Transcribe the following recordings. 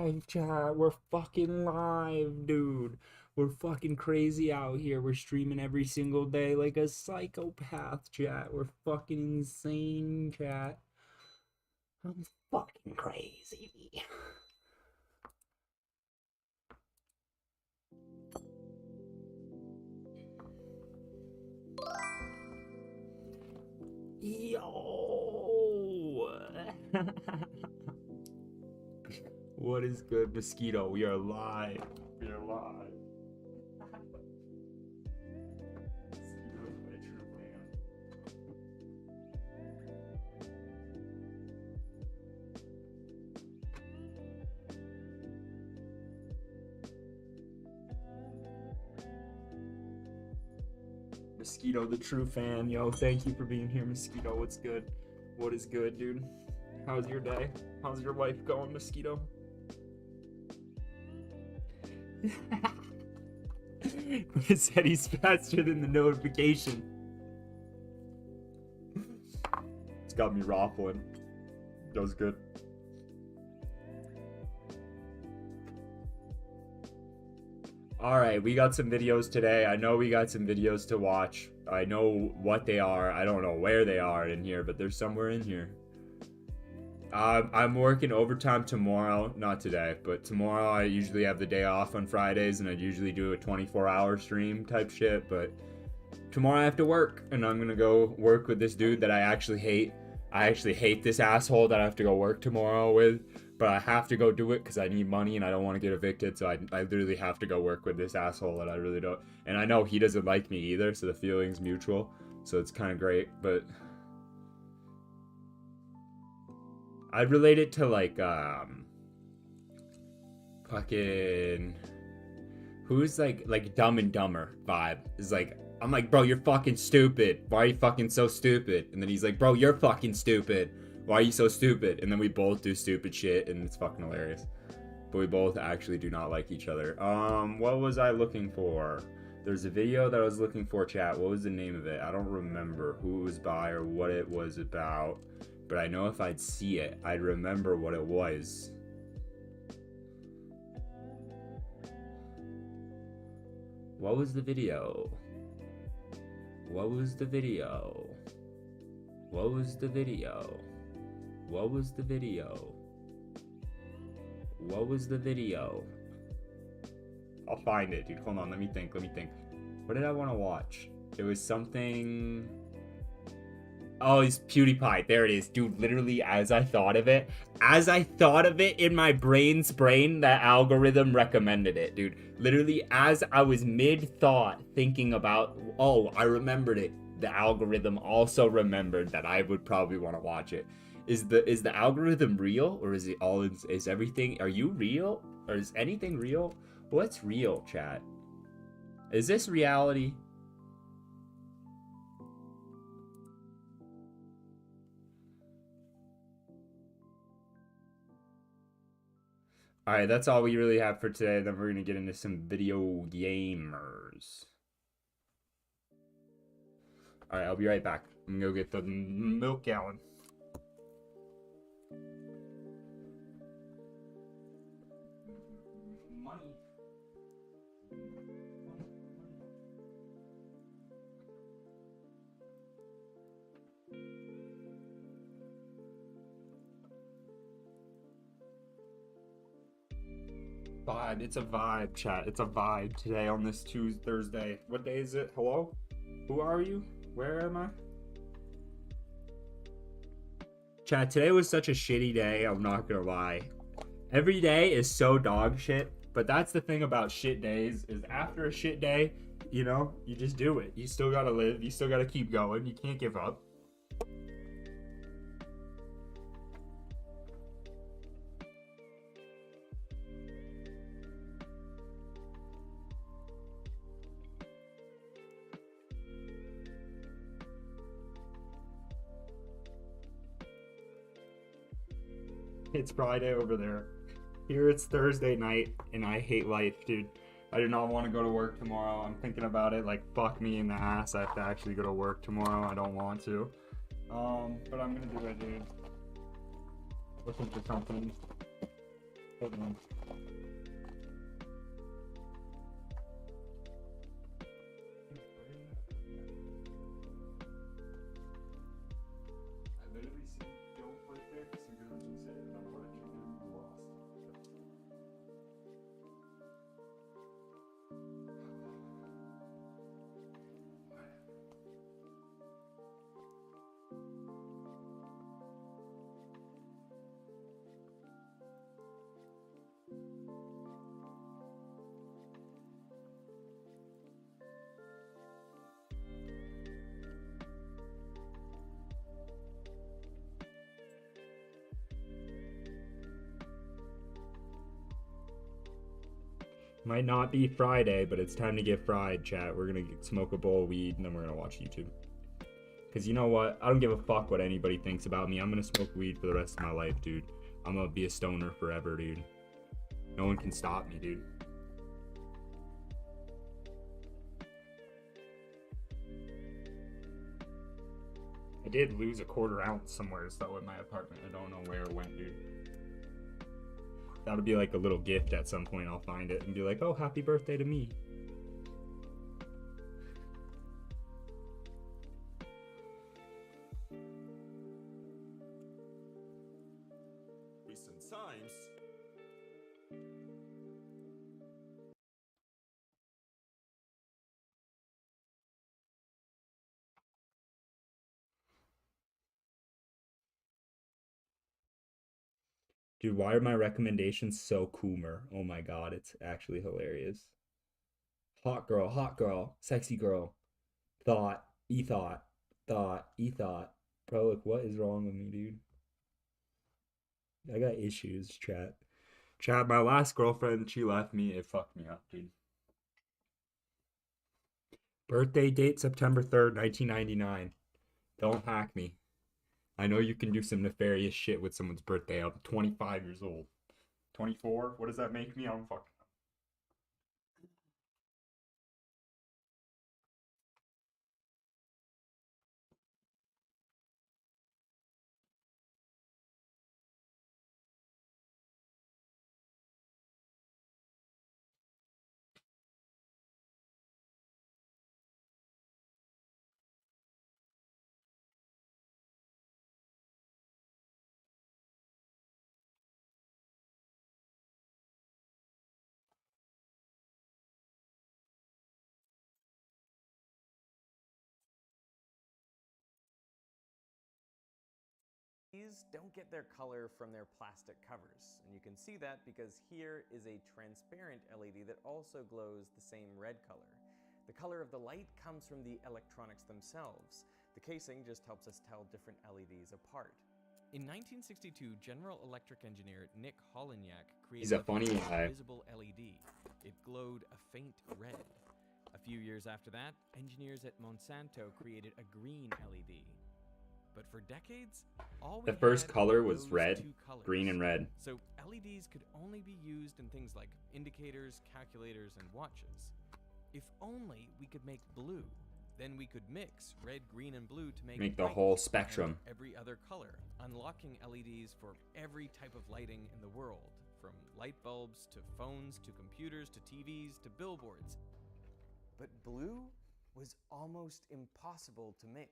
live, chat. We're fucking live, dude. We're fucking crazy out here. We're streaming every single day like a psychopath, chat. We're fucking insane, chat. I'm fucking crazy. Yo. What is good, Mosquito? We are live. We are live. Mosquito, the true fan. Yo, thank you for being here, Mosquito. What's good? What is good, dude? How's your day? How's your life going, Mosquito? It said he's faster than the notification. It's got me raffling. That was good. Alright, we got some videos today. I know we got some videos to watch. I know what they are. I don't know where they are in here, but they're somewhere in here. I'm working overtime tomorrow. Not today, but tomorrow. I usually have the day off on Fridays, and I usually do a 24-hour stream type shit, but tomorrow I have to work, and I'm gonna go work with this dude that I actually hate. I actually hate this asshole that I have to go work tomorrow with, but I have to go do it because I need money and I don't want to get evicted, so I literally have to go work with this asshole that I really don't. And I know he doesn't like me either, so the feeling's mutual, so it's kind of great, but I'd relate it to like, fucking, who's like Dumb and Dumber vibe. Is like, I'm like, bro, you're fucking stupid. Why are you fucking so stupid? And then he's like, bro, you're fucking stupid. Why are you so stupid? And then we both do stupid shit, and it's fucking hilarious. But we both actually do not like each other. What was I looking for? There's a video that I was looking for, chat. What was the name of it? I don't remember who it was by or what it was about. But I know if I'd see it, I'd remember what it was. What was the video? What was the video? What was the video? What was the video? What was the video? I'll find it, dude. Hold on, let me think. What did I want to watch? It was something... Oh, it's PewDiePie. There it is. Dude, literally as I thought of it in my brain, the algorithm recommended it, dude. Literally as I was mid-thought thinking about, oh, I remembered it, the algorithm also remembered that I would probably want to watch it. Is the algorithm real, or is it all, is everything, are you real? Or is anything real? What's real, chat? Is this reality? Alright, that's all we really have for today. Then we're gonna get into some video gamers. Alright, I'll be right back. I'm gonna go get the milk gallon. Money. Vibe. It's a vibe, chat. It's a vibe today on this Thursday. What day is it? Hello? Who are you? Where am I? Chat, today was such a shitty day. I'm not gonna lie. Every day is so dog shit. But that's the thing about shit days, is after a shit day, you know, you just do it. You still gotta live. You still gotta keep going. You can't give up. It's Friday over there. Here it's Thursday night, and I hate life, dude. I do not want to go to work tomorrow. I'm thinking about it, like, fuck me in the ass. I have to actually go to work tomorrow. I don't want to. But I'm gonna do it, dude. Listen to something. Hold on. I literally said don't put there because you're gonna lose it, and I'm gonna let you do it. You lost. Might not be Friday, but it's time to get fried, chat. We're gonna smoke a bowl of weed, and then we're gonna watch YouTube. Because you know what? I don't give a fuck what anybody thinks about me. I'm gonna smoke weed for the rest of my life, dude. I'm gonna be a stoner forever, dude. No one can stop me, dude. I did lose a quarter ounce somewhere, though, in my apartment. I don't know where it went, dude. That'll be like a little gift at some point. I'll find it and be like, oh, happy birthday to me. Recent times. Dude, why are my recommendations so coomer? Oh my god, it's actually hilarious. Hot girl, sexy girl, thought, e-thought, thought, e-thought. Bro, like, what is wrong with me, dude? I got issues, chat. Chat, my last girlfriend, she left me. It fucked me up, dude. Birthday date, September 3rd, 1999. Don't hack me. I know you can do some nefarious shit with someone's birthday. I'm 25 years old. 24? What does that make me? I'm fucking. These don't get their color from their plastic covers, and you can see that because here is a transparent LED that also glows the same red color. The color of the light comes from the electronics themselves. The casing just helps us tell different LEDs apart. In 1962, General Electric engineer Nick Holonyak created a funny guy. visible LED. It glowed a faint red. A few years after that, engineers at Monsanto created a green LED. But for decades, all we The first had color were was those red, two colors. green and red. So LEDs could only be used in things like indicators, calculators, and watches. If only we could make blue, then we could mix red, green, and blue to make the white whole and spectrum. every other color, unlocking LEDs for every type of lighting in the world, from light bulbs to phones to computers to TVs to billboards. But blue was almost impossible to make.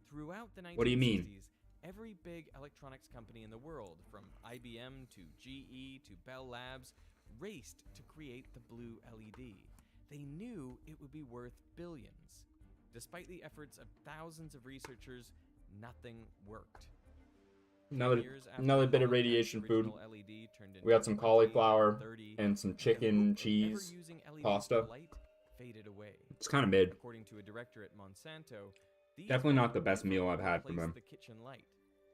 Throughout the 1960s, What do you mean? every big electronics company in the world, from IBM to GE to Bell Labs, raced to create the blue LED. They knew it would be worth billions. Despite the efforts of thousands of researchers, nothing worked. Another bit of radiation food. We got some cauliflower and some chicken, cheese, pasta. Faded away. It's kind of mid. According to a director at Monsanto, these Definitely not the were best meal I've had from replace them. the kitchen light.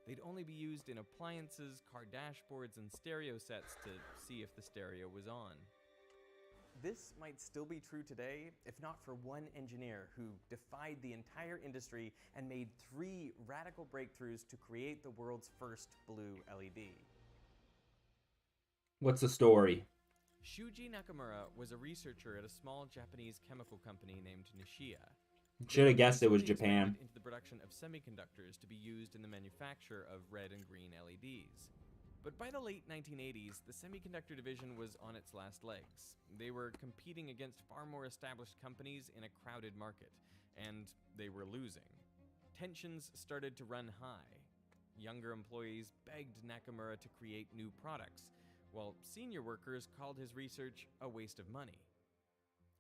They'd only be used in appliances, car dashboards, and stereo sets to see if the stereo was on. This might still be true today, if not for one engineer who defied the entire industry and made 3 radical breakthroughs to create the world's first blue LED. What's the story? Shuji Nakamura was a researcher at a small Japanese chemical company named Nishia. Should have guessed it was They Japan. expanded into the production of semiconductors to be used in the manufacture of red and green LEDs. But by the late 1980s, the semiconductor division was on its last legs. They were competing against far more established companies in a crowded market, and they were losing. Tensions started to run high. Younger employees begged Nakamura to create new products, while senior workers called his research a waste of money.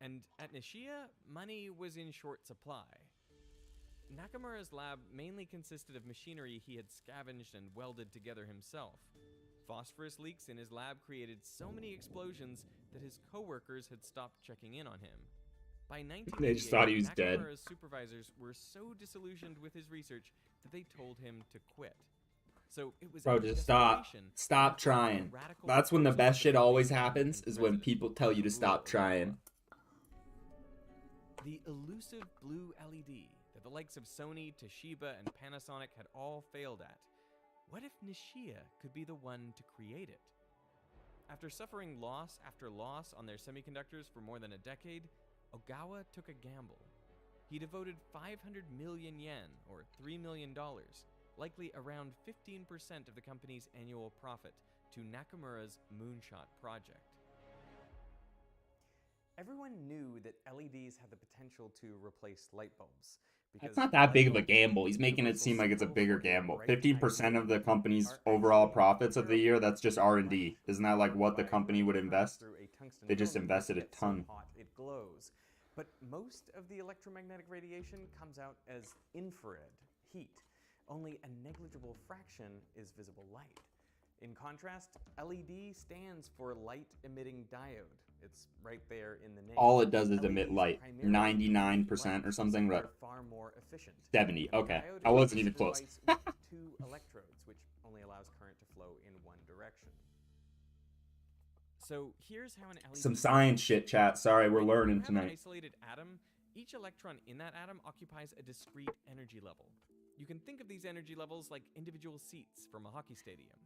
And at Nishia, money was in short supply. Nakamura's lab mainly consisted of machinery he had scavenged and welded together himself. Phosphorus leaks in his lab created so many explosions that his coworkers had stopped checking in on him. By 1988, They just thought he was dead. Nakamura's supervisors were so disillusioned with his research that they told him to quit. So it was Bro, just stop. Stop trying. That's when the best shit always happens, is when people tell you to stop trying. The elusive blue LED that the likes of Sony, Toshiba, and Panasonic had all failed at. What if Nishia could be the one to create it? After suffering loss after loss on their semiconductors for more than a decade, Ogawa took a gamble. He devoted 500 million yen, or $3 million, likely around 15% of the company's annual profit, to Nakamura's Moonshot project. Everyone knew that LEDs had the potential to replace light bulbs. That's not that big of a gamble. He's making it seem like it's a bigger gamble. 15% of the company's overall profits of the year, that's just R&D. Isn't that like what the company would invest? They just invested a ton. It glows. But most of the electromagnetic radiation comes out as infrared, heat. Only a negligible fraction is visible light. In contrast, LED stands for light-emitting diode. It's right there in the name. All it does is emit light. 99% or something, right? Far more efficient. 70. Okay, I wasn't even close. With two electrodes, which only allows current to flow in one direction. So here's how an LED. Some science shit, chat. Sorry, we're learning An tonight. isolated atom. Each electron in that atom occupies a discrete energy level. You can think of these energy levels like individual seats from a hockey stadium.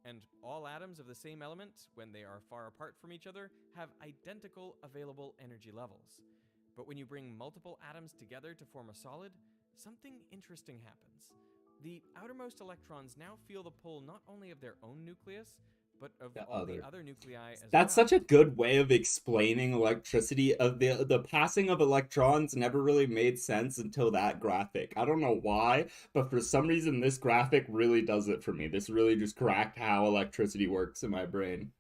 And all atoms of the same element, when they are far apart from each other, have identical available energy levels. But when you bring multiple atoms together to form a solid, something interesting happens. The outermost electrons now feel the pull not only of their own nucleus, but of all the other nuclei as well. That's such a good way of explaining electricity. Of the passing of electrons never really made sense until that graphic. I don't know why, but for some reason this graphic really does it for me. This really just cracked how electricity works in my brain.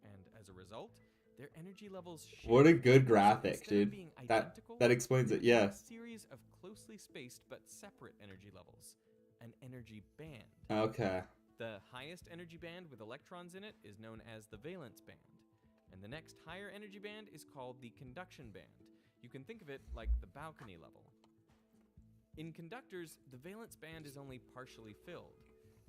And as a result, their energy levels shift. What a good graphic, dude. That explains it, yeah. A series of closely spaced but separate energy levels. An energy band. Okay. The highest energy band with electrons in it is known as the valence band, and the next higher energy band is called the conduction band. You can think of it like the balcony level. In conductors, the valence band is only partially filled.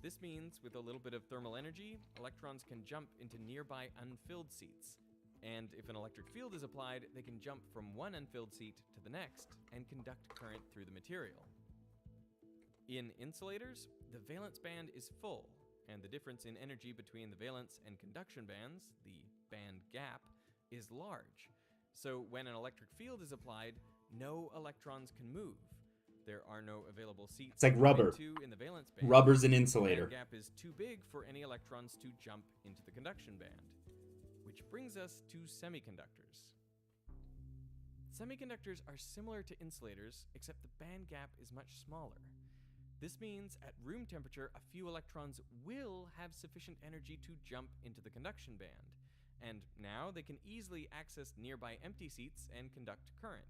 This means with a little bit of thermal energy, electrons can jump into nearby unfilled seats. And if an electric field is applied, they can jump from one unfilled seat to the next and conduct current through the material. In insulators, the valence band is full, and the difference in energy between the valence and conduction bands, the band gap, is large. So when an electric field is applied, no electrons can move. There are no available seats. It's like rubber. In the valence band. Rubber's an insulator. The band gap is too big for any electrons to jump into the conduction band. Which brings us to semiconductors. Semiconductors are similar to insulators, except the band gap is much smaller. This means at room temperature, a few electrons will have sufficient energy to jump into the conduction band. And now they can easily access nearby empty seats and conduct current.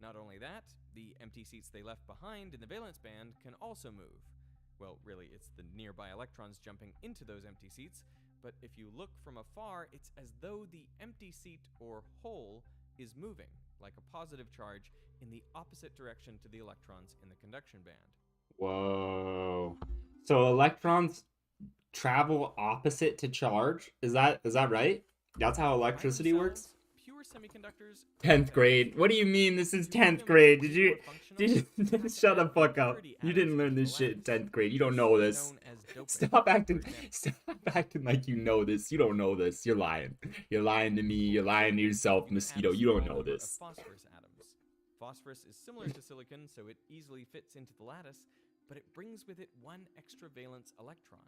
Not only that, the empty seats they left behind in the valence band can also move. Well, really, it's the nearby electrons jumping into those empty seats, but if you look from afar, it's as though the empty seat or hole is moving, like a positive charge, in the opposite direction to the electrons in the conduction band. Whoa. So electrons travel opposite to charge? Is that right? That's how electricity works? Pure semiconductors. 10th grade. What do you mean this is 10th grade? Did you shut the fuck up. You didn't learn this shit in 10th grade. You don't know this. Stop acting like you know this. You don't know this. You're lying. You're lying to me. You're lying to yourself, Mosquito. You don't know this. Phosphorus atoms. Phosphorus is similar to silicon, so it easily fits into the lattice, but it brings with it one extra valence electron.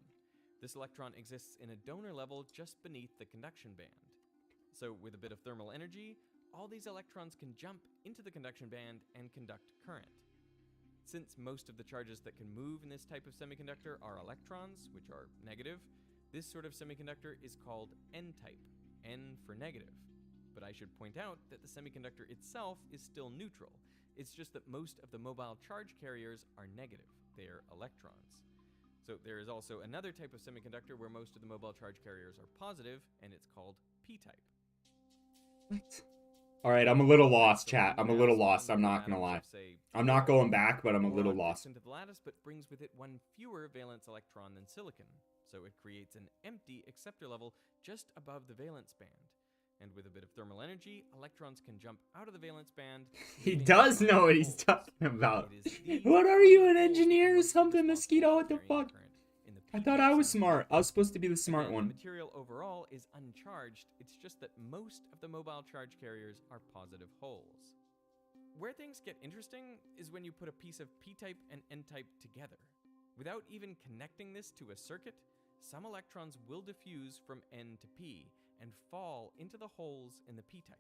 This electron exists in a donor level just beneath the conduction band. So with a bit of thermal energy, all these electrons can jump into the conduction band and conduct current. Since most of the charges that can move in this type of semiconductor are electrons, which are negative, this sort of semiconductor is called N-type, N for negative. But I should point out that the semiconductor itself is still neutral. It's just that most of the mobile charge carriers are negative. They are electrons. So there is also another type of semiconductor where most of the mobile charge carriers are positive, and it's called P-type. What? All right, I'm a little lost, So chat. we I'm a have little some lost. I'm not non-nuclear gonna lie. atoms of, say, I'm not boron. going back, but I'm a little Boron fits lost. into the lattice, but brings with it one fewer valence electron than silicon, so it creates an empty acceptor level just above the valence band. And with a bit of thermal energy, electrons can jump out of the valence band. He leaving does positive know what he's holes. talking about. It is these What are you, positive an holes which are engineer or mostly something, responsible Mosquito? for What the carrying fuck? current in the I P-type thought I was semiconductor. smart. I was supposed to be the smart Again, one. the material overall is uncharged. It's just that most of the mobile charge carriers are positive holes. Where things get interesting is when you put a piece of P-type and N-type together. Without even connecting this to a circuit, some electrons will diffuse from N to P and fall into the holes in the P-type.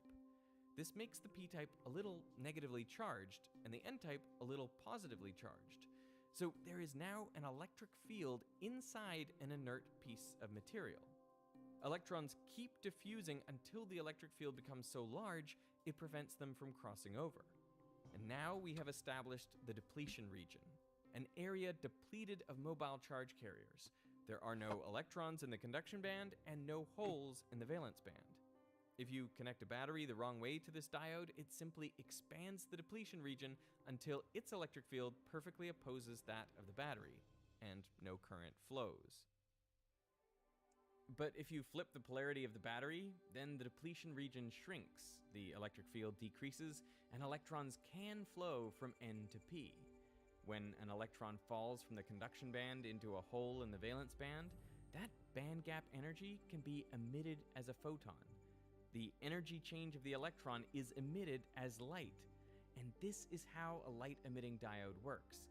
This makes the P-type a little negatively charged and the N-type a little positively charged. So there is now an electric field inside an inert piece of material. Electrons keep diffusing until the electric field becomes so large it prevents them from crossing over. And now we have established the depletion region, an area depleted of mobile charge carriers. There are no electrons in the conduction band and no holes in the valence band. If you connect a battery the wrong way to this diode, it simply expands the depletion region until its electric field perfectly opposes that of the battery, and no current flows. But if you flip the polarity of the battery, then the depletion region shrinks, the electric field decreases, and electrons can flow from N to P. When an electron falls from the conduction band into a hole in the valence band, that band gap energy can be emitted as a photon. The energy change of the electron is emitted as light, and this is how a light-emitting diode works.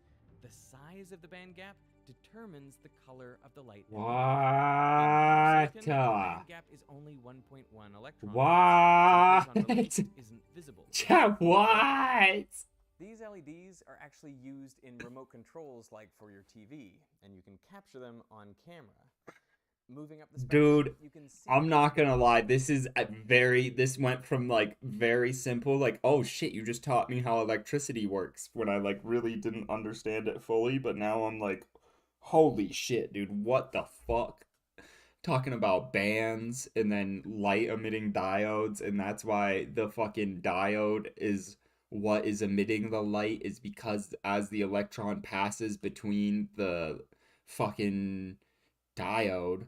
The size of the band gap determines the color of the light emitted. What? In silicon, the band gap is only 1.1 electron What? volts, so photon release isn't visible. Chat, what? These LEDs are actually used in remote controls like for your TV, and you can capture them on camera. Moving up the spectrum, Dude, you can see I'm not gonna lie, this went from like very simple, like, oh shit, you just taught me how electricity works, when I like really didn't understand it fully, but now I'm like, holy shit, dude, what the fuck? Talking about bands and then light emitting diodes, and that's why the fucking diode is what is emitting the light, is because as the electron passes between the fucking diode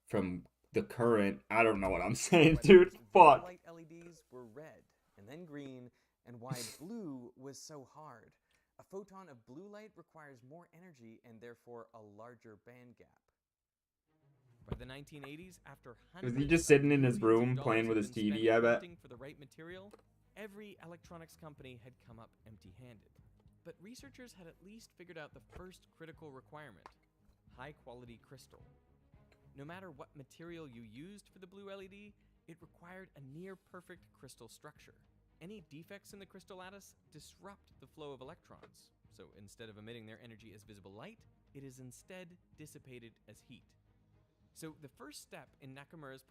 from the current. I don't know what I'm saying, dude. Fuck. Light LEDs were red, and then green, and why blue was so hard. A photon of blue light requires more energy and therefore a larger band gap. By the 1980s, after hundreds Was he just sitting in of his millions of room dollars playing with had his been TV, spent I bet? hunting for the right material, every electronics company had come up empty-handed. But researchers had at least figured out the first critical requirement: high-quality crystal. No matter what material you used for the blue LED, it required a near-perfect crystal structure. Any defects in the crystal lattice disrupt the flow of electrons, so instead of emitting their energy as visible light, it is instead dissipated as heat. So the first step in Nakamura's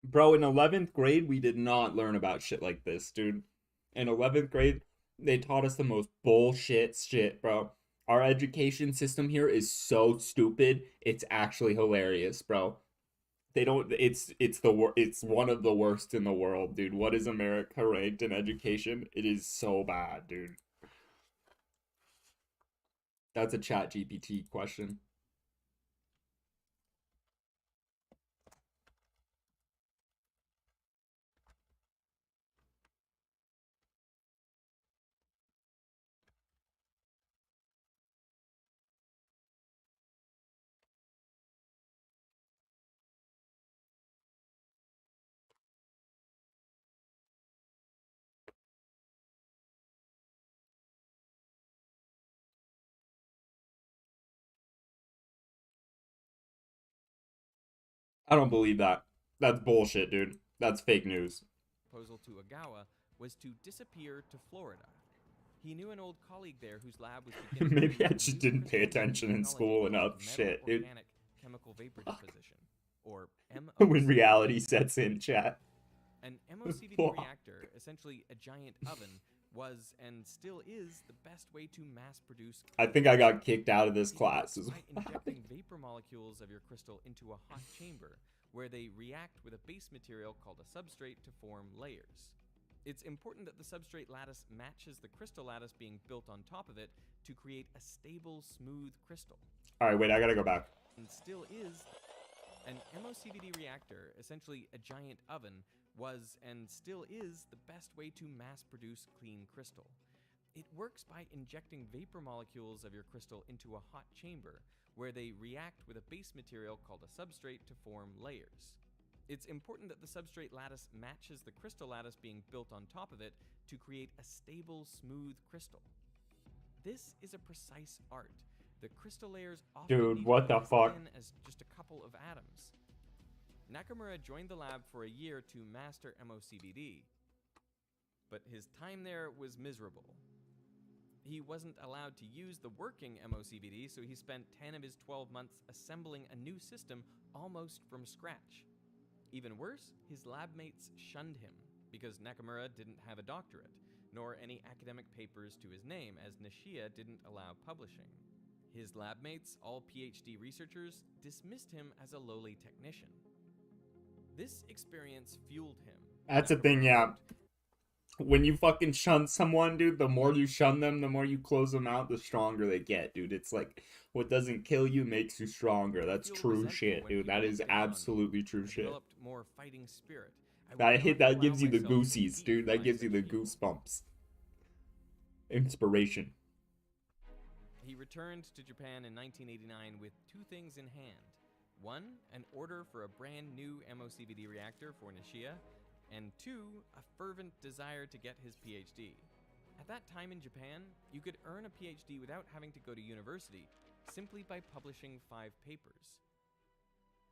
Bro, in 11th grade, we did not learn about shit like this, dude. In 11th grade, they taught us the most bullshit shit, bro. Our education system here is so stupid. It's actually hilarious, bro. They don't. It's one of the worst in the world, dude. What is America ranked in education? It is so bad, dude. That's a Chat GPT question. I don't believe that. That's bullshit, dude. That's fake news. Proposal to Ogawa was to disappear to Florida. He knew an old colleague there whose lab was beginning to Maybe I use just new didn't pay crystal attention in technology school called enough. metal Shit, dude. organic chemical vapor deposition, or When MOCVD. reality sets in, chat. An MOCVD Fuck. reactor, essentially a giant oven, was and still is the best way to mass produce. I think I got kicked out of this It class. works by injecting vapor molecules of your crystal into a hot chamber, where they react with a base material called a substrate to form layers. It's important that the substrate lattice matches the crystal lattice being built on top of it to create a stable, smooth crystal. Alright, wait, I gotta go back. And still is. An MOCVD reactor, essentially a giant oven, was and still is the best way to mass produce clean crystal. It works by injecting vapor molecules of your crystal into a hot chamber, where they react with a base material called a substrate to form layers. It's important that the substrate lattice matches the crystal lattice being built on top of it to create a stable, smooth crystal. This is a precise art. The crystal layers often Dude, need to what be the as fuck? thin as just a couple of atoms. Nakamura joined the lab for a year to master MOCVD, but his time there was miserable. He wasn't allowed to use the working MOCVD, so he spent 10 of his 12 months assembling a new system almost from scratch. Even worse, his lab mates shunned him, because Nakamura didn't have a doctorate, nor any academic papers to his name, as Nishia didn't allow publishing. His lab mates, all PhD researchers, dismissed him as a lowly technician. This experience fueled him. That's the thing, yeah. When you fucking shun someone, dude, the more you shun them, the more you close them out, the stronger they get, dude. It's like, what doesn't kill you makes you stronger. That's Feel true resentful shit, when dude. That people is get around me. absolutely true I shit. developed more fighting spirit. I That would hit, not that gives allow you the myself to goosies, compete dude. by That gives you such the people. goosebumps. Inspiration. He returned to Japan in 1989 with two things in hand. One, an order for a brand new MOCVD reactor for Nishia, and two, a fervent desire to get his PhD. At that time in Japan, you could earn a PhD without having to go to university, simply by publishing 5 papers.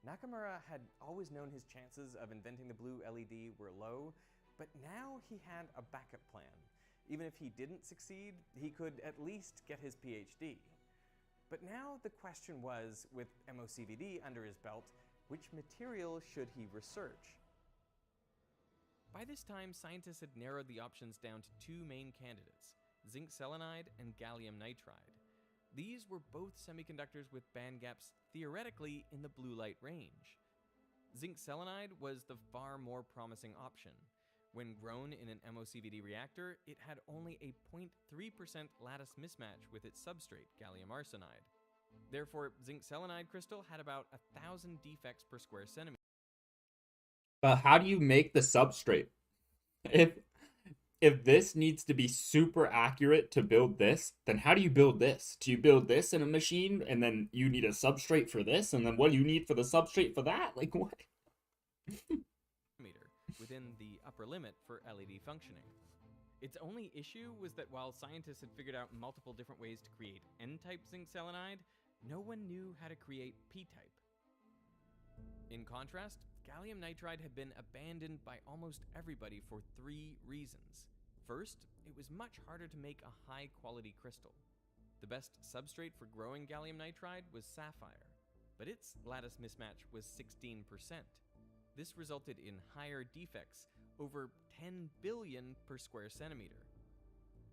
Nakamura had always known his chances of inventing the blue LED were low, but now he had a backup plan. Even if he didn't succeed, he could at least get his PhD. But now the question was, with MOCVD under his belt, which material should he research? By this time, scientists had narrowed the options down to 2 main candidates, zinc selenide and gallium nitride. These were both semiconductors with band gaps theoretically in the blue light range. Zinc selenide was the far more promising option. When grown in an MOCVD reactor, it had only a 0.3% lattice mismatch with its substrate, gallium arsenide. Therefore, zinc selenide crystal had about 1,000 defects per square centimeter. But how do you make the substrate? If this needs to be super accurate to build this, then how do you build this? Do you build this in a machine and then you need a substrate for this, and then what do you need for the substrate for that? Like what? Within the upper limit for LED functioning. Its only issue was that while scientists had figured out multiple different ways to create N-type zinc selenide, no one knew how to create P-type. In contrast, gallium nitride had been abandoned by almost everybody for 3 reasons. First, it was much harder to make a high-quality crystal. The best substrate for growing gallium nitride was sapphire, but its lattice mismatch was 16%. This resulted in higher defects, over 10 billion per square centimeter.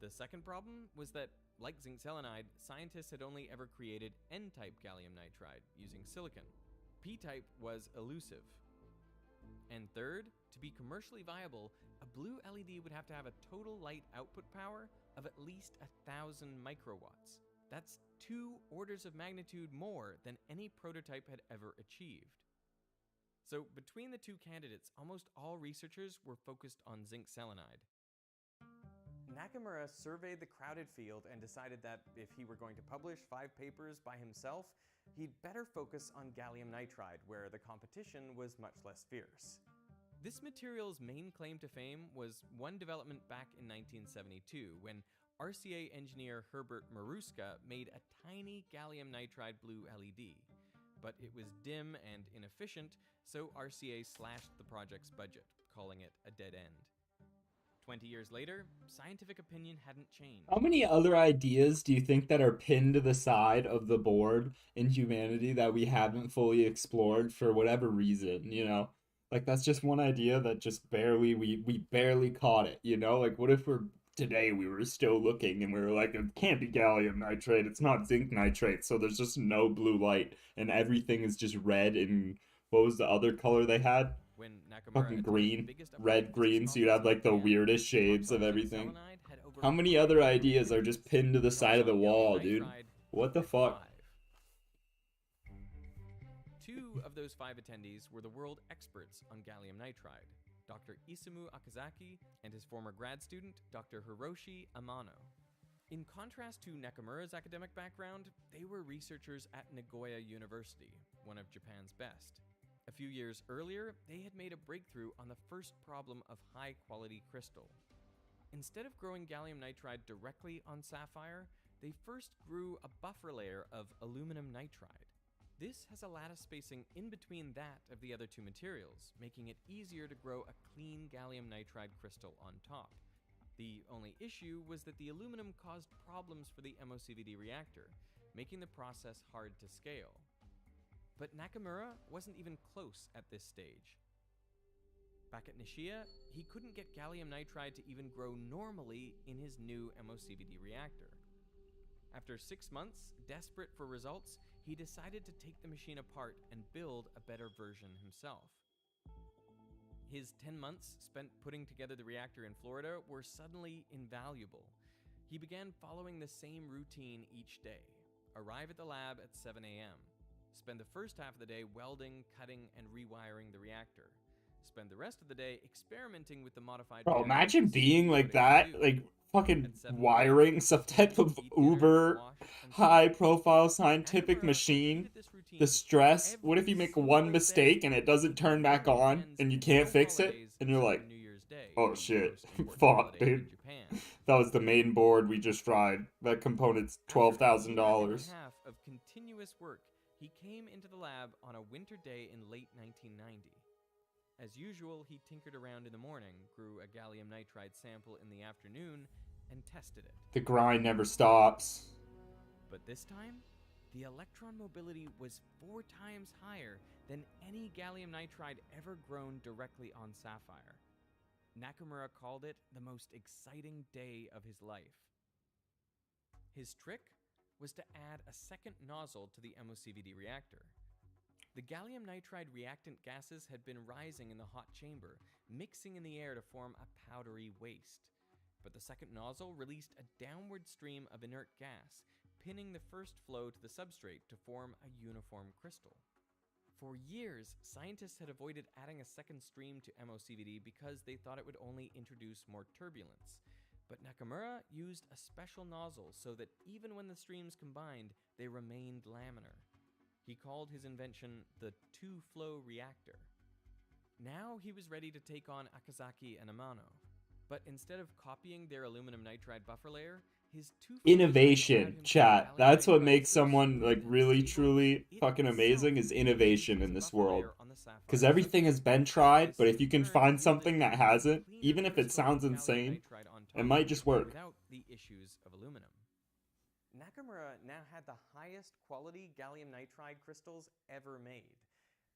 The second problem was that, like zinc selenide, scientists had only ever created N-type gallium nitride using silicon. P-type was elusive. And third, to be commercially viable, a blue LED would have to have a total light output power of at least 1,000 microwatts. That's 2 orders of magnitude more than any prototype had ever achieved. So between the 2 candidates, almost all researchers were focused on zinc selenide. Nakamura surveyed the crowded field and decided that if he were going to publish 5 papers by himself, he'd better focus on gallium nitride, where the competition was much less fierce. This material's main claim to fame was one development back in 1972, when RCA engineer Herbert Maruska made a tiny gallium nitride blue LED. but it was dim and inefficient, so RCA slashed the project's budget, calling it a dead end. 20 years later, scientific opinion hadn't changed. How many other ideas do you think that are pinned to the side of the board in humanity that we haven't fully explored for whatever reason, you know? Like that's just one idea that just barely we barely caught it, you know? Like what if today we were still looking and we were like, it can't be gallium nitrate, it's not zinc nitrate, so there's just no blue light and everything is just red and what was the other color they had? When Nakamura Fucking green, biggest red, green, so you'd have like the weirdest shades of everything. How many other ideas are just pinned to the side of the wall, dude? What the fuck? 2 of those 5 attendees were the world experts on gallium nitride, Dr. Isamu Akazaki and his former grad student, Dr. Hiroshi Amano. In contrast to Nakamura's academic background, they were researchers at Nagoya University, one of Japan's best. A few years earlier, they had made a breakthrough on the first problem of high-quality crystal. Instead of growing gallium nitride directly on sapphire, they first grew a buffer layer of aluminum nitride. This has a lattice spacing in between that of the other 2 materials, making it easier to grow a clean gallium nitride crystal on top. The only issue was that the aluminum caused problems for the MOCVD reactor, making the process hard to scale. But Nakamura wasn't even close at this stage. Back at Nishia, he couldn't get gallium nitride to even grow normally in his new MOCVD reactor. After 6 months, desperate for results, he decided to take the machine apart and build a better version himself. His 10 months spent putting together the reactor in Florida were suddenly invaluable. He began following the same routine each day. Arrive at the lab at 7 a.m. Spend the first half of the day welding, cutting, and rewiring the reactor. Spend the rest of the day experimenting with the modified Bro, reactor imagine to see being what like it could that, do. like fucking At 7 wiring p.m., some type of eat dinner, uber wash, and sleep. high profile scientific Nakamura machine. repeated this routine The stress. What if every you make single one day, mistake and it doesn't turn back no on weekends, and you can't no fix it? holidays And you're except like, for New Year's Day, oh the shit, most important fuck, holiday in dude. Japan. That was the main board we just tried. That component's After a year $12,000. and a half of continuous work, he came into the lab on a winter day in late 1990. As usual, he tinkered around in the morning, grew a gallium nitride sample in the afternoon, and tested it. The grind never stops. But this time, the electron mobility was 4 times higher than any gallium nitride ever grown directly on sapphire. Nakamura called it the most exciting day of his life. His trick was to add a second nozzle to the MOCVD reactor. The gallium nitride reactant gases had been rising in the hot chamber, mixing in the air to form a powdery waste. But the second nozzle released a downward stream of inert gas, pinning the first flow to the substrate to form a uniform crystal. For years, scientists had avoided adding a second stream to MOCVD because they thought it would only introduce more turbulence. But Nakamura used a special nozzle so that even when the streams combined, they remained laminar. He called his invention the two-flow reactor. Now he was ready to take on Akazaki and Amano. But instead of copying their aluminum nitride buffer layer, his Innovation, chat. That's what makes someone like really truly fucking amazing is innovation in this world. Because everything has been tried, but if you can find something that hasn't, even if it sounds insane, it might just work. Without the issues of aluminum. Nakamura now had the highest quality gallium nitride crystals ever made.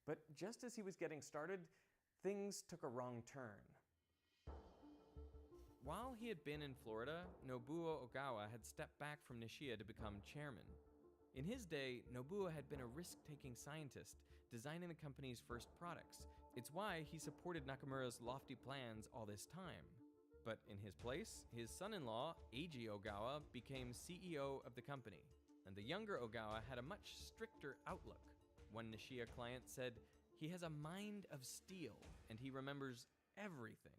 But just as he was getting started, things took a wrong turn. While he had been in Florida, Nobuo Ogawa had stepped back from Nishia to become chairman. In his day, Nobuo had been a risk-taking scientist, designing the company's first products. It's why he supported Nakamura's lofty plans all this time. But in his place, his son-in-law, Eiji Ogawa, became CEO of the company, and the younger Ogawa had a much stricter outlook. One Nishia client said, "He has a mind of steel, and he remembers everything."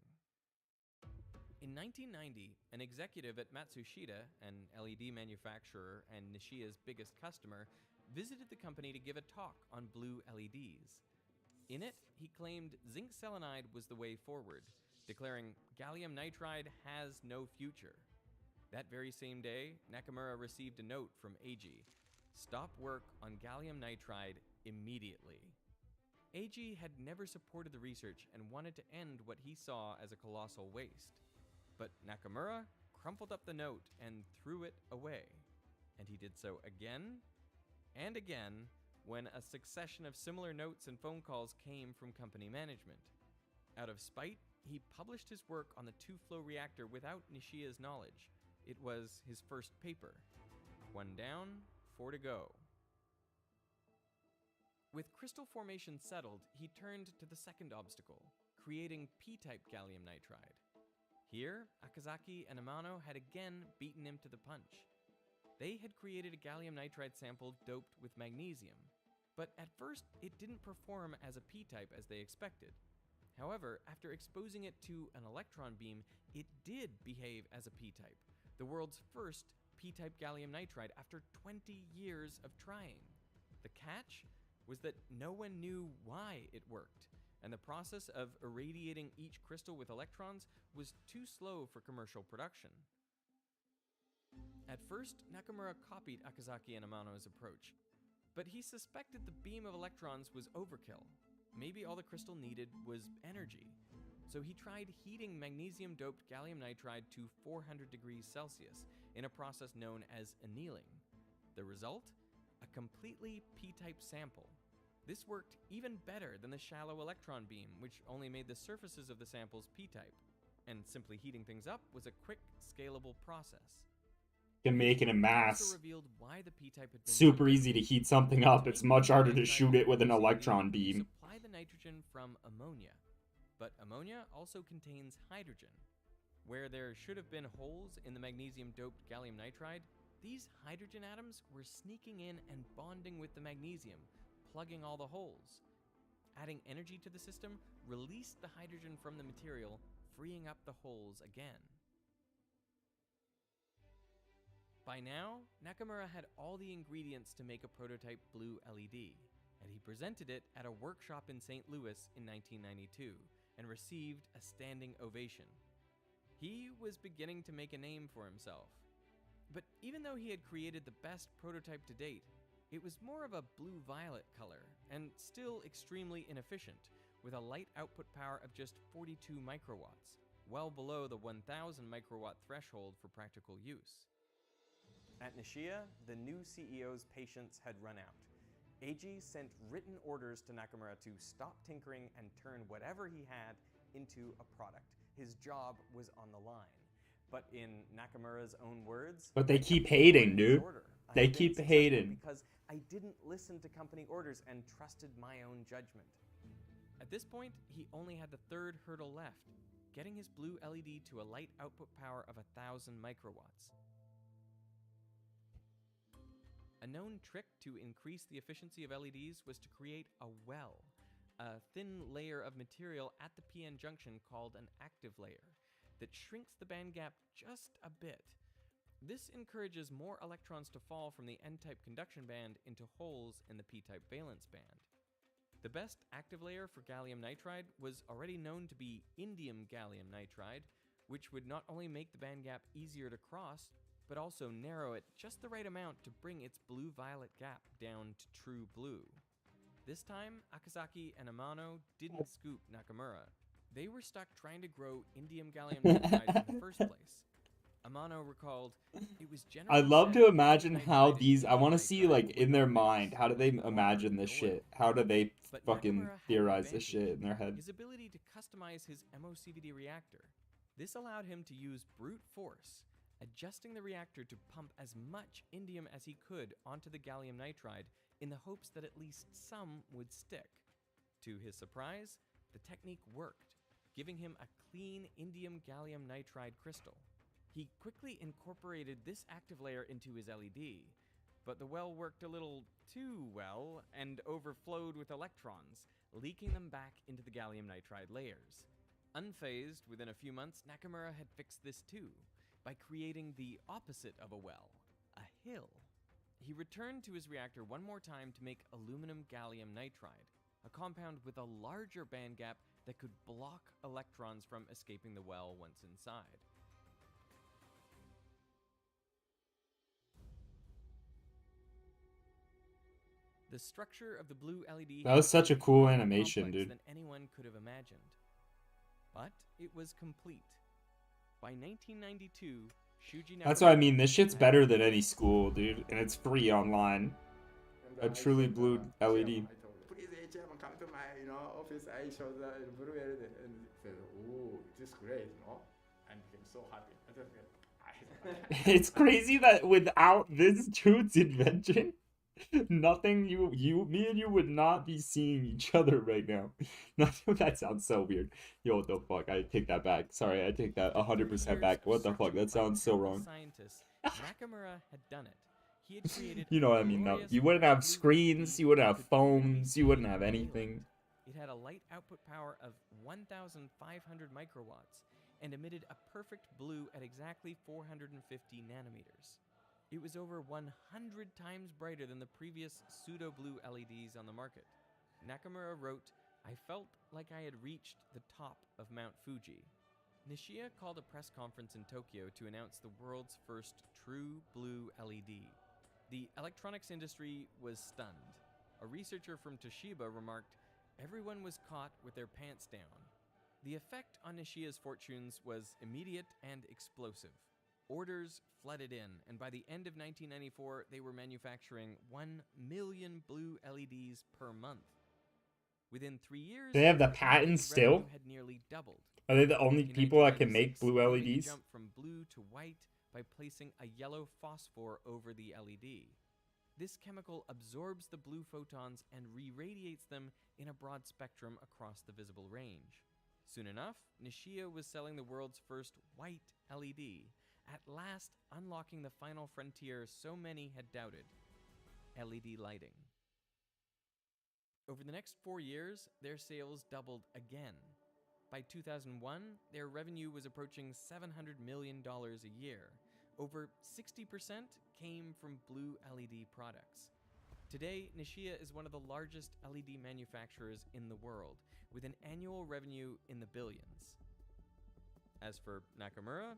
In 1990, an executive at Matsushita, an LED manufacturer and Nishia's biggest customer, visited the company to give a talk on blue LEDs. In it, he claimed zinc selenide was the way forward, declaring gallium nitride has no future. That very same day, Nakamura received a note from Eiji. Stop work on gallium nitride immediately. Eiji had never supported the research and wanted to end what he saw as a colossal waste. But Nakamura crumpled up the note and threw it away. And he did so again and again when a succession of similar notes and phone calls came from company management. Out of spite, he published his work on the two-flow reactor without Nishiya's knowledge. It was his first paper. 1 down, 4 to go. With crystal formation settled, he turned to the second obstacle, creating P-type gallium nitride. Here, Akazaki and Amano had again beaten him to the punch. They had created a gallium nitride sample doped with magnesium, but at first it didn't perform as a P-type as they expected. However, after exposing it to an electron beam, it did behave as a P-type, the world's first P-type gallium nitride after 20 years of trying. The catch was that no one knew why it worked, and the process of irradiating each crystal with electrons was too slow for commercial production. At first, Nakamura copied Akazaki and Amano's approach, but he suspected the beam of electrons was overkill. Maybe all the crystal needed was energy. So he tried heating magnesium-doped gallium nitride to 400 degrees Celsius in a process known as annealing. The result? A completely P-type sample. This worked even better than the shallow electron beam, which only made the surfaces of the samples P-type. And simply heating things up was a quick, scalable process. Can make it in mass. Also revealed why the P-type had been Super easy to heat something up. It's much harder to shoot it with an electron beam. Supply the nitrogen from ammonia, but ammonia also contains hydrogen. Where there should have been holes in the magnesium-doped gallium nitride, these hydrogen atoms were sneaking in and bonding with the magnesium, plugging all the holes. Adding energy to the system released the hydrogen from the material, freeing up the holes again. By now, Nakamura had all the ingredients to make a prototype blue LED, and he presented it at a workshop in St. Louis in 1992 and received a standing ovation. He was beginning to make a name for himself. But even though he had created the best prototype to date, it was more of a blue-violet color and still extremely inefficient, with a light output power of just 42 microwatts, well below the 1000 microwatt threshold for practical use. At Nishiya, the new CEO's patience had run out. Eiji sent written orders to Nakamura to stop tinkering and turn whatever he had into a product. His job was on the line. But in Nakamura's own words, but they keep hating, dude. They keep hating. Because I didn't listen to company orders and trusted my own judgment. At this point, he only had the third hurdle left, getting his blue LED to a light output power of 1000 microwatts. A known trick to increase the efficiency of LEDs was to create a well, a thin layer of material at the PN junction called an active layer that shrinks the band gap just a bit. This encourages more electrons to fall from the N-type conduction band into holes in the P-type valence band. The best active layer for gallium nitride was already known to be indium gallium nitride, which would not only make the band gap easier to cross, but also narrow it just the right amount to bring its blue-violet gap down to true blue. This time, Akazaki and Amano didn't scoop Nakamura. They were stuck trying to grow indium gallium nitride in the first place. Amano recalled, it was generally I'd love said to imagine that how nitride these, and I want to indium see nitride like would in their replace mind, how do they water imagine this and shit? oil. How do they But fucking Nakamura had an theorize this advantage, shit in their head? his ability to customize his MOCVD reactor. This allowed him to use brute force, adjusting the reactor to pump as much indium as he could onto the gallium nitride in the hopes that at least some would stick. To his surprise, the technique worked, giving him a clean indium gallium nitride crystal. He quickly incorporated this active layer into his LED, but the well worked a little too well and overflowed with electrons, leaking them back into the gallium nitride layers. Unfazed, within a few months, Nakamura had fixed this too, by creating the opposite of a well, a hill. He returned to his reactor one more time to make aluminum gallium nitride, a compound with a larger band gap that could block electrons from escaping the well once inside. The The structure of the blue LED That was such a cool more animation, complex dude. than anyone could have imagined. But it was complete. By 1992, Shuji That's what I Nakamura mean. This shit's had better than any school, dude, and it's free online. A truly blue LED. I told, please, HM, come to my, office. I showed the blue LED and said, "Oh, this is great, no?" And became so happy. I just said, It's crazy that without this dude's invention, nothing me and you would not be seeing each other right now. That sounds so weird. Yo, what the fuck? I take that back. Sorry, I take that 100% back. What the fuck? That sounds so wrong. Scientists, Nakamura had done it. He had created You know what I mean, though. You wouldn't have screens, you wouldn't have phones, you wouldn't have anything. It had a light output power of 1,500 microwatts and emitted a perfect blue at exactly 450 nanometers. It was over 100 times brighter than the previous pseudo-blue LEDs on the market. Nakamura wrote, "I felt like I had reached the top of Mount Fuji." Nishia called a press conference in Tokyo to announce the world's first true blue LED. The electronics industry was stunned. A researcher from Toshiba remarked, "Everyone was caught with their pants down." The effect on Nishia's fortunes was immediate and explosive. Orders flooded in, and by the end of 1994, they were manufacturing 1 million blue LEDs per month. Within 3 years, They have the their patents revenue still? had nearly doubled. Are they the only In people that can make 1996, blue they made the LEDs? jump from blue to white by placing a yellow phosphor over the LED. This chemical absorbs the blue photons and re-radiates them in a broad spectrum across the visible range. Soon enough, Nishia was selling the world's first white LED, at last unlocking the final frontier so many had doubted: LED lighting. Over the next 4 years, their sales doubled again. By 2001, their revenue was approaching $700 million a year. Over 60% came from blue LED products. Today, Nishia is one of the largest LED manufacturers in the world, with an annual revenue in the billions. As for Nakamura,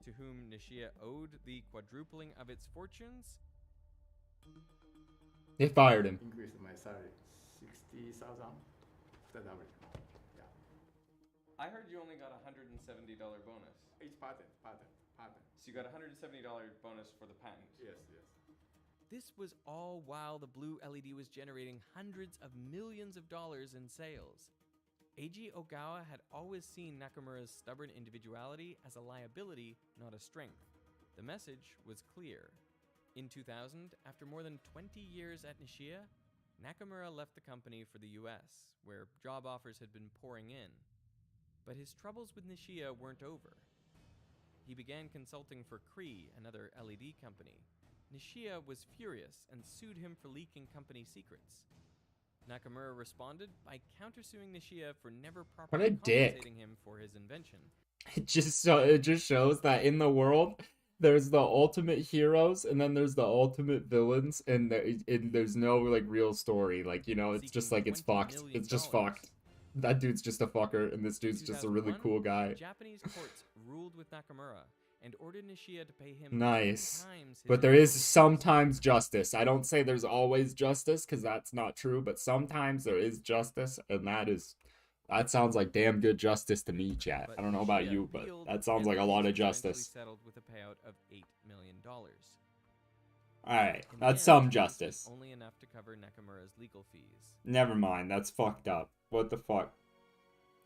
to whom Nishia owed the quadrupling of its fortunes, They fired him. increased my salary 60,000 after double. Yeah, I heard you only got a $170 bonus. it's patent. So you got a $170 bonus for the patent. Yes. This was all while the blue LED was generating hundreds of millions of dollars in sales. Eiji Ogawa had always seen Nakamura's stubborn individuality as a liability, not a strength. The message was clear. In 2000, after more than 20 years at Nishia, Nakamura left the company for the US, where job offers had been pouring in. But his troubles with Nishia weren't over. He began consulting for Cree, another LED company. Nishia was furious and sued him for leaking company secrets. Nakamura responded by countersuing Nishia for never properly dick. compensating him for his invention. It just shows that in the world there's the ultimate heroes and then there's the ultimate villains, and there's no like real story. Like, it's just like it's fucked. It's just fucked. That dude's just a fucker, and this dude's just a really 2001, cool guy. Japanese courts ruled with Nakamura and ordered Nishia to pay him Nice. 10 times his But there is original sometimes justice. I don't say there's always justice, because that's not true, but sometimes there is justice, and that sounds like damn good justice to me, chat. But I don't know about Nishia you, but appealed, that sounds and like the a lot case of eventually justice. settled with a payout of $8 million. Alright, In the that's end, some this was justice. only enough to cover Nakamura's legal fees. Never mind, that's fucked up. What the fuck?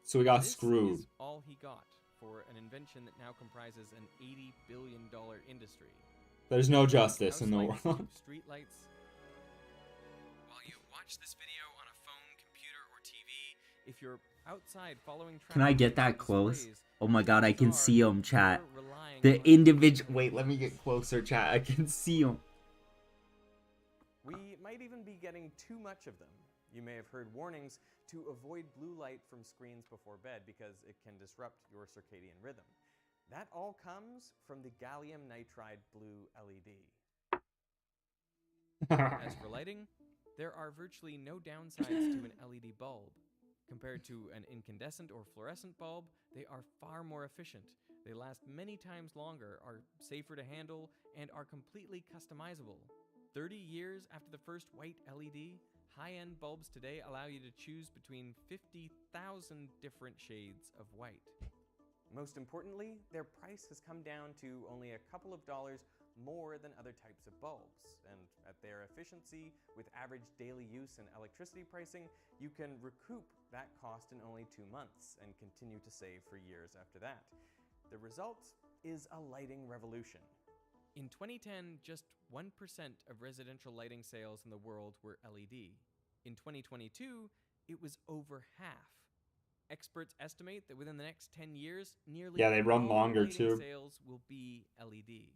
So we got This screwed. is all he got for an invention that now comprises an $80 billion industry. There's no justice House in the lights world. to street lights. While you watch this video on a phone, computer, or TV, if you're outside following Can I traffic get lights that and close? displays, Oh my god, I can chances see are him, chat. you're relying The on individual. a Wait, let me get closer, chat. I can see him. We might even be getting too much of them. You may have heard warnings to avoid blue light from screens before bed because it can disrupt your circadian rhythm. That all comes from the gallium nitride blue LED. As for lighting, there are virtually no downsides to an LED bulb. Compared to an incandescent or fluorescent bulb, they are far more efficient. They last many times longer, are safer to handle, and are completely customizable. 30 years after the first white LED, high-end bulbs today allow you to choose between 50,000 different shades of white. Most importantly, their price has come down to only a couple of dollars more than other types of bulbs. And at their efficiency, with average daily use and electricity pricing, you can recoup that cost in only 2 months and continue to save for years after that. The result is a lighting revolution. In 2010, just 1% of residential lighting sales in the world were LED. In 2022, it was over half. Experts estimate that within the next 10 years, nearly Yeah, they run all longer, lighting too. sales will be LED.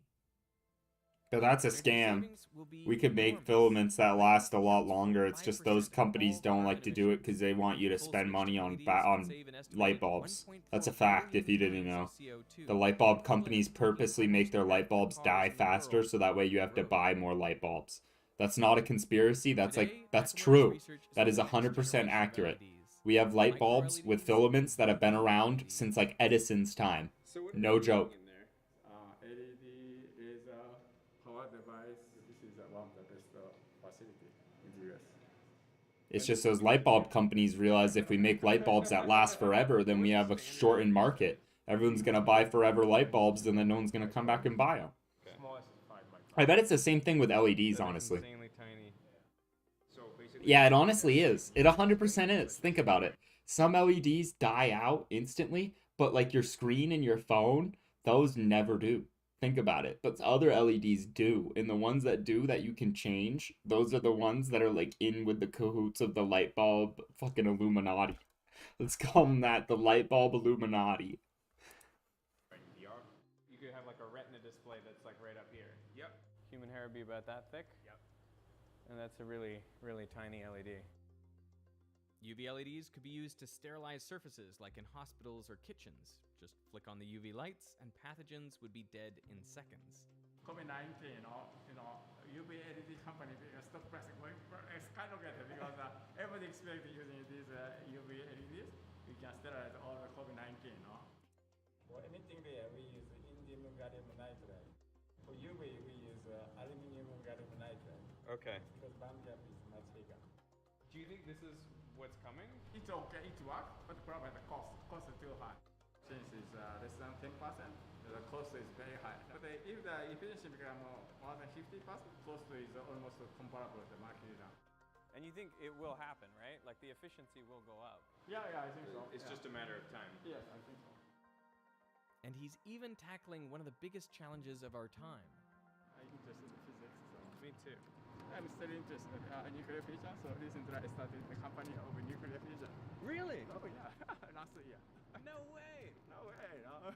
But that's a Energy scam. savings will be We could make enormous. filaments that last a lot Accounts for longer. It's just those 5% of companies all don't like carbon to do it emissions. because they want you to Full spend switch money to on LEDs can save an light estimated bulbs. 1.4 That's a fact if you billion didn't know. tons of CO2. The light bulb equivalent companies to taking purposely make their 100% light of bulbs cars die in the faster world so that way you off have the to road. buy more light bulbs. That's not a conspiracy. That's Today, that's Nakamura's true. research is That on is the next 100% generation of accurate. LEDs. We have light Micro bulbs with LEDs, filaments that have been micro around LEDs. since like Edison's time. So what No joke. in there? LED, laser, power device. This is one of the best facility in the US. It's just those light bulb companies realize if we make light bulbs that last forever, then we have a shortened market. Everyone's gonna buy forever light bulbs, and then no one's gonna come back and buy them. Smallest is 5 microns. I bet it's the same thing with LEDs, That is honestly. insanely tiny. So basically, Yeah, it honestly is. It 100% is. Think about it. Some LEDs die out instantly, but like your screen and your phone, those never do. Think about it. But other LEDs do. And the ones that do that you can change, those are the ones that are like in with the cahoots of the light bulb fucking Illuminati. Let's call them that, the light bulb Illuminati. VR. You could have like a retina display that's like right up here. Yep. Human hair would be about that thick. Yep. And that's a really, really tiny LED. UV LEDs could be used to sterilize surfaces like in hospitals or kitchens. Just flick on the UV lights and pathogens would be dead in seconds. COVID-19, UV LED company stock price going skyrocketed because everybody expected using these UV LEDs. We can sterilize all the COVID-19, For anything there, we use indium gallium nitride. For UV, we use aluminum gallium nitride Okay. because band gap is much bigger. Do you think this is what's coming? It's okay, it works, but probably the cost is too high. Since it's less than 10%, the cost is very high. But if the efficiency becomes more than 50%, cost is almost comparable to the market leader. And you think it will happen, right? Like the efficiency will go up. Yeah, I think so. It's just a matter of time. Yes, I think so. And he's even tackling one of the biggest challenges of our time. I'm interested in physics, so Me too. I'm still interested in nuclear fusion. So recently I started the company of nuclear fusion. Really? Oh yeah, last year. No way! No way, no.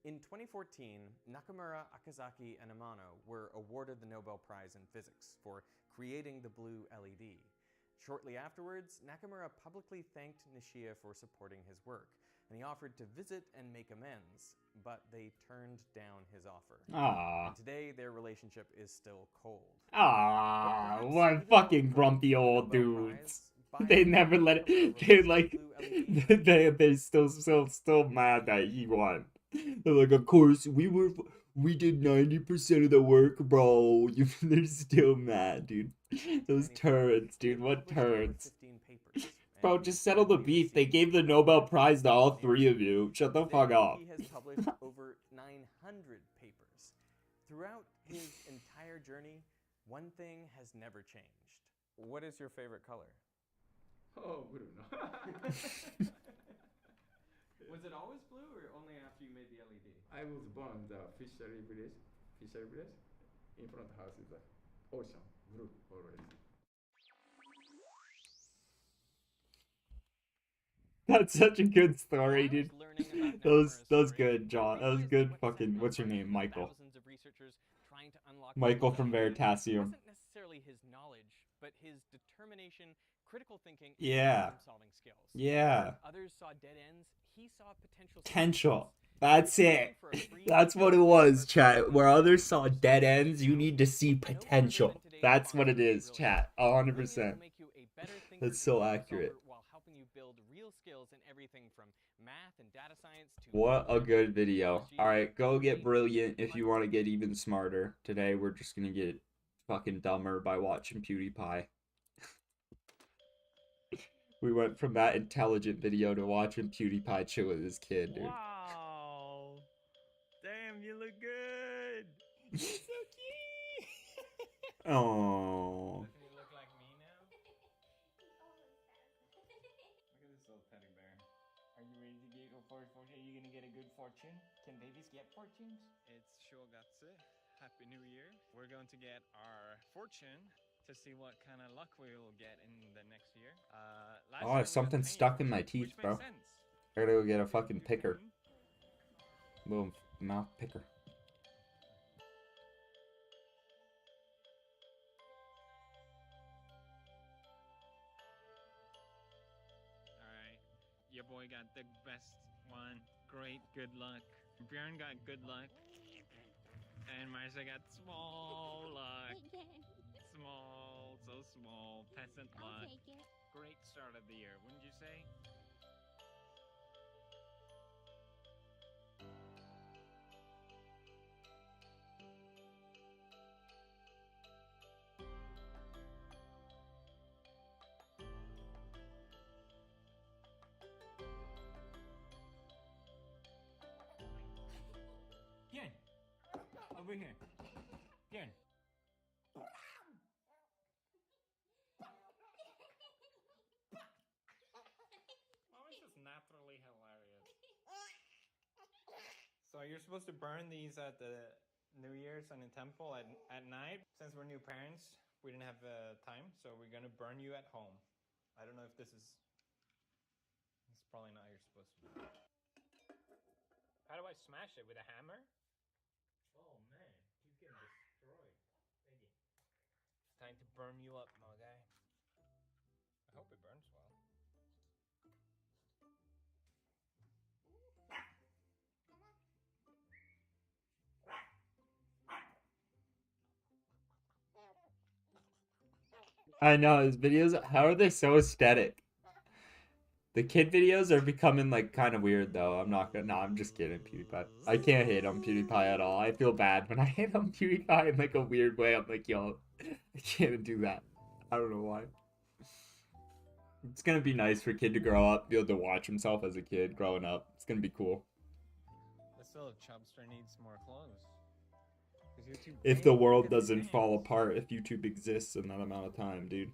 In 2014, Nakamura, Akazaki, and Amano were awarded the Nobel Prize in Physics for creating the blue LED. Shortly afterwards, Nakamura publicly thanked Nishia for supporting his work, and he offered to visit and make amends, but they turned down his offer. Ah. And today, their relationship is still cold. Ah, But perhaps what even fucking more grumpy than the old Nobel dudes. Prize, They Biden never and let it. Nakamura They released like. blue LED. They still mad that he won. They're like, of course we did 90% of the work, bro. They're still mad, dude. Those turds, dude. What turds? Bro, just settle the beef. They gave the Nobel Prize to all three of you. Shut the fuck up. He has published over 900 papers. Throughout his entire journey, one thing has never changed. What is your favorite color? Oh, blue, no. Was it always blue or only after you made the LED? I was born in the Fishery village. In front of the house is the ocean, blue always. That's such a good story, When I dude. was learning about That was Nakamura's good, story, John. I That was realized good. what Fucking. set What's your him name, apart from Michael? thousands of researchers trying to unlock Michael the from blue LED Veritasium. wasn't necessarily his knowledge, but his determination, critical thinking, Yeah. and problem-solving skills. Yeah. Others saw dead ends. He saw potential. Potential. solutions. That's it. That's what it was, chat. Where others saw dead ends, you need to see potential. That's what it is, chat. 100%. That's so accurate. you build real skills in everything from math and data science to What a good video. technology, Alright, go get coding, brilliant if you want to get even smarter. Today we're just gonna get fucking dumber by watching PewDiePie. We went from that intelligent video to watching PewDiePie chill with his kid, dude. Wow. Damn, you look good. You're so cute. Oh. Doesn't he look like me now? Look at this little teddy bear. Are you ready to get your first fortune? Are you gonna get a good fortune? Can babies get fortunes? It's Shogatsu. Happy New Year. We're going to get our fortune to see what kind of luck we will get in the next year. Last Oh, year we got something's penny stuck in fortune, my which teeth, makes bro. sense. I gotta go get a Good fucking picker. penny. Little mouth picker. Alright, your boy got the best one. Great, good luck. Bjorn got good luck. And Marcia got small luck. Small, so small. Peasant luck. Great start of the year, wouldn't you say? Bjorn! Over here. Bjorn. Mom is just naturally hilarious. So you're supposed to burn these at the New Year's on the temple at night. Since we're new parents, we didn't have time, so we're gonna burn you at home. I don't know if this is... It's probably not how you're supposed to do. How do I smash it? With a hammer? Oh man, he's getting destroyed. Iggy. It's time to burn you up, my guy. I hope it burns well. I know his videos. How are they so aesthetic? The kid videos are becoming like kind of weird though. I'm not gonna. Nah, I'm just kidding, PewDiePie. I can't hate on PewDiePie at all. I feel bad when I hate on PewDiePie in like a weird way. I'm like, yo, I can't do that. I don't know why. It's gonna be nice for a kid to grow up, be able to watch himself as a kid growing up. It's gonna be cool. This little chubster needs more clothes. 'Cause you're too If big. the Look world at these doesn't hands. fall apart, if YouTube exists in that amount of time, dude.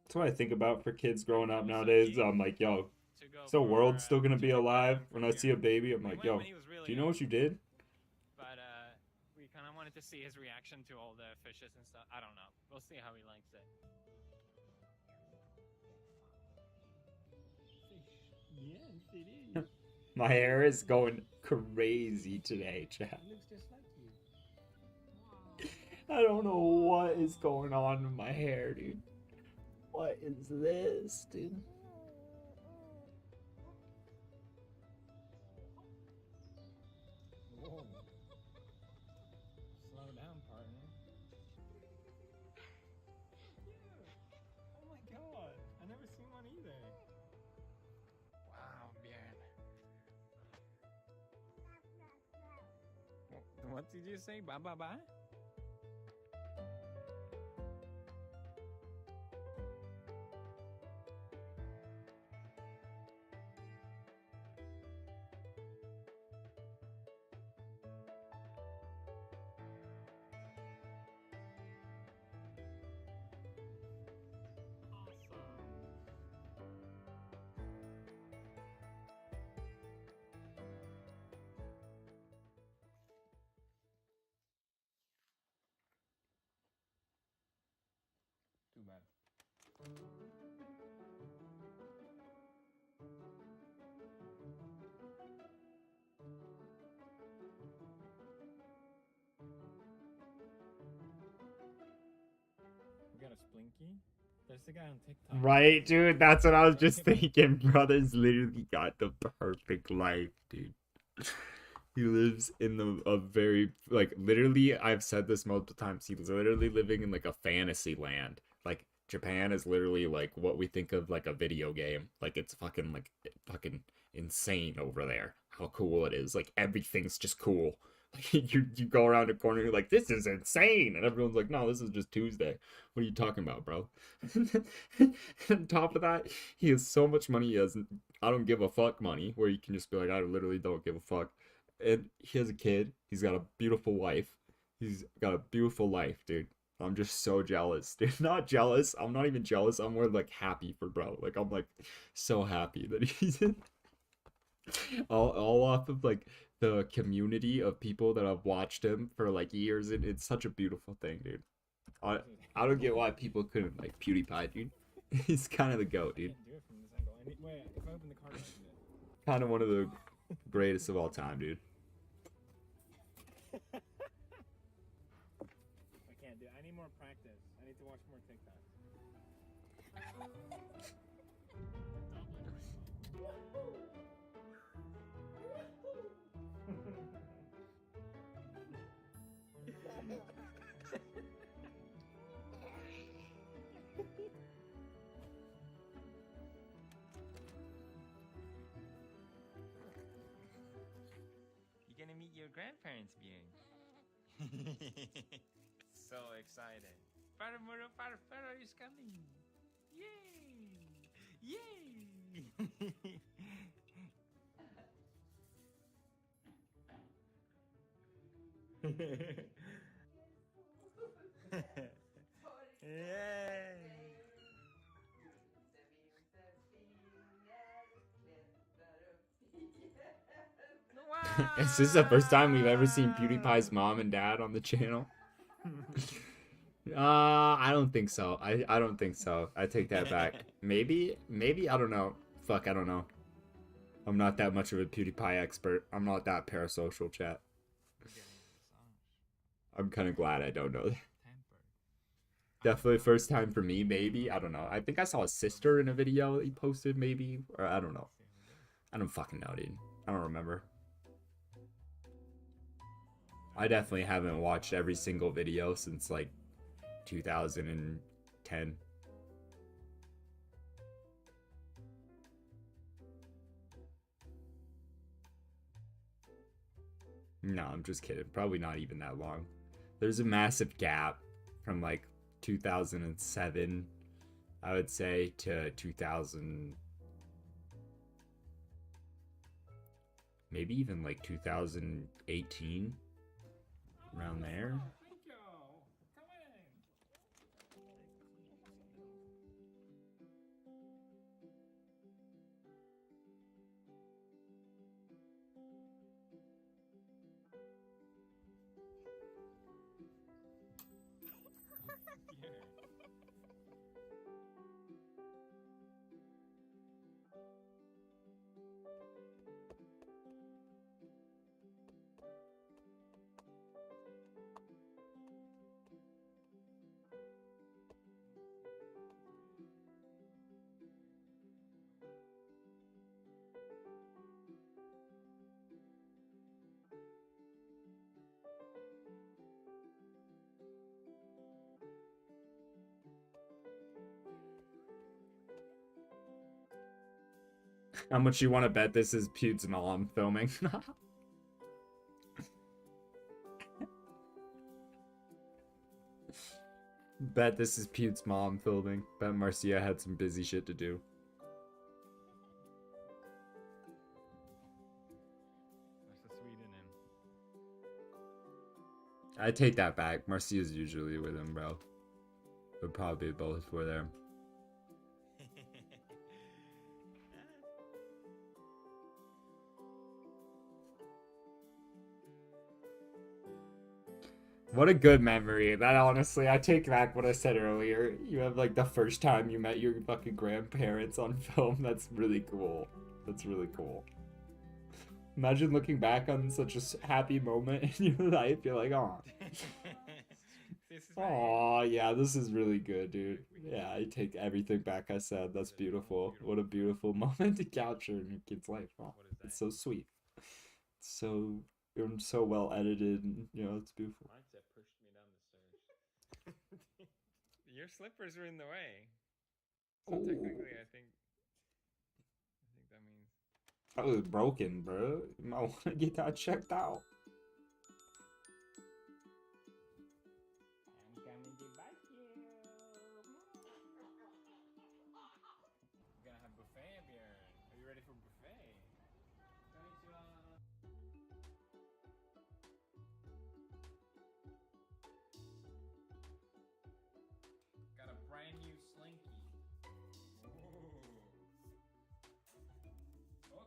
That's what I think about for kids growing up nowadays. I'm like, yo, To go is the for, world still gonna to be pick that alive up when from I see here. a baby? I'm We like, went yo, when he was really do you know young, what you did? But we kind of wanted to see his reaction to all the fishes and stuff. I don't know. We'll see how he likes it. Yes, it is. My hair is going crazy today, chat. He looks just like you. I don't know what is going on with my hair, dude. What is this, dude? Whoa. Slow down, partner. Yeah. Oh my god. I never seen one either. Wow, Bjorn. What did you say? Bye bye bye? Too bad. We got a Splinky. There's the guy on TikTok. Right, dude? That's what I was just thinking. Brother's literally got the perfect life, dude. He lives in a very, like, literally, I've said this multiple times. He's literally living in like a fantasy land. Like, Japan is literally like what we think of like a video game. Like, it's fucking insane over there. How cool it is. Like, everything's just cool. Like, you go around a corner, you're like, this is insane, and everyone's like, no, this is just Tuesday. What are you talking about, bro? On top of that, he has so much money. He has I don't give a fuck money, where you can just be like, I literally don't give a fuck. And he has a kid. He's got a beautiful wife. He's got a beautiful life, dude. I'm just so jealous, dude. Not jealous. I'm not even jealous. I'm more like happy for bro. Like, I'm like so happy that he's in all off of like the community of people that have watched him for like years, and it's such a beautiful thing, dude. I don't get why people couldn't like PewDiePie, dude. He's kind of the goat, dude. Can't do it from this angle. Wait, if I open the card, I can do it. Kind of one of the greatest of all time, dude. I can't do it. I need more practice. I need to watch more TikToks. You're gonna meet your grandparents, Bien. So excited. Paramuro Farfaro is coming. Yay! Yay! Yay! Is this the first time we've ever seen PewDiePie's mom and dad on the channel? I don't think so. I don't think so. I take that back. Maybe, I don't know. Fuck, I don't know. I'm not that much of a PewDiePie expert. I'm not that parasocial, chat. I'm kind of glad I don't know that. Definitely first time for me, maybe. I don't know. I think I saw his sister in a video that he posted, maybe. Or I don't know. I don't fucking know, dude. I don't remember. I definitely haven't watched every single video since like 2010. No, I'm just kidding. Probably not even that long. There's a massive gap from like 2007, I would say, to 2000, maybe even like 2018, around there. Thank you. Come in. How much you want to bet this is Pewd's mom filming? Bet this is Pewd's mom filming. Bet Marcia had some busy shit to do. That's the Swede in him. I take that back. Marcia's usually with him, bro. But probably both were there. What a good memory. That honestly, I take back what I said earlier. You have like the first time you met your fucking grandparents on film. That's really cool. That's really cool. Imagine looking back on such a happy moment in your life. You're like, oh. This is Oh, yeah, this is really good, dude. Yeah, I take everything back I said. That's beautiful. What a beautiful moment to capture in your kid's life. Oh, it's so sweet. So You're so well edited, and you know it's beautiful. Mindset pushed me down the stairs. Your slippers are in the way. So Ooh. technically, I think that means. That was broken, bro. You might want to get that checked out. I'm coming to bite you. We're gonna have buffet, Bjorn. Are you ready for buffet? Konnichiwa. Got a brand new slinky. Ooh.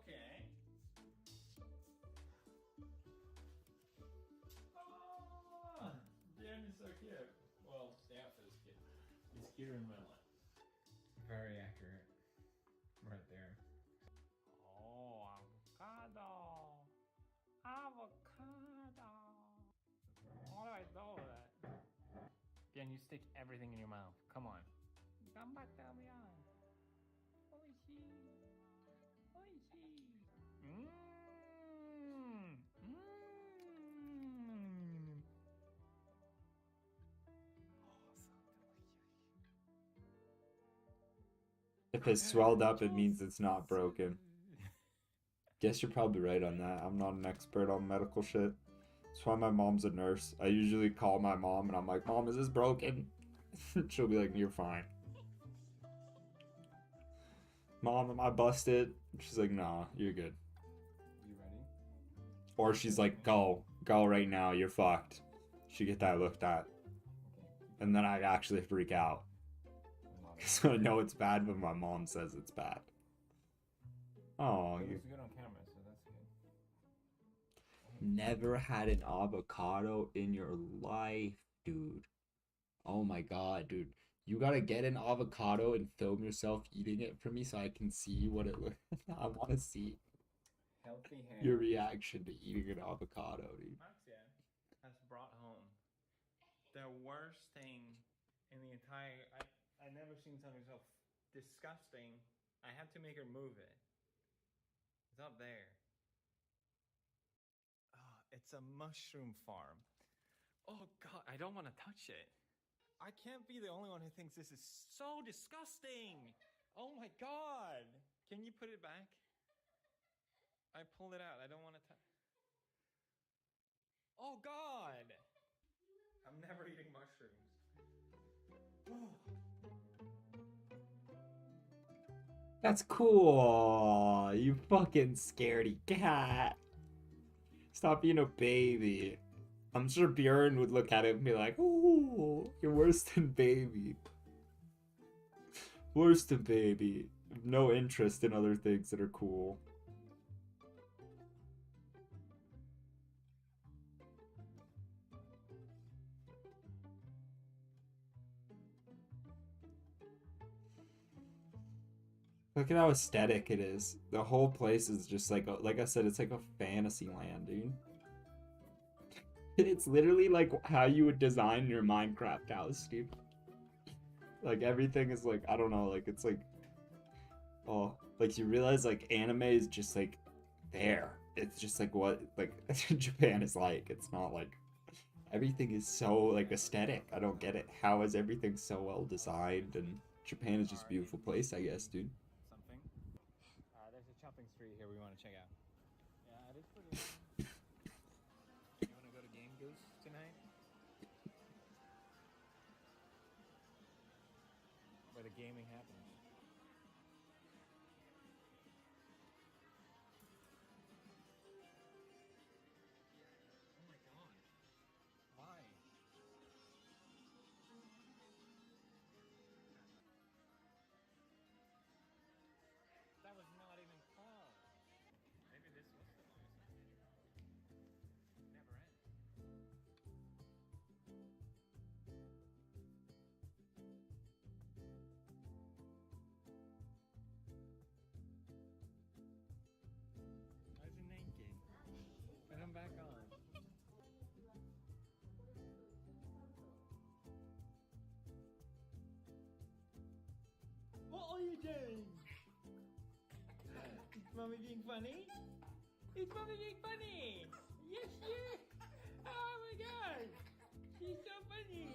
Okay. Oh, Bjorn is so cute. Well, the outfit is cute. It's here in Melon. Very accurate. Right there. Oh, avocado. Avocado. What do I do with it? Then you stick everything in your mouth. Come on. Gambatte Bjorn. Oishii. Oishii. Mmm. Mmm. Oh, so delicious. If it's swelled up, it means it's not broken. Guess you're probably right on that. I'm not an expert on medical shit. That's why my mom's a nurse. I usually call my mom and I'm like, Mom, is this broken? She'll be like, you're fine. Mom, am I busted? She's like, nah, you're good. You ready? Or she's like, go right now, you're fucked. She get that looked at. And then I actually freak out. So I know it's bad when my mom says it's bad. Oh, It you looks good on camera, so that's good. never had an avocado in your life, dude. Oh my god, dude. You gotta get an avocado and film yourself eating it for me so I can see what it looks like. I wanna see Healthy hair. your reaction to eating an avocado, dude. Maxia has brought home the worst thing in the entire. I never seen something so disgusting. I had to make her move it. It's up there. Oh, it's a mushroom farm. Oh god, I don't want to touch it. I can't be the only one who thinks this is so disgusting. Oh my god. Can you put it back? I pulled it out. I don't want to touch. Oh god. I'm never eating mushrooms. That's cool. You fucking scaredy cat. Stop being a baby. I'm sure Bjorn would look at it and be like, ooh, you're worse than baby. Worse than baby. No interest in other things that are cool. Look at how aesthetic it is. The whole place is just like I said, it's like a fantasy land, dude. It's literally like how you would design your Minecraft house, dude. Like everything is like, I don't know, like it's like, oh, like you realize like anime is just like there. It's just like what like Japan is like. It's not like everything is so like aesthetic. I don't get it. How is everything so well designed? And Japan is just a beautiful place, I guess, dude. Something. There's a shopping street here we want to check out. Yeah, it is pretty. You want to go to Game Goose tonight? Where the gaming happens. Oh my god. Why? That was not even close. Maybe this was the noise. Never ends. Why is he naked? Put him back on. What are you doing? Is mommy being funny? Is mommy being funny? Yes, she Oh my god! She's so funny!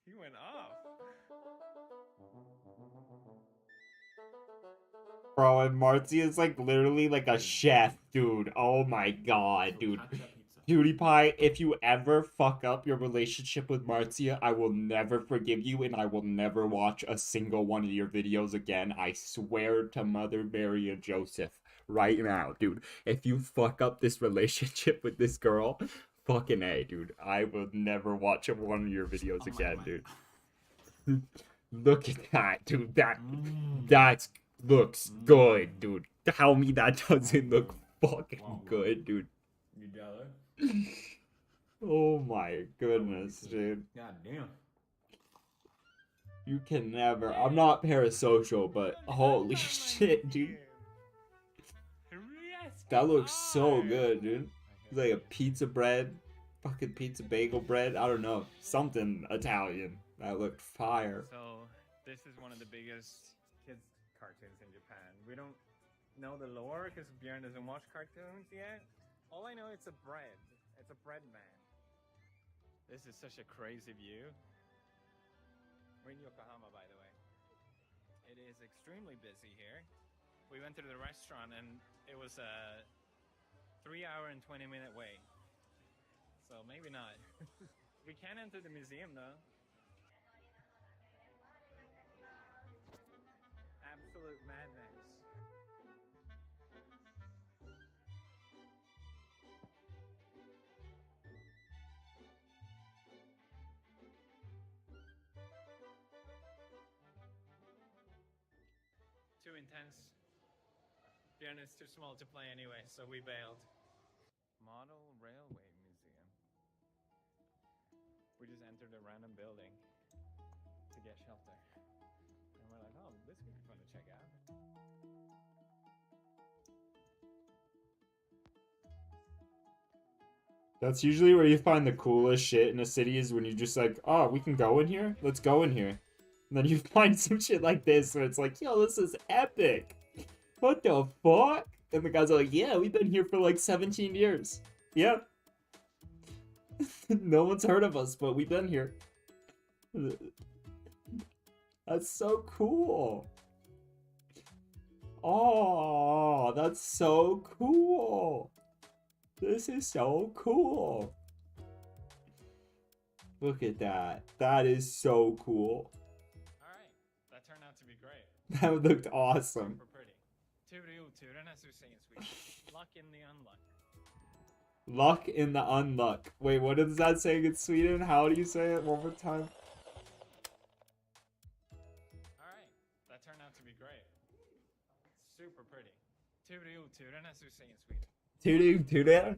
He went off. Bro, and Marzia is like literally like a chef, dude. Oh my god, dude. PewDiePie, if you ever fuck up your relationship with Marzia, I will never forgive you and I will never watch a single one of your videos again. I swear to Mother Mary and Joseph right now, dude. If you fuck up this relationship with this girl, fucking A, dude. I will never watch one of your videos again, dude. Look at that, dude. That looks good, dude. Tell me that doesn't look fucking good, dude. You jealous? Oh my goodness, dude. God damn. You can never. I'm not parasocial, but holy shit, dude. That looks so good, dude. It's like a pizza bread, fucking pizza bagel bread. I don't know, something Italian. That looked fire. So, this is one of the biggest kids' cartoons in Japan. We don't know the lore because Björn doesn't watch cartoons yet. All I know, it's a bread. It's a bread man. This is such a crazy view. We're in Yokohama, by the way. It is extremely busy here. We went to the restaurant and it was a 3-hour and 20-minute wait. So maybe not. We can enter the museum though. Absolute madness. Too intense. Björn is too small to play anyway, so we bailed. Model Railway Museum. We just entered a random building to get shelter. And we're like, oh, this could be fun to check out. That's usually where you find the coolest shit in a city is when you're just like, oh, we can go in here? Let's go in here. And then you find some shit like this where it's like, yo, this is epic. What the fuck? And the guys are like, yeah, we've been here for like 17 years. Yep. No one's heard of us, but we've been here. That's so cool. Oh, that's so cool. This is so cool. Look at that. That is so cool. Alright, that turned out to be great. That looked awesome. Super pretty. Turen, as we say in Swedish. Luck in the unluck. Luck in the unluck. Wait, what is that saying in Sweden? How do you say it? One more time. Alright, that turned out to be great. Super pretty. Turen, as we say in Sweden. Tudu.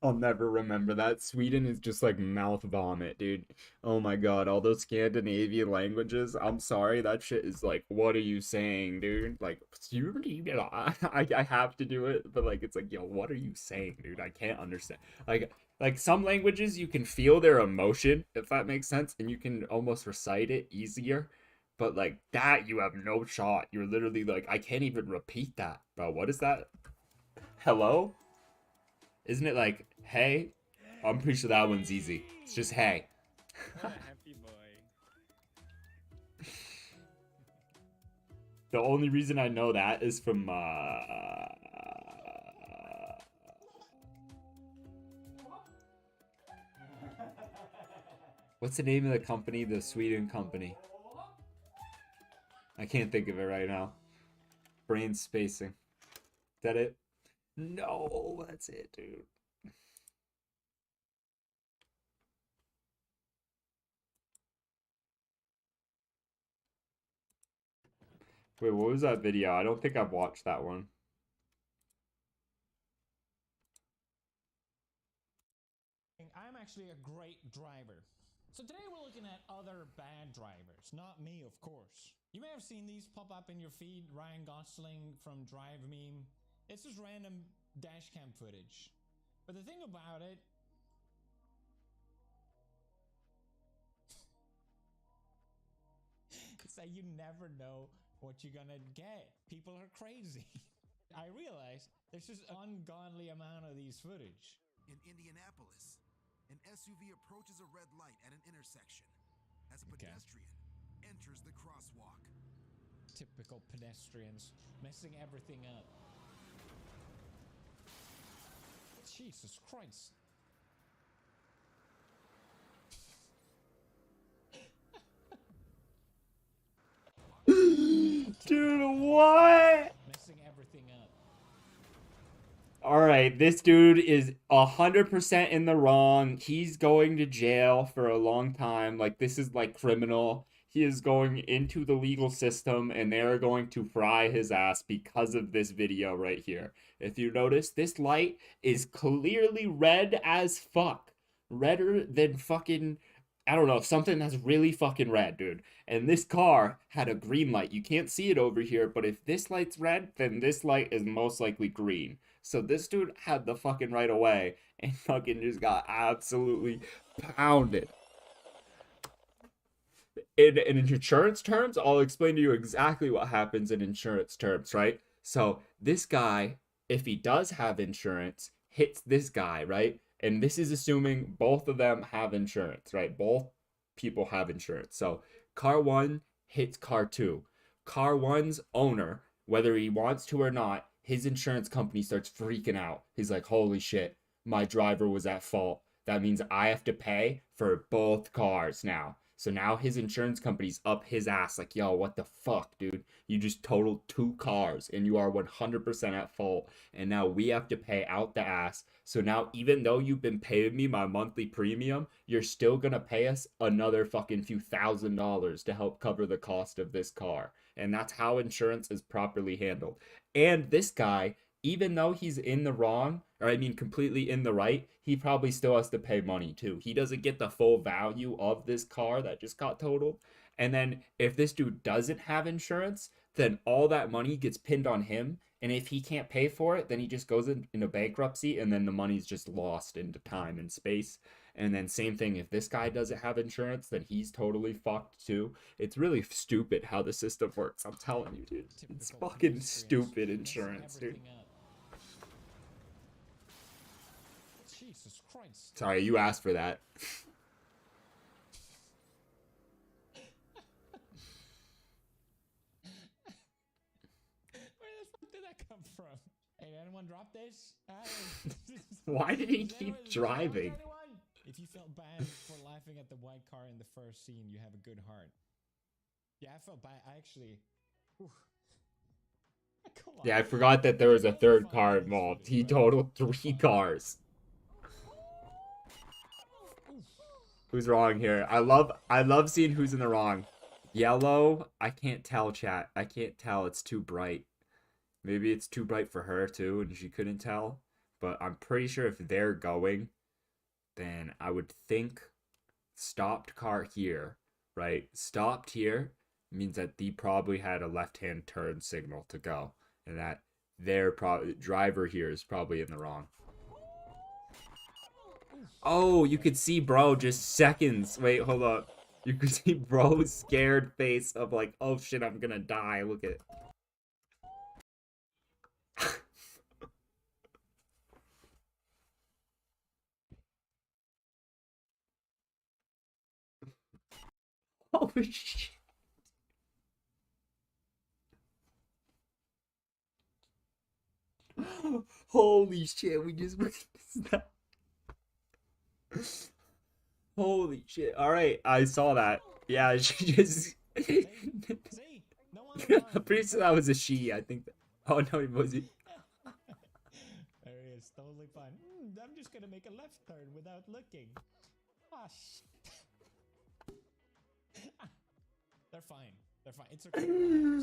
I'll never remember that. Sweden is just like mouth vomit, dude. Oh my god, all those Scandinavian languages. I'm sorry, that shit is like, what are you saying, dude? Like, I have to do it, but like, it's like, yo, what are you saying, dude? I can't understand. Like some languages, you can feel their emotion, if that makes sense, and you can almost recite it easier. But like that, you have no shot. You're literally like, I can't even repeat that, bro. What is that? Hello? Isn't it like, hey? I'm pretty sure that one's easy. It's just hey. Happy boy. The only reason I know that is from, what's the name of the company? The Sweden company. I can't think of it right now. Brain spacing. Is that it? No, that's it, dude. Wait, what was that video? I don't think I've watched that one. I'm actually a great driver. So today we're looking at other bad drivers. Not me, of course. You may have seen these pop up in your feed. Ryan Gosling from Drive Meme. It's just random dash cam footage. But the thing about it is that you never know what you're gonna get. People are crazy. I realize there's just an ungodly amount of these footage. In Indianapolis, an SUV approaches a red light at an intersection as a pedestrian enters the crosswalk. Typical pedestrians messing everything up. Jesus Christ. Dude, what? Messing everything up. Alright, this dude is 100% in the wrong. He's going to jail for a long time. Like, this is like criminal. He is going into the legal system and they are going to fry his ass because of this video right here. If you notice, this light is clearly red as fuck. Redder than fucking, I don't know, something that's really fucking red, dude. And this car had a green light. You can't see it over here, but if this light's red, then this light is most likely green. So this dude had the fucking right of way and fucking just got absolutely pounded. In insurance terms, I'll explain to you exactly what happens in insurance terms, right? So this guy, if he does have insurance, hits this guy, right? And this is assuming both of them have insurance, right? Both people have insurance. So car one hits car two. Car one's owner, whether he wants to or not, his insurance company starts freaking out. He's like, holy shit, my driver was at fault. That means I have to pay for both cars now. So now his insurance company's up his ass like, yo, what the fuck, dude? You just totaled 2 cars and you are 100% at fault. And now we have to pay out the ass. So now even though you've been paying me my monthly premium, you're still gonna pay us another fucking few $1,000s to help cover the cost of this car. And that's how insurance is properly handled. And this guy, even though he's in the wrong, or I mean completely in the right, he probably still has to pay money too. He doesn't get the full value of this car that just got totaled. And then if this dude doesn't have insurance, then all that money gets pinned on him. And if he can't pay for it, then he just goes into bankruptcy and then the money's just lost into time and space. And then same thing, if this guy doesn't have insurance, then he's totally fucked too. It's really stupid how the system works. I'm telling you, dude. It's fucking stupid insurance, dude. Jesus Christ. Sorry, you asked for that. Where the fuck did that come from? Hey, anyone drop this? Why did he keep driving? If you felt bad for laughing at the white car in the first scene, you have a good heart. Yeah, I felt bad. I actually... Come on. Yeah, I forgot that there was a third car involved. He totaled 3 cars. Who's wrong here? I love seeing who's in the wrong. Yellow, I can't tell, chat. I can't tell. It's too bright. Maybe it's too bright for her too, and she couldn't tell. But I'm pretty sure if they're going, then I would think stopped car here, right? Stopped here means that they probably had a left-hand turn signal to go, and that their driver here is probably in the wrong. Oh, you could see bro just seconds. Wait, hold up. You could see bro's scared face of like, oh shit, I'm gonna die. Look at it. Oh shit. Holy shit, we just witnessed that. Holy shit. Alright, I saw that. Yeah, she just... See? No one I'm pretty sure that was a she, I think. Oh no, it wasn't. There he is, totally fine. I'm just gonna make a left turn without looking. Ah, shit. They're fine. They're fine. It's okay.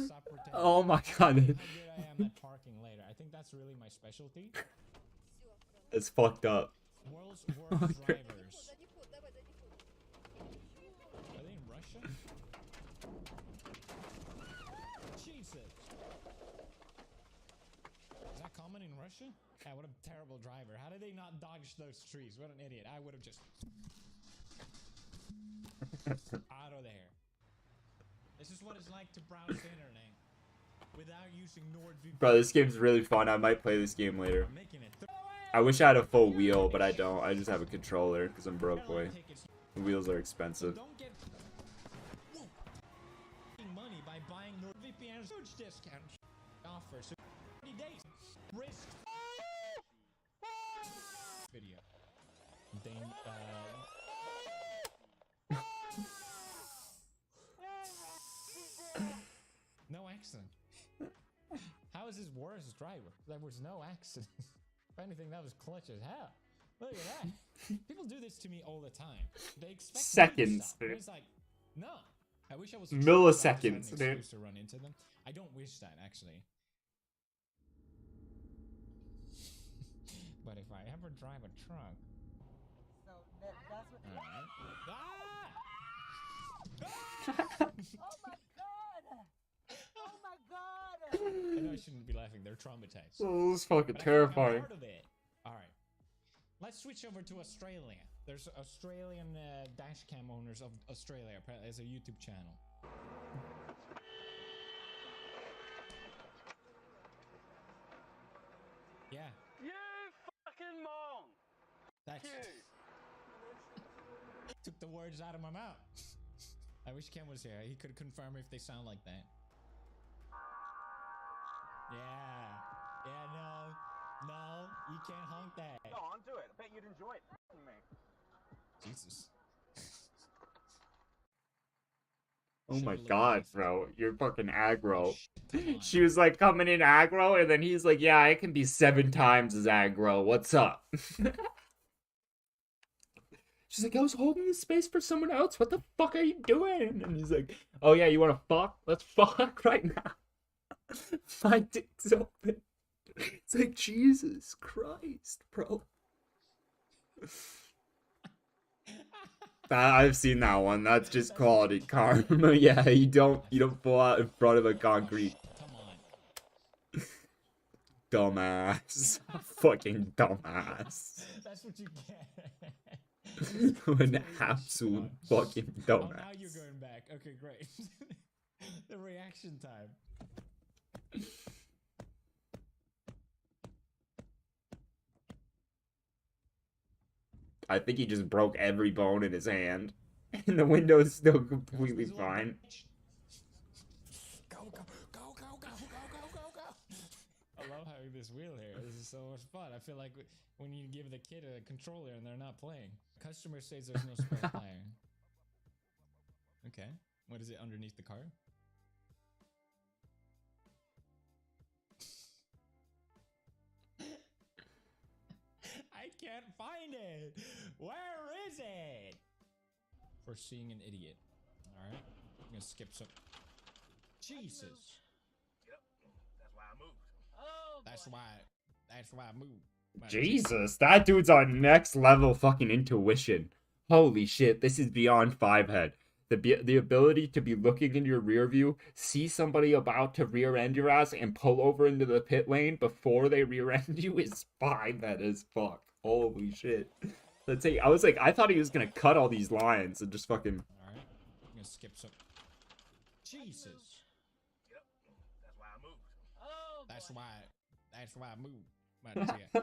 Stop pretending. Oh my god. How good I am at parking later. I think that's really my specialty. It's fucked up. World's worst Okay. drivers. Are they in Russia? Jesus. Is that common in Russia? Yeah, what a terrible driver. How did they not dodge those trees? What an idiot. I would have just... out of there. This is what it's like to browse the internet without using NordVPN. Bro, this game's really fun. I might play this game later. I'm making it. I wish I had a full wheel, but I don't. I just have a controller because I'm broke, boy. The wheels are expensive. Don't get money by buying NordVPN's huge discount offer. So 30 days. Risk video. No accident. How is his worst driver? There was no accident. If anything, that was clutch as hell. Look at that. People do this to me all the time. They expect Seconds, stuff. dude. It's like, no. I wish I was Milliseconds, dude. dude. To run into them. I don't wish that actually. But if I ever drive a truck, So that's what. alright. Oh my god! Oh my god! I know I shouldn't be laughing. They're traumatized. Oh, this is fucking But I feel like I'm terrifying. part of it. All right, let's switch over to Australia. There's Australian dash cam owners of Australia apparently as a YouTube channel. Yeah. You fucking mong! That's took the words out of my mouth. I wish Ken was here. He could confirm if they sound like that. Yeah. Yeah, no, you can't honk that. Go on, do it. I bet you'd enjoy it. Me. Jesus. Oh my Should've god, looked bro. You're fucking aggro. Come on. She was like coming in aggro, and then he's like, yeah, I can be 7 times as aggro. What's up? She's like, I was holding the space for someone else. What the fuck are you doing? And he's like, oh yeah, you want to fuck? Let's fuck right now. My dick's open. It's like, Jesus Christ, bro. I've seen that one. That's just quality karma. Yeah, you don't fall out in front of a concrete. Come on. Dumbass. Fucking dumbass. That's what you get. An absolute fucking Oh, now dumbass. you're going back. Okay, great. The reaction time. I think he just broke every bone in his hand. And the window's still completely This little fine. bitch. Go, go, go, go, go, go, go, go, go. I love having this wheel here. This is so much fun. I feel like when you give the kid a controller and they're not playing. Customer says there's no spare tire. Okay. What is it underneath the car? I can't find it. Where is it? For seeing an idiot. All right. I'm gonna skip some. Jesus. That's why I moved. Oh, That's boy. why. That's why I moved. But- Jesus, that dude's on next level fucking intuition. Holy shit, this is beyond 5head. The ability to be looking in your rear view, see somebody about to rear end your ass, and pull over into the pit lane before they rear end you is 5head as fuck. Holy shit. Let's say I was like, I thought he was gonna cut all these lines and just fucking. All right. I'm gonna skip some. Jesus. That's why I moved. Oh, That's boy. why. That's why I moved. But, yeah.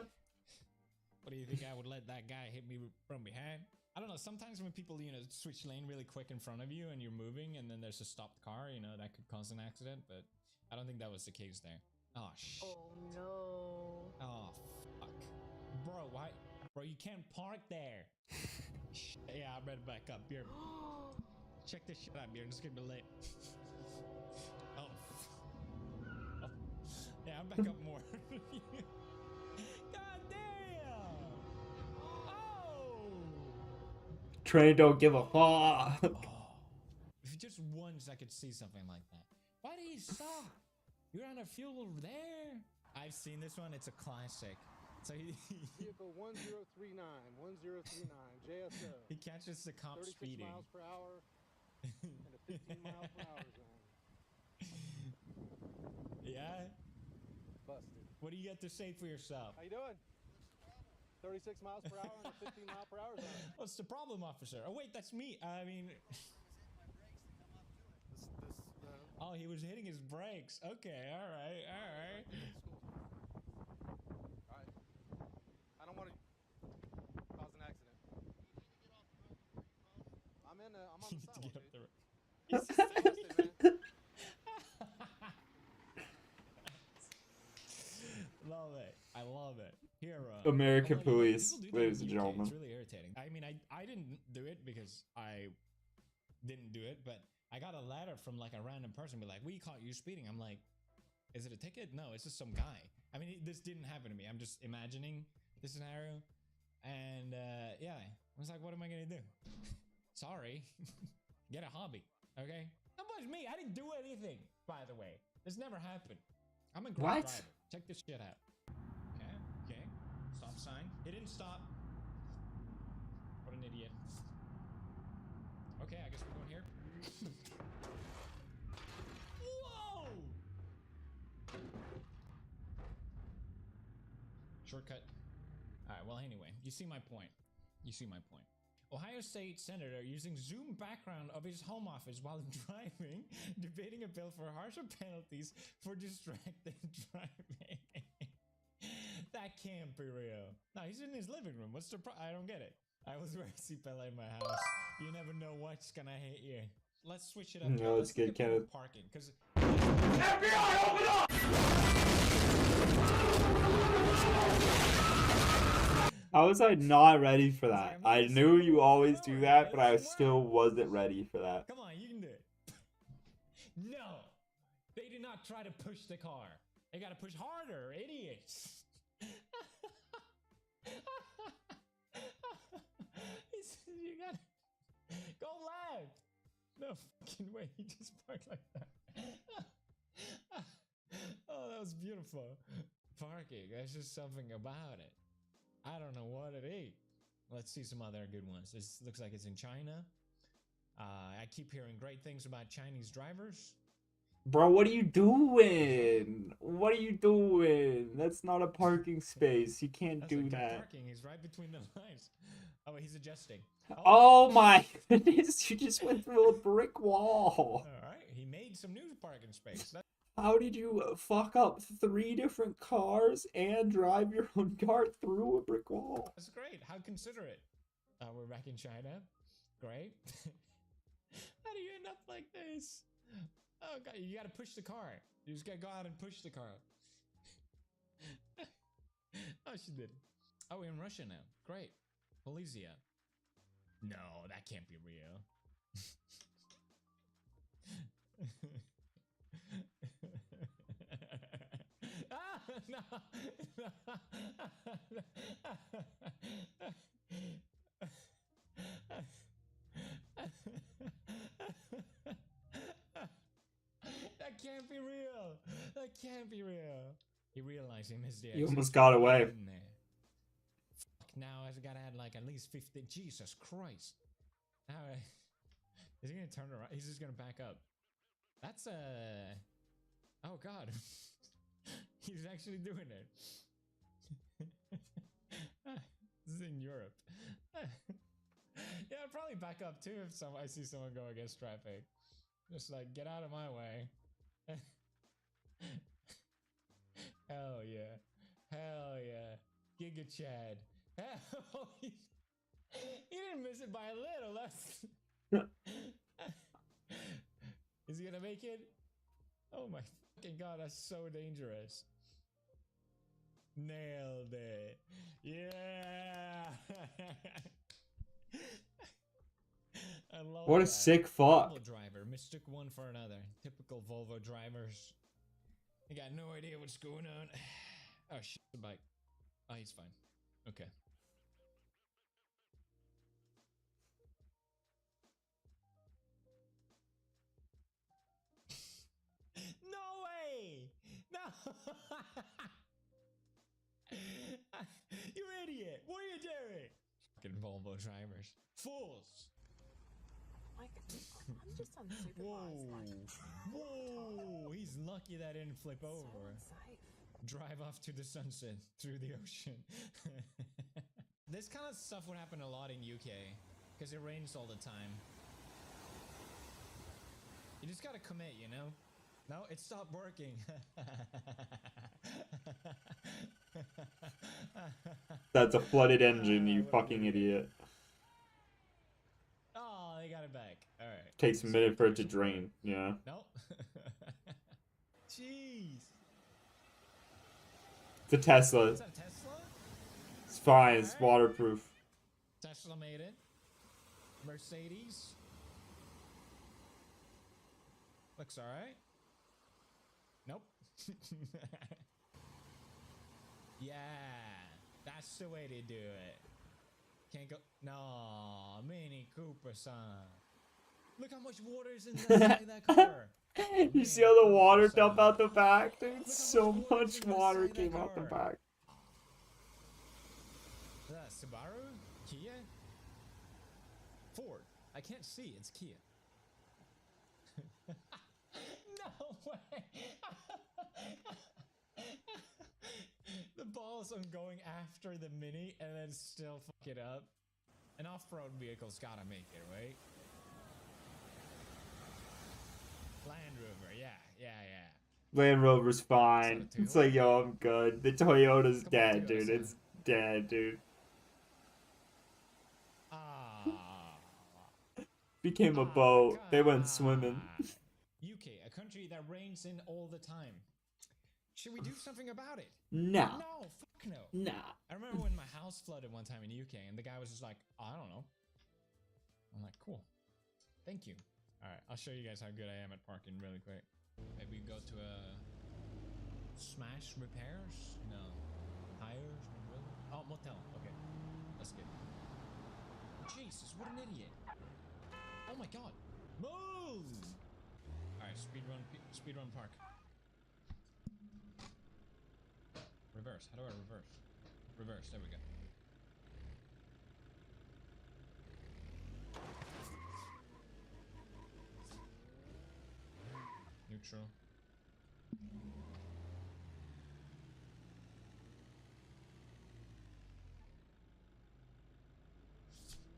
What do you think I would let that guy hit me from behind? I don't know. Sometimes when people, switch lane really quick in front of you and you're moving and then there's a stopped car, that could cause an accident. But I don't think that was the case there. Oh, shit. Oh no. Oh, fuck. Bro, why? Bro, you can't park there. Yeah, I better back up. Here. Check this shit out, Bjorn. It's gonna be late. Oh. Oh. Yeah, I'm back up more. God damn! Oh! Train don't give a fuck. Oh. If just once I could see something like that. Why do you stop? You're on a fuel over there. I've seen this one. It's a classic. So Vehicle 1039, 1039, JSO. he catches the cops 36 speeding. miles per hour and a 15 mile per hour zone. Yeah? Busted. What do you got to say for yourself? How you doing? 36 miles per hour and a 15 mile per hour zone. What's the problem, officer? Oh, wait, that's me. I mean... Oh, he was hitting his brakes. Okay, all right, all right. Alright. I don't want to cause an accident. I'm on You the need to sidewalk, get up dude. the road. Busted, man. Love it. I love it. Here, American although, you know, police, people do that ladies in and the UK. gentlemen. It's really irritating. I mean, I didn't do it because I didn't do it, but I got a letter from like a random person, be like, "We caught you speeding." I'm like, "Is it a ticket? No, it's just some guy." I mean, this didn't happen to me. I'm just imagining this scenario, and yeah, I was like, "What am I gonna do?" Sorry, get a hobby, okay? Don't blame me. I didn't do anything, by the way. This never happened. I'm a great What? driver. Check this shit out. Okay. Stop sign. He didn't stop. What an idiot. Okay, I guess we're going here. Whoa! Shortcut. Alright, well, anyway, you see my point. You see my point. Ohio State Senator using Zoom background of his home office while driving, debating a bill for harsher penalties for distracted driving. That can't be real. No, he's in his living room. What's the I don't get it. I was wearing seatbelt in my house. You never know what's gonna hit you. Let's switch it up. No, it's good, Let's look at Kenneth. parking, because FBI, open up! How was I not ready for that? I knew you always do that, but I still wasn't ready for that. come on, you can do it. No, they did not try to push the car. They gotta push harder, idiots. He said you gotta go left. No fucking way, he just parked like that. Oh, that was beautiful. Parking, there's just something about it. I don't know what it is. Let's see some other good ones. This looks like it's in China. I keep hearing great things about Chinese drivers. Bro, what are you doing? What are you doing? That's not a parking space. You can't That's do like that. parking. He's right between the lines. Oh, he's adjusting. Oh my goodness, you just went through a brick wall. All right, he made some new parking space. How did you fuck up 3 different cars and drive your own car through a brick wall? That's great. How considerate. We're back in China. Great. How do you end up like this? Oh god, you gotta push the car. You just gotta go out and push the car. Oh, she did it. Oh, we're in Russia now. Great. Malaysia. No, that can't be real. Ah, no, no. That can't be real. That can't be real. He realized he missed the You exit. almost got away. In there. Fuck, now I've got to add like at least 50. Jesus Christ. Now, is he going to turn around? He's just going to back up. That's oh god. He's actually doing it. This is in Europe. Yeah, I'd probably back up too if I see someone go against traffic. Just like, get out of my way. Hell yeah. Hell yeah. Giga Chad. Hell, he didn't miss it by a little. That's... Is he gonna make it? Oh my fucking god, that's so dangerous. Nailed it. Yeah. I love What a that. sick fuck. Volvo driver mistook one for another. Typical Volvo drivers. They got no idea what's going on. Oh shit, the bike. Oh, he's fine. Okay. No way! No! What are you doing? Fucking Volvo drivers. Fools! Like, I'm just unsupervised. Whoa! He's lucky that didn't flip over. Unsafe. Drive off to the sunset through the ocean. This kind of stuff would happen a lot in UK because it rains all the time. You just gotta commit, you know? No, it stopped working. That's a flooded engine, you fucking idiot. Oh, they got it back. All right. Takes a minute for it to drain. Yeah. No. Jeez. It's a Tesla. Is that a Tesla? It's fine. It's waterproof. Tesla made it. Mercedes. Looks alright. Nope. Yeah, that's the way to do it. Can't go. No, Mini Cooper, son. Look how much water's in the side of that car. You see all the water dump out the back, dude? So much water came out the back. Is that Subaru? Kia? Ford. I can't see. It's Kia. No way. The balls on going after the Mini and then still fuck it up. An off-road vehicle's gotta make it, right? Land Rover, yeah. Land Rover's fine. It's like, yo, I'm good. The Toyota's Come on, dead, Toyota, dude. son. It's dead, dude. Became a boat. They went swimming. UK, a country that rains in all the time. Should we do something about it? No. No, fuck no. Nah. I remember when my house flooded one time in UK and the guy was just like, I don't know. I'm like, cool. Thank you. Alright, I'll show you guys how good I am at parking really quick. Maybe go to a Smash Repairs? No. Tires? Oh, motel. Okay. Let's get it. Jesus, what an idiot. Oh my god. Move! Alright, speedrun park. Reverse. How do I reverse? Reverse. There we go. Neutral.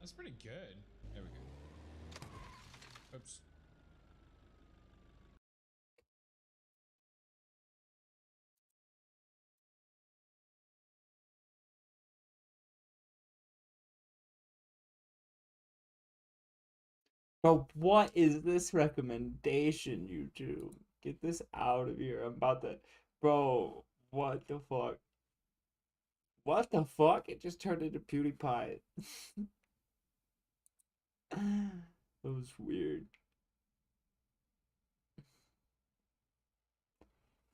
That's pretty good. There we go. Oops. Bro, what is this recommendation, YouTube? Get this out of here. I'm about to... Bro, what the fuck? What the fuck? It just turned into PewDiePie. That was weird.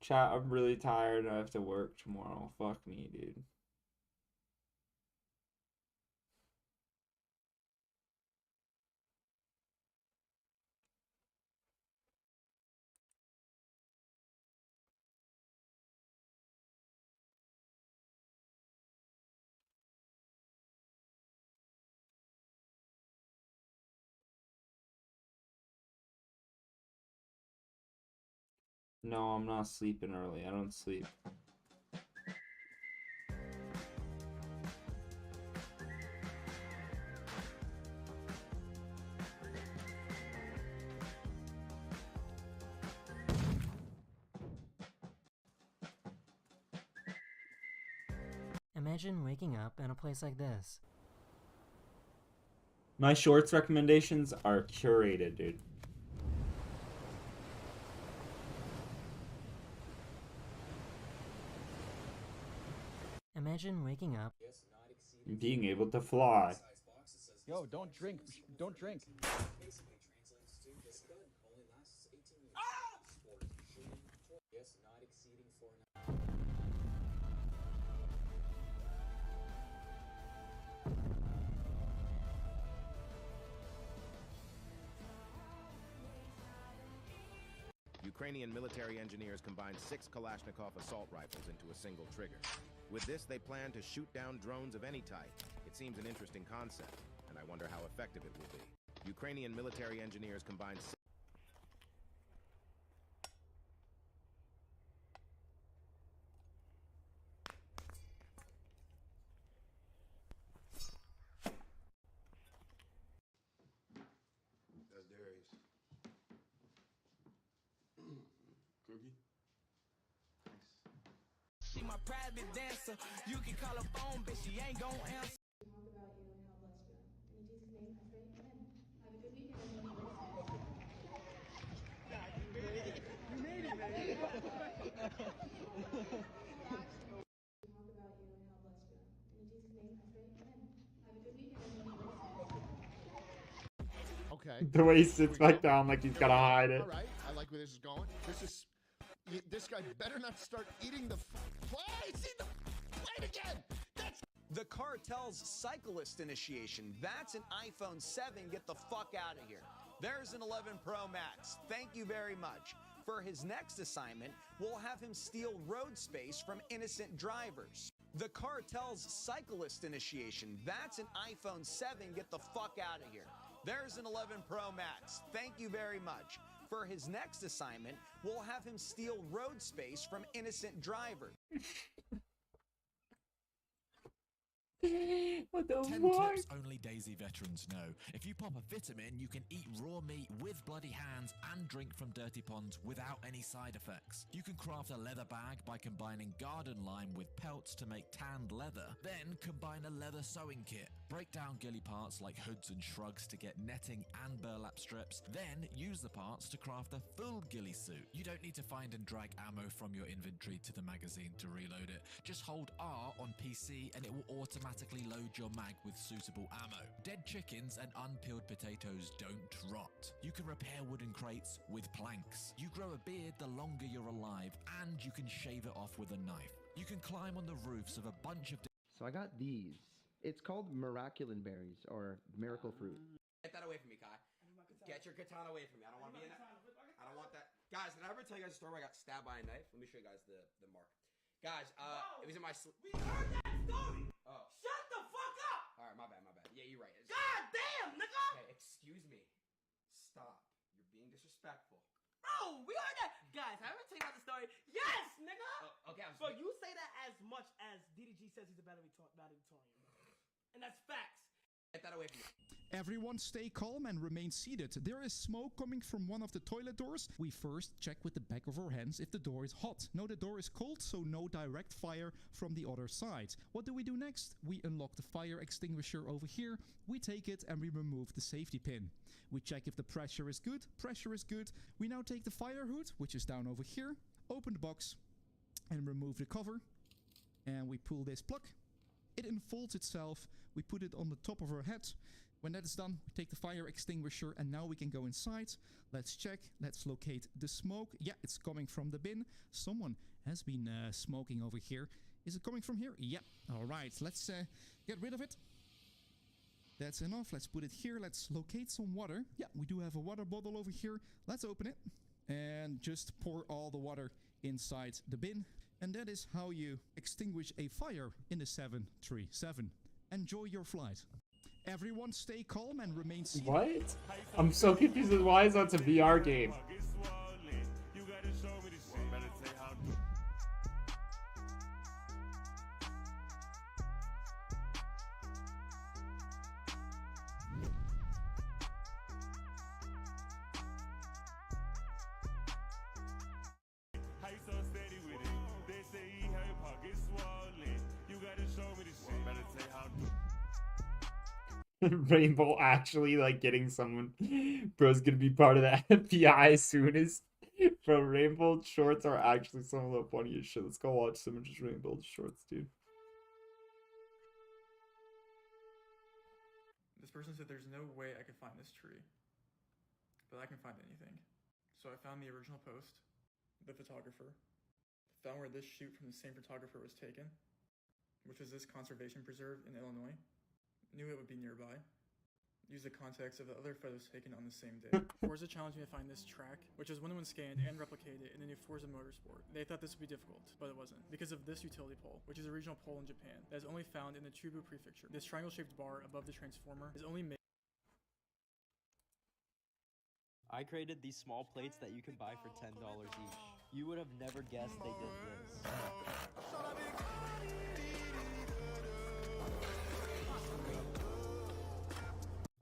Chat, I'm really tired and I have to work tomorrow. Fuck me, dude. No, I'm not sleeping early. I don't sleep. Imagine waking up in a place like this. My shorts recommendations are curated, dude. Imagine waking up. Being able to fly. Yo, don't drink. Don't drink. Ukrainian military engineers combined 6 Kalashnikov assault rifles into a single trigger. With this, they plan to shoot down drones of any type. It seems an interesting concept, and I wonder how effective it will be. Ukrainian military engineers combined... That's Darius. Cookie? She my private dancer. You can call her phone, but she ain't gon' answer. Okay. The way he sits back down like he's gotta hide it. All right, I like where this is going. This guy better not start eating the play. See the plate again. That's the cartel's cyclist initiation. That's an iPhone 7. Get the fuck out of here. There's an 11 Pro Max. Thank you very much. For his next assignment, we'll have him steal road space from innocent drivers. The cartel's cyclist initiation. That's an iPhone 7. Get the fuck out of here. There's an 11 Pro Max. Thank you very much. For his next assignment, we'll have him steal road space from innocent drivers. What the 10 fuck? tips only DayZ veterans know. If you pop a vitamin, you can eat raw meat with bloody hands and drink from dirty ponds without any side effects. You can craft a leather bag by combining garden lime with pelts to make tanned leather. Then combine a leather sewing kit. Break down ghillie parts like hoods and shrugs to get netting and burlap strips. Then use the parts to craft a full ghillie suit. You don't need to find and drag ammo from your inventory to the magazine to reload it. Just hold R on PC and it will automatically load your mag with suitable ammo. Dead chickens and unpeeled potatoes don't rot. You can repair wooden crates with planks. You grow a beard the longer you're alive, and you can shave it off with a knife. You can climb on the roofs of a bunch of... So I got these. It's called Miraculin berries, or miracle fruit. Get that away from me, Kai. Get your katana away from me. I don't want to be in that. I don't want that. Guys, did I ever tell you guys a story where I got stabbed by a knife? Let me show you guys the mark. Guys, it was in my sleep. We heard that story! Oh. Shut the fuck up! Alright, my bad. Yeah, you're right. God damn, nigga! Okay, excuse me. Stop. You're being disrespectful. Bro, we heard that! Guys, I ever tell you about the story? Yes, nigga! Okay, Bro, you say that as much as DDG says he's a valedictorian. And that's facts. Get that away from me. Everyone stay calm and remain seated. There is smoke coming from one of the toilet doors. We first check with the back of our hands if the door is hot. No, the door is cold, so no direct fire from the other side. What do we do next? We unlock the fire extinguisher over here. We take it and we remove the safety pin. We check if the pressure is good. Pressure is good. We now take the fire hood, which is down over here, open the box and remove the cover. And we pull this plug. It unfolds itself. We put it on the top of our head. When that is done, we take the fire extinguisher and now we can go inside. Let's check. Let's locate the smoke. Yeah, it's coming from the bin. Someone has been smoking over here. Is it coming from here? Yeah. All right. Let's get rid of it. That's enough. Let's put it here. Let's locate some water. Yeah, we do have a water bottle over here. Let's open it and just pour all the water inside the bin. And that is how you extinguish a fire in the 737. Enjoy your flight. Everyone stay calm and remain seated. What? I'm so confused with why is that a VR game? Rainbow actually like getting someone. Bro's gonna be part of the FBI as soon as. Bro, Rainbow shorts are actually some of the funniest shit. Let's go watch some of just Rainbow shorts, dude. This person said there's no way I could find this tree, but I can find anything. So I found the original post, the photographer, found where this shoot from the same photographer was taken, which was this conservation preserve in Illinois. Knew it would be nearby. use the context of the other photos taken on the same day. Forza challenged me to find this track, which was one scanned and replicated in the new Forza Motorsport. They thought this would be difficult, but it wasn't, because of this utility pole, which is a regional pole in Japan, that is only found in the Chubu Prefecture. This triangle-shaped bar above the transformer is only made. I created these small plates that you can buy for $10 each. You would have never guessed they did this.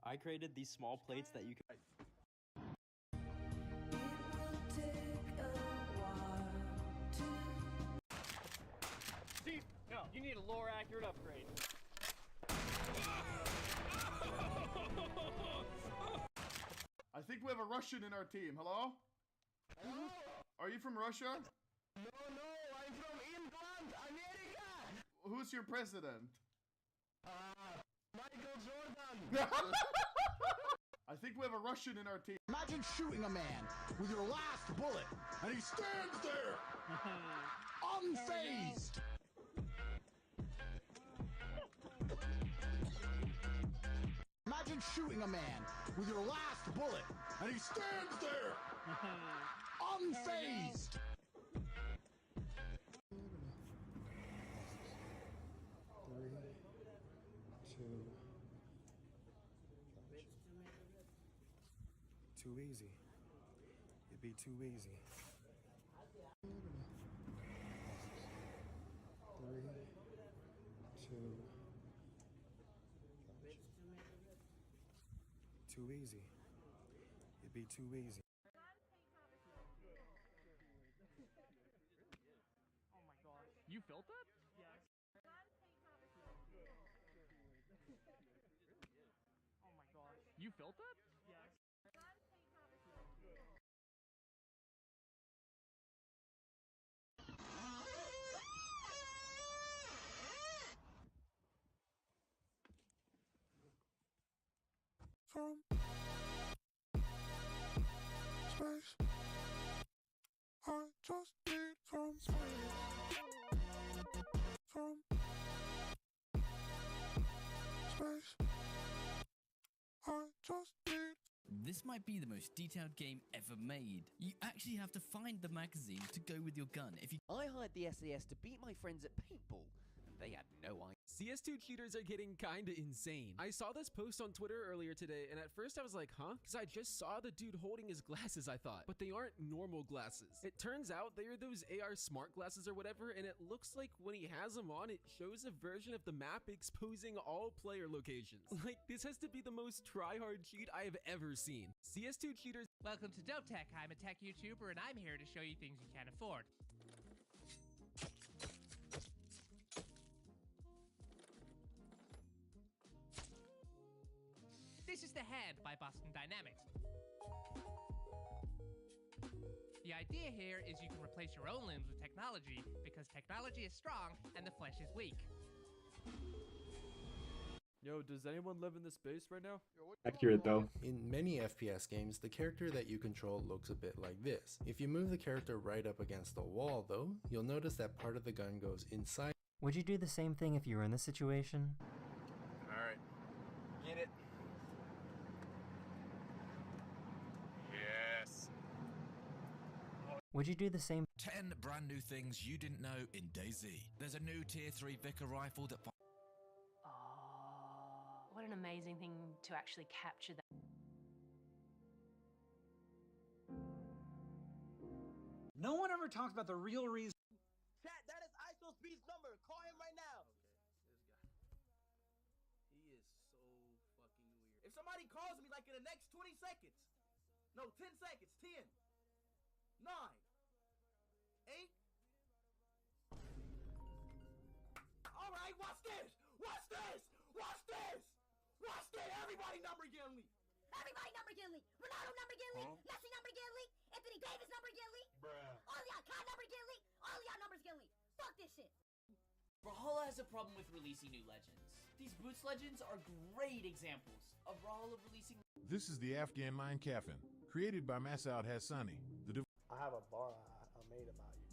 I created these small plates that you can. Steve, no, you need a lore accurate upgrade. I think we have a Russian in our team. Hello? Hello? Are you from Russia? No, I'm from England, America! Who's your president? Michael Jordan! I think we have a Russian in our team. Imagine shooting a man with your last bullet, and he stands there, unfazed. Imagine shooting a man with your last bullet, and he stands there, unfazed. 3, 2. Too easy. It'd be too easy. 3, 2. Too easy. It'd be too easy. Oh my gosh. You felt that? Yes. Oh my gosh. You felt that? Yes. From space, I just need from space. From space, I just need. This might be the most detailed game ever made. You actually have to find the magazine to go with your gun. If you I hired the SAS to beat my friends at paintball, and they had no idea. CS2 cheaters are getting kinda insane. I saw this post on Twitter earlier today, and at first I was like, huh? Because I just saw the dude holding his glasses, I thought. But they aren't normal glasses. It turns out they are those AR smart glasses or whatever, and it looks like when he has them on, it shows a version of the map exposing all player locations. Like, this has to be the most try-hard cheat I have ever seen. CS2 cheaters. Welcome to Dope Tech. I'm a tech YouTuber, and I'm here to show you things you can't afford. This is the Hand by Boston Dynamics. The idea here is you can replace your own limbs with technology because technology is strong and the flesh is weak. Yo, does anyone live in this space right now? Accurate though. In many FPS games, the character that you control looks a bit like this. If you move the character right up against the wall though, you'll notice that part of the gun goes inside. Would you do the same thing if you were in this situation? Alright. Get it. Yes. Would you do the same? 10 brand new things you didn't know in DayZ. There's a new tier 3 Vicar rifle that. What an amazing thing to actually capture that. No one ever talks about the real reason. Chat, that is ISO's beast number. Call him right now. He is so fucking weird. If somebody calls me like in the next 20 seconds, no, 10 seconds, 10, 9, 8. All right, watch this. Watch this. Watch this. Watch this. Everybody number getting leaked. Everybody number getting leaked. Ronaldo number getting leaked. Messi number getting leaked. Anthony Davis number getting leaked. Bruh. All y'all Kai number getting leaked. All y'all numbers getting leaked. Fuck this shit. Brawlhalla has a problem with releasing new legends. These Boots legends are great examples of Brawlhalla releasing. This is the Afghan Mine Kafin, created by Masoud Hassani. I have a bar I made about you.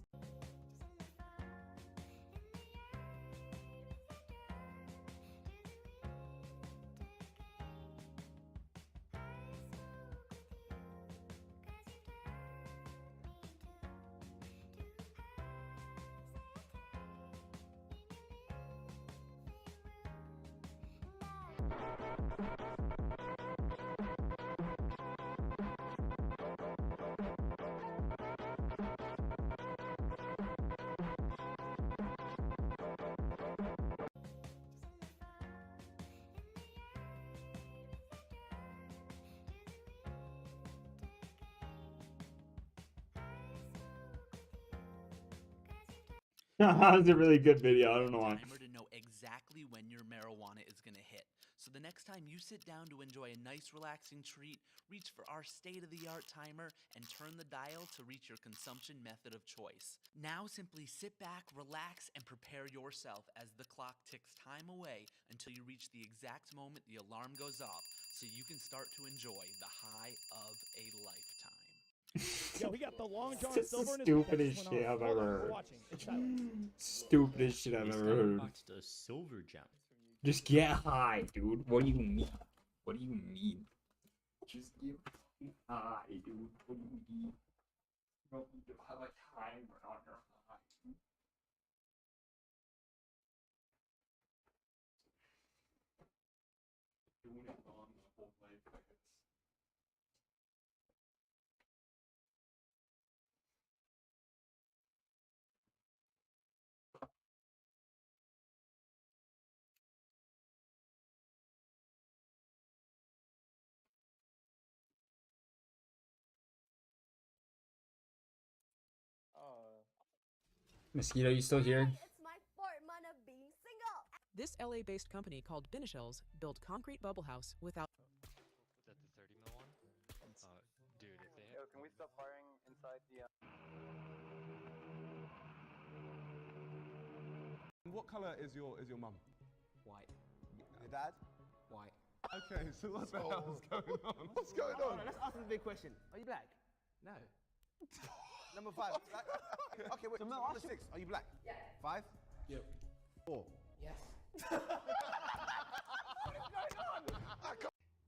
That was a really good video. I don't know why. Timer to know exactly when your marijuana is gonna hit. So the next time you sit down to enjoy a nice relaxing treat, reach for our state-of-the-art timer and turn the dial to reach your consumption method of choice. Now simply sit back, relax, and prepare yourself as the clock ticks time away until you reach the exact moment the alarm goes off, so you can start to enjoy the high of a lifetime. Yo, he got the long John This is Silver the in his stupidest shit I've ever heard. watching. Stupidest shit I've ever heard. Back to the silver gem. Just get high, dude. What do you mean? What do you mean? Just get high, dude. What do you mean? You don't need to have a timer on your high. Doing it on the whole life. Mosquito, you still here? This LA-based company called Binishells built concrete bubble house without. Was that the 30 mil one? Dude, if they Yo, can we stop firing inside the? What color is your mum? White. Your dad? White. Okay, so what the hell is going on? What's going on? Let's ask the big question. Are you black? No. Number 5. Black? Okay, wait. So number 6. Are you black? Yeah. 5? Yep. 4. Yes.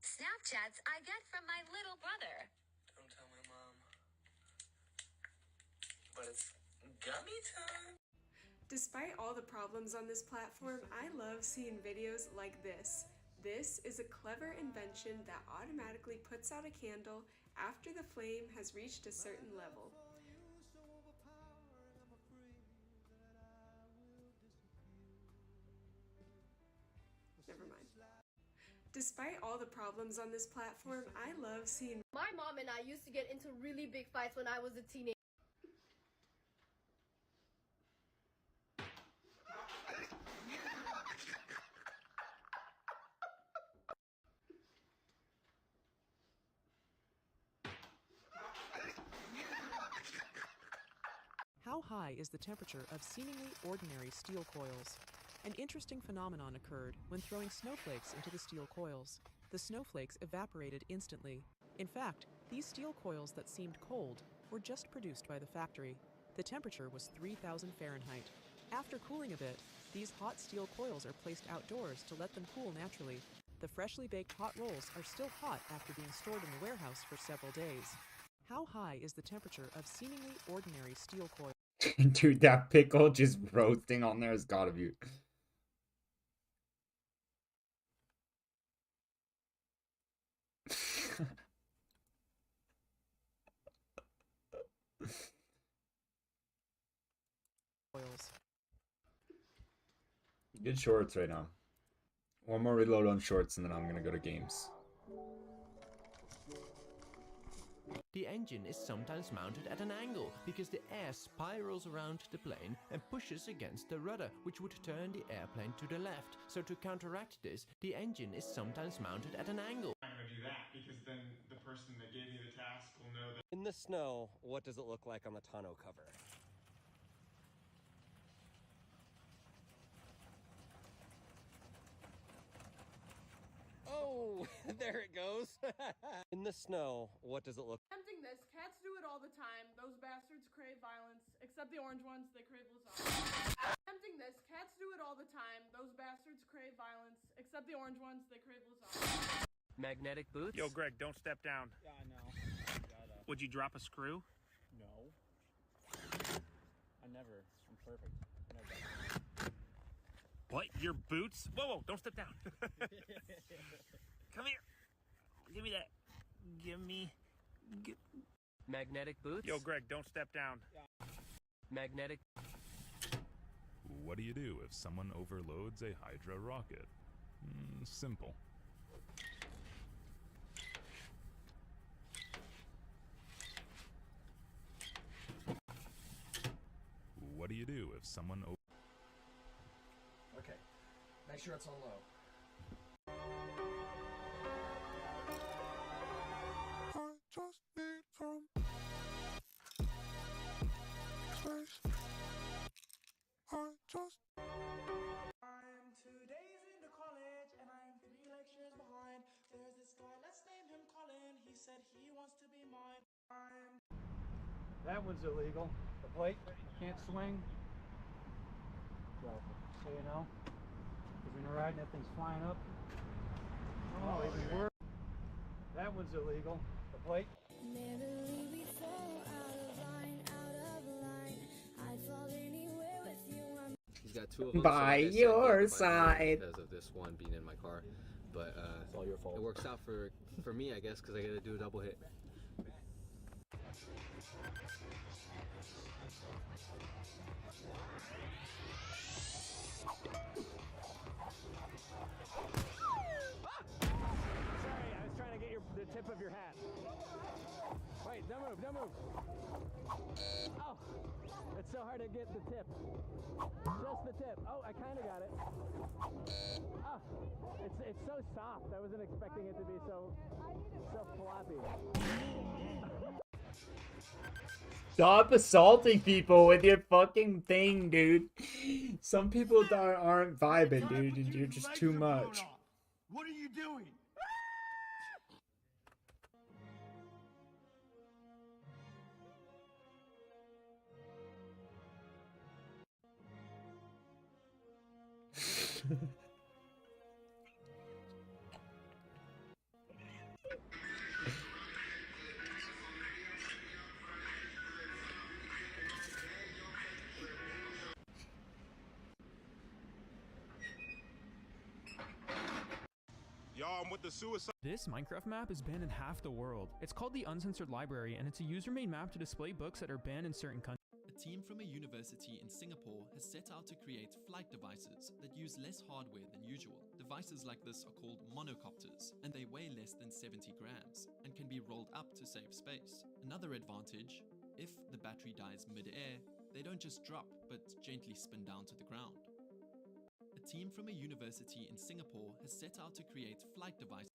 Snapchats I get from my little brother. Don't tell my mom. But it's gummy time. Despite all the problems on this platform, I love seeing videos like this. This is a clever invention that automatically puts out a candle after the flame has reached a certain level. Never mind. Despite all the problems on this platform, I love seeing. My mom and I used to get into really big fights when I was a teenager. How high is the temperature of seemingly ordinary steel coils? An interesting phenomenon occurred when throwing snowflakes into the steel coils. The snowflakes evaporated instantly. In fact, these steel coils that seemed cold were just produced by the factory. The temperature was 3,000 Fahrenheit. After cooling a bit, these hot steel coils are placed outdoors to let them cool naturally. The freshly baked hot rolls are still hot after being stored in the warehouse for several days. How high is the temperature of seemingly ordinary steel coils? Dude, that pickle just roasting on there has gotta be. Good shorts right now. One more reload on shorts and then I'm gonna go to games. The engine is sometimes mounted at an angle because the air spirals around the plane and pushes against the rudder, which would turn the airplane to the left. So to counteract this, the engine is sometimes mounted at an angle. I'm gonna do that because then the person that gave me the task will know that. In the snow, what does it look like on the tonneau cover? Oh, there it goes. In the snow, what does it look? Attempting this, cats do it all the time. Those bastards crave violence, except the orange ones, they crave lasagna. Attempting this, cats do it all the time. Those bastards crave violence, except the orange ones, they crave lasagna. Magnetic boots? Yo, Greg, don't step down. Yeah, I know. Would you drop a screw? No. I never. I'm perfect. Never. What? Your boots? Whoa, whoa, don't step down. Come here. Give me that. Give me. Magnetic boots? Yo, Greg, don't step down. Magnetic. What do you do if someone overloads a Hydra rocket? Simple. What do you do do if someone Okay. Make sure it's on low. I just need some space. I just. I'm 2 days into college and I'm 3 lectures behind. There's this guy, let's name him Colin. He said he wants to be mine. That one's illegal. The plate can't swing. So you know, because when you're riding, that thing's flying up. Oh, even worse. That one's illegal. The plate. He's got 2 of them. By your side. Because of this one being in my car, but it's all your fault. It works out for me, I guess, because I get to do a double hit. Sorry, I was trying to get the tip of your hat. Wait, don't move, don't move. Oh, it's so hard to get the tip. Just the tip. Oh, I kind of got it. Oh, it's so soft. I wasn't expecting it to be so floppy. Stop assaulting people with your fucking thing, dude. Some people aren't vibing, dude, and you're just too much. What are you doing? Y'all, I'm with the suicide. This Minecraft map is banned in half the world. It's called the Uncensored Library, and it's a user-made map to display books that are banned in certain countries. A team from a university in Singapore has set out to create flight devices that use less hardware than usual. Devices like this are called monocopters, and they weigh less than 70 grams and can be rolled up to save space. Another advantage, if the battery dies mid-air, they don't just drop, but gently spin down to the ground. A team from a university in Singapore has set out to create flight devices.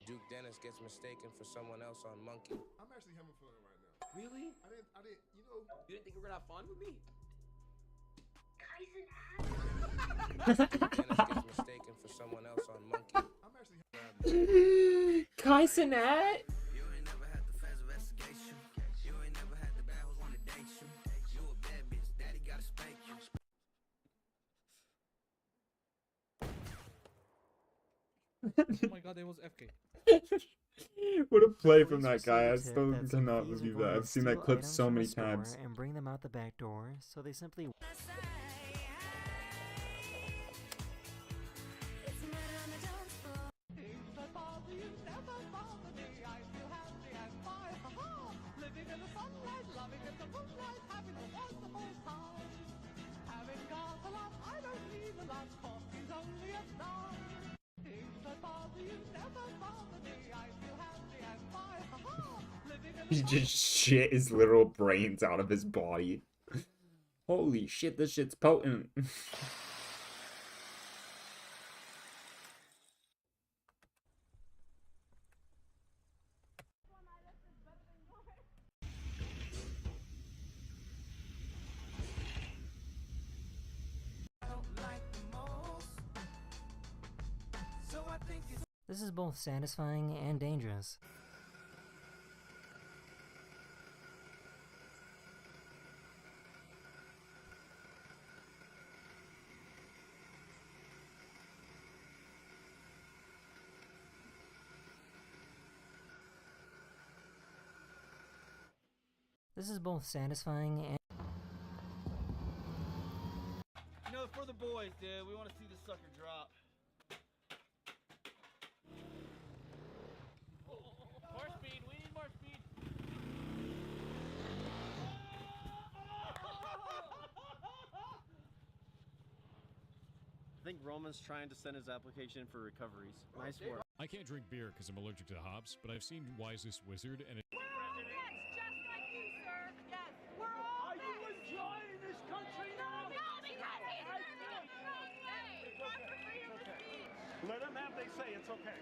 Duke Dennis gets mistaken for someone else on Monkey. I'm actually having fun right now. Really? I didn't, you know. You didn't think you were gonna have fun with me? Dennis gets mistaken for someone else on Monkey. I'm actually Kaisenat? You ain't never had the fast investigation. You ain't never had the bad hoes wanna date you. You a bad bitch, daddy gotta spank you. Oh my god, it was FK. What a play from that guy. I still cannot believe that. I've seen that clip so many times. And bring them out the back door, so they simply... He just shit his literal brains out of his body. Holy shit, this shit's potent. This is both satisfying and dangerous. This is both satisfying and... You know, for the boys, dude, we want to see this sucker drop. More speed, we need more speed. think Roman's trying to send his application in for recoveries. Nice work. I can't drink beer because I'm allergic to hops, but I've seen Wisest Wizard and it. Just like you, sir. Yes, we're all. Are you enjoying this country now? No, because he's serving us the wrong way. Fuck for freedom of speech. Let him have they say it's okay.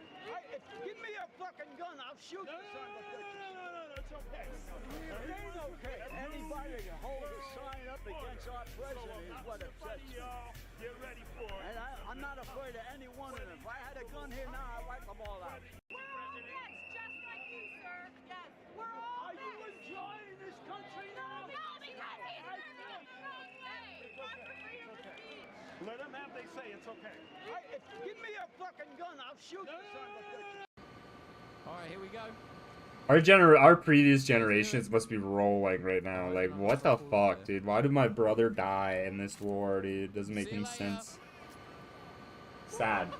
Give me your fucking gun. I'll shoot you, son of a bitch. No, it's okay. It ain't okay. Anybody that holds a sign up against our president is what upsets me. Get ready for it. And I'm not afraid of any one of them. If I had a gun here now, I'd wipe them all out. We're all just like you, sir. Yes, we're all. Are you enjoying this country now? No, because he's serving us the wrong way. Fuck for freedom of speech. Let him have they say it's okay. Give me your fucking gun. I'll shoot you, son of a bitch. All right, here we go. Our previous generations must be rolling right now. Like, what the fuck, dude? Why did my brother die in this war, dude? Doesn't make any sense. Sad.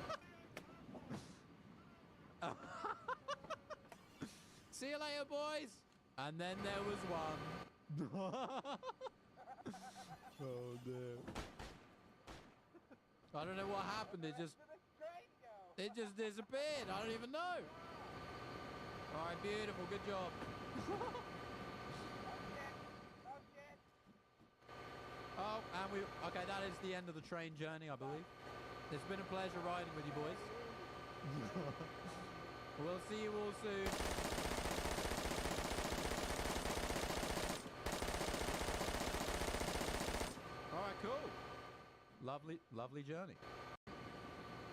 See you later, boys. And then there was one. Oh, dear. I don't know what happened. It just disappeared. I don't even know. All right, beautiful. Good job. Oh, and okay, that is the end of the train journey, I believe. It's been a pleasure riding with you boys. We'll see you all soon. All right, cool. Lovely journey.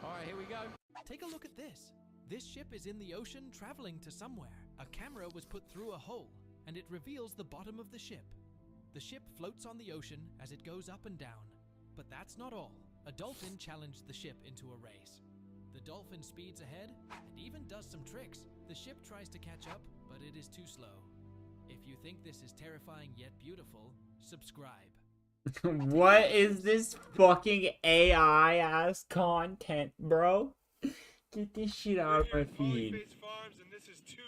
All right, here we go. Take a look at this. This ship is in the ocean traveling to somewhere. A camera was put through a hole, and it reveals the bottom of the ship. The ship floats on the ocean as it goes up and down. But that's not all. A dolphin challenged the ship into a race. The dolphin speeds ahead and even does some tricks. The ship tries to catch up, but it is too slow. If you think this is terrifying yet beautiful, subscribe. What is this fucking AI ass content, bro? Get this shit out of my feed. Farms and this is Tubes.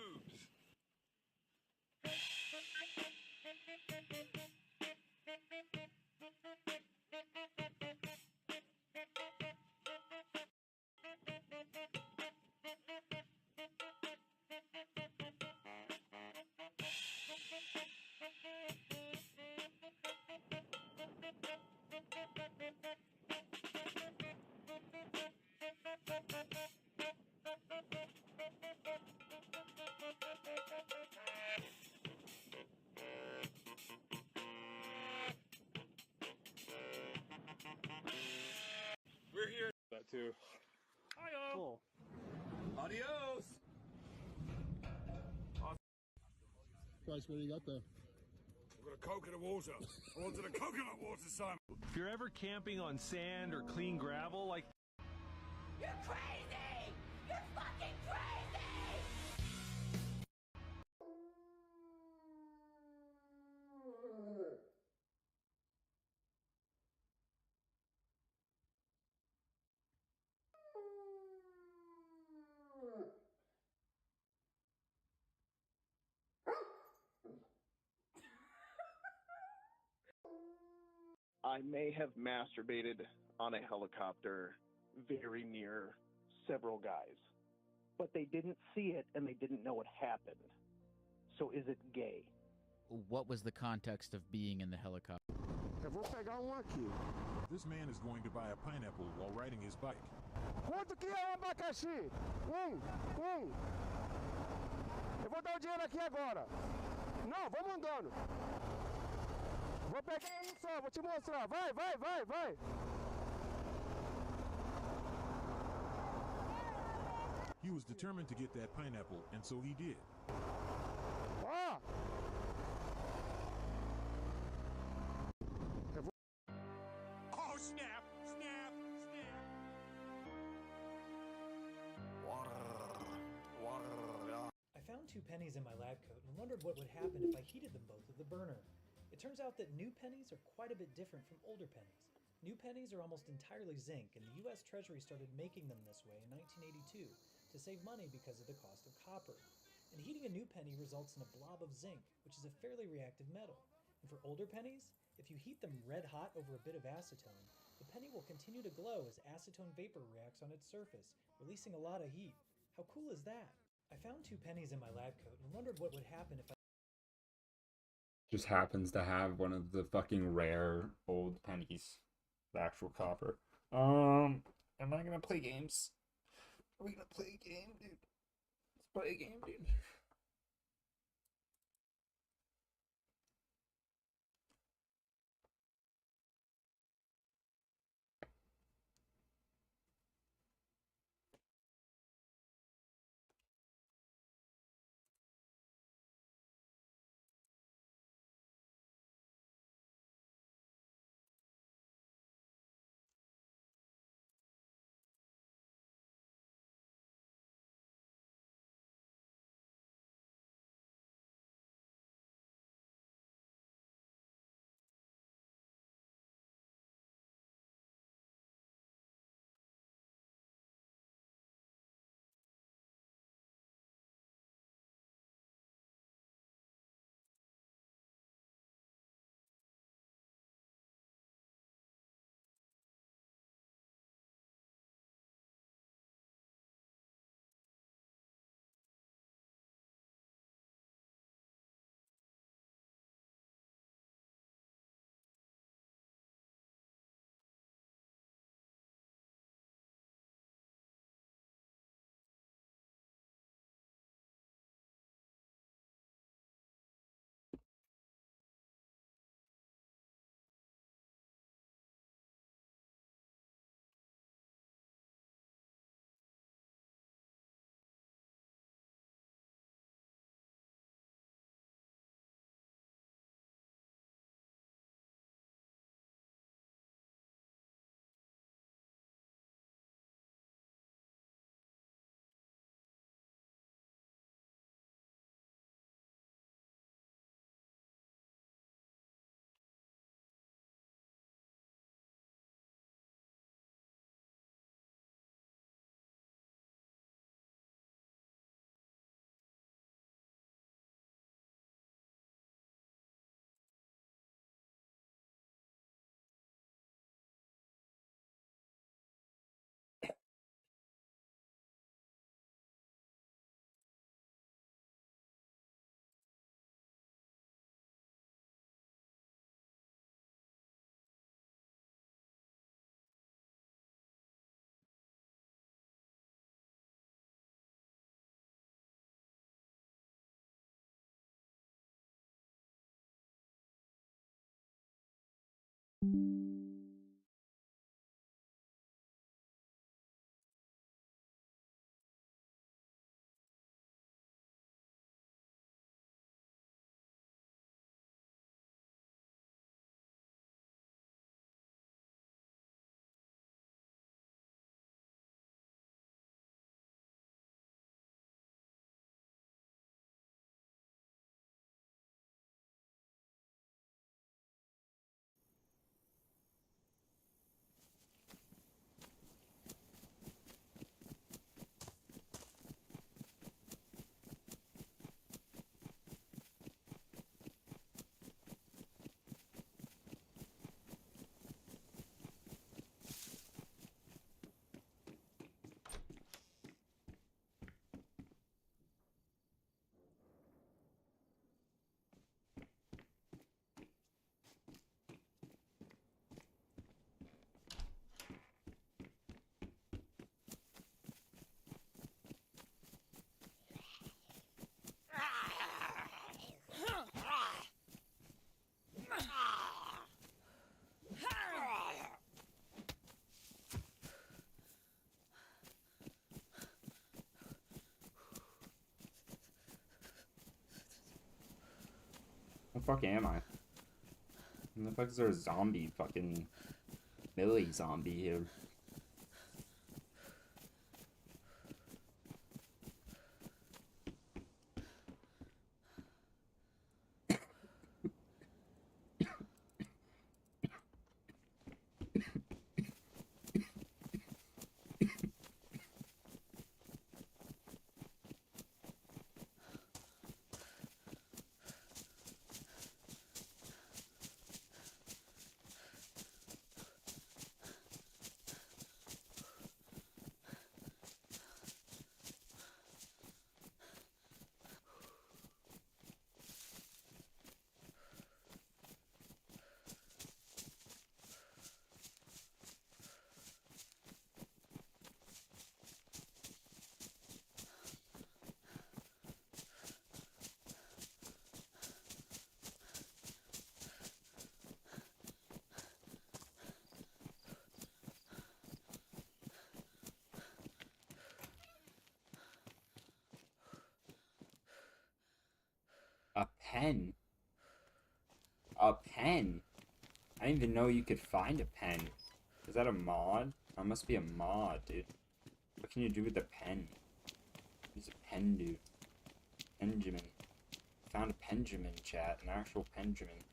We're here. That too. Cool. Adios. Price, what do you got there? I've got a coconut water. I wanted a coconut water, Simon. If you're ever camping on sand or clean gravel, like. You're crazy! You're fucking crazy! I may have masturbated on a helicopter very near several guys, but they didn't see it and they didn't know it happened. So is it gay? What was the context of being in the helicopter? Eu vou pegar aqui. This man is going to buy a pineapple while riding his bike. Quanto que é o abacaxi? Eu vou dar o dinheiro aqui agora. Não, vamos andando. Vou pegar só, vou te mostrar. Vai. He was determined to get that pineapple, and so he did. Ó! Oh, snap. I found 2 pennies in my lab coat and wondered what would happen if I heated them both with the burner. It turns out that new pennies are quite a bit different from older pennies. New pennies are almost entirely zinc, and the US Treasury started making them this way in 1982 to save money because of the cost of copper. And heating a new penny results in a blob of zinc, which is a fairly reactive metal. And for older pennies, if you heat them red hot over a bit of acetone, The penny will continue to glow as acetone vapor reacts on its surface, releasing a lot of heat. How cool is that? I found 2 pennies in my lab coat and wondered what would happen if I Just happens to have one of the fucking rare old pennies. The actual copper. Am I gonna play games? Are we gonna play a game, dude? Let's play a game, dude. The fuck am I? When the fuck is there a zombie fucking Millie zombie here? pen. A pen? I didn't even know you could find a pen. Is that a mod? That must be a mod, dude. What can you do with a pen? What does a pen do? Benjamin. Found a Benjamin, chat. An actual Benjamin.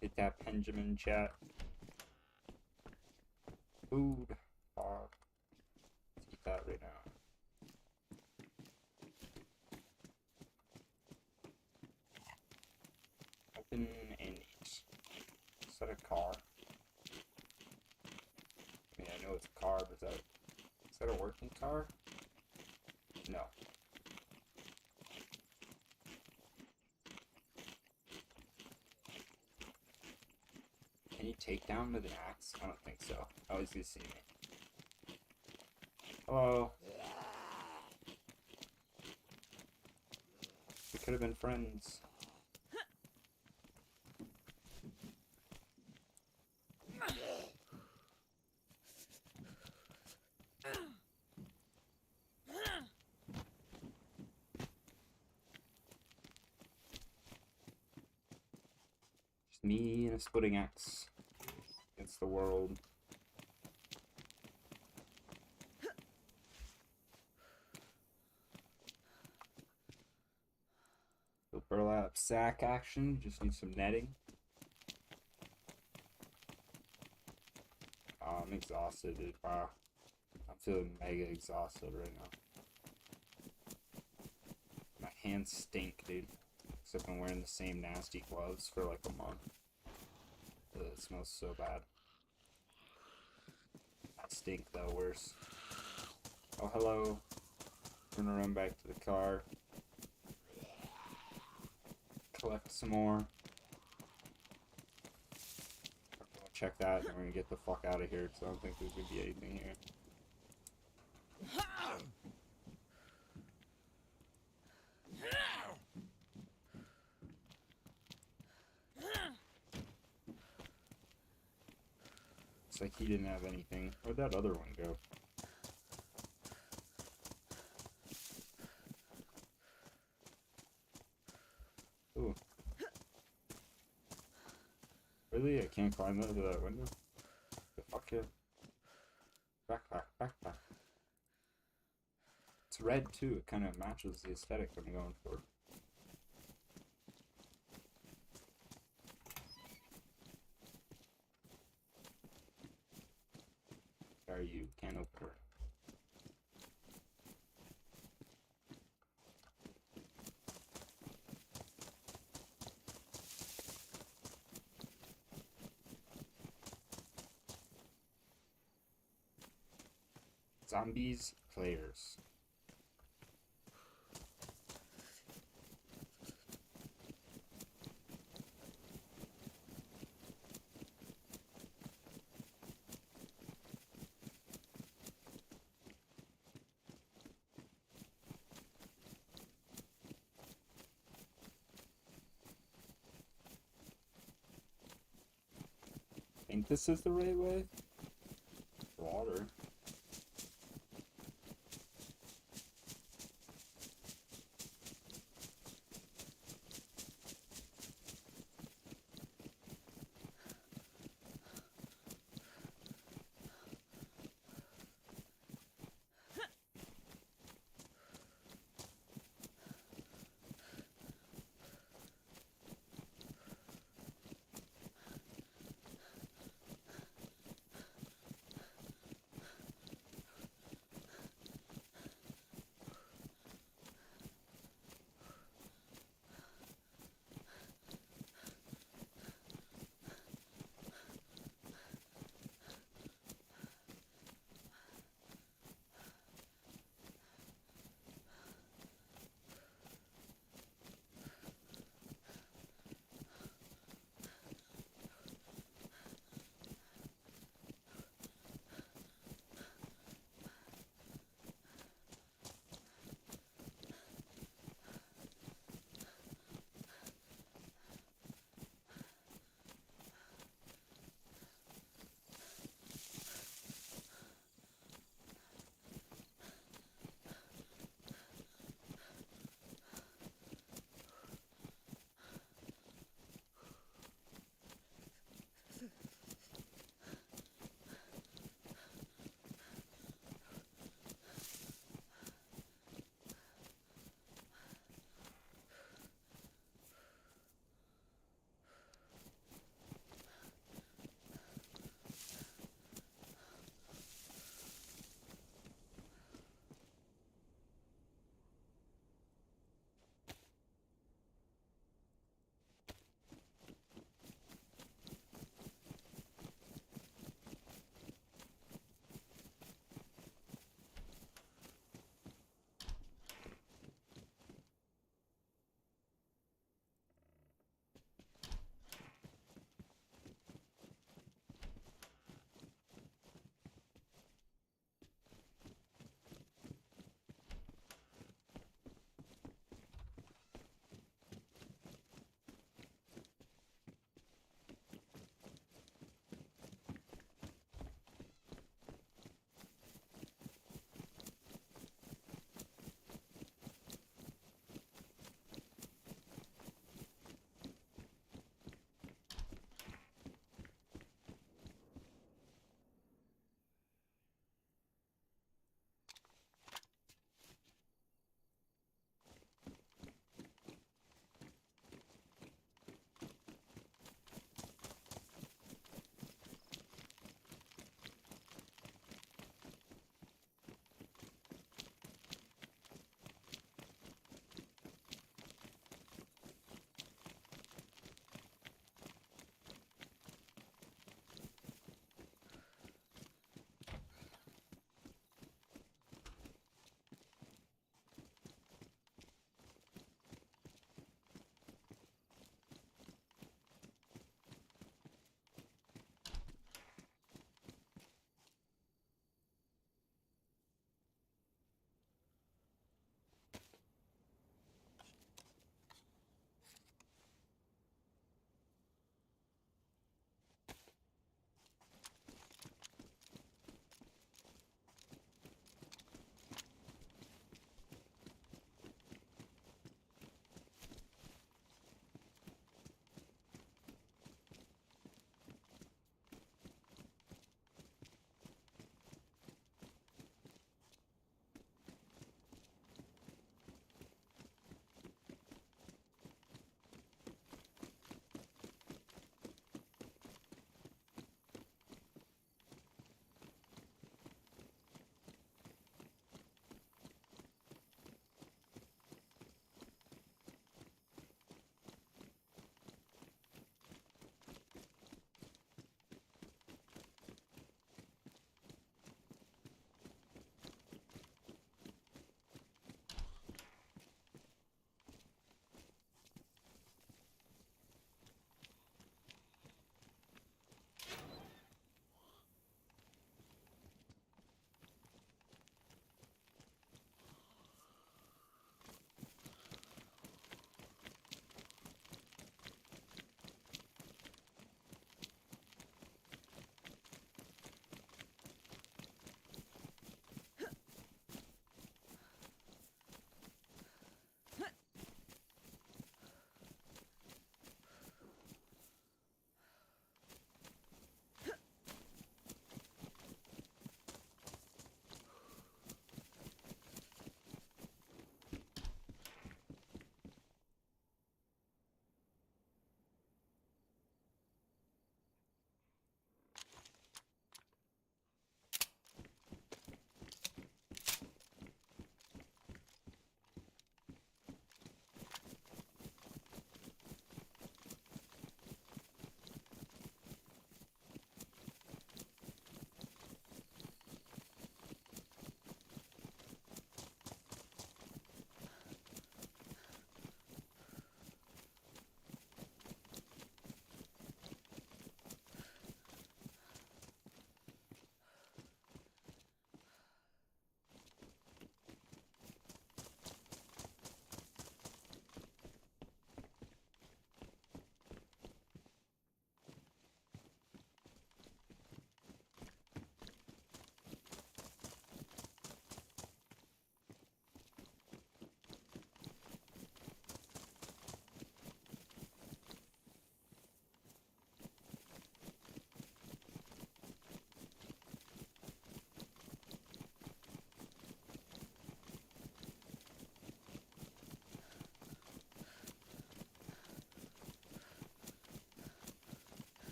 Hit that Benjamin, chat. Food. Let's eat that right now. Open and eat. Is that a car? I mean, I know it's a car, but is that a working car? No. Can you take down with an axe? I don't think so. Oh, he's gonna see me. Hello. We could have been friends. Just me and a splitting axe against the world. The burlap sack action, just need some netting. Oh, I'm exhausted, dude. Wow. I'm feeling mega exhausted right now. My hands stink, dude. Except I'm wearing the same nasty gloves for like a month. Ugh, it smells so bad. That stink though, worse. Oh, hello. I'm gonna run back to the car. Collect some more. Check that, and we're gonna get the fuck out of here, because I don't think there's gonna be anything here. Looks like he didn't have anything. Where'd that other one go? Ooh. Really? I can't climb over that window? The fuck yeah. Backpack, backpack. It's red too, it kind of matches the aesthetic I'm going for. Are you? Can't open it. Zombies, players. Think this is the right way? Water.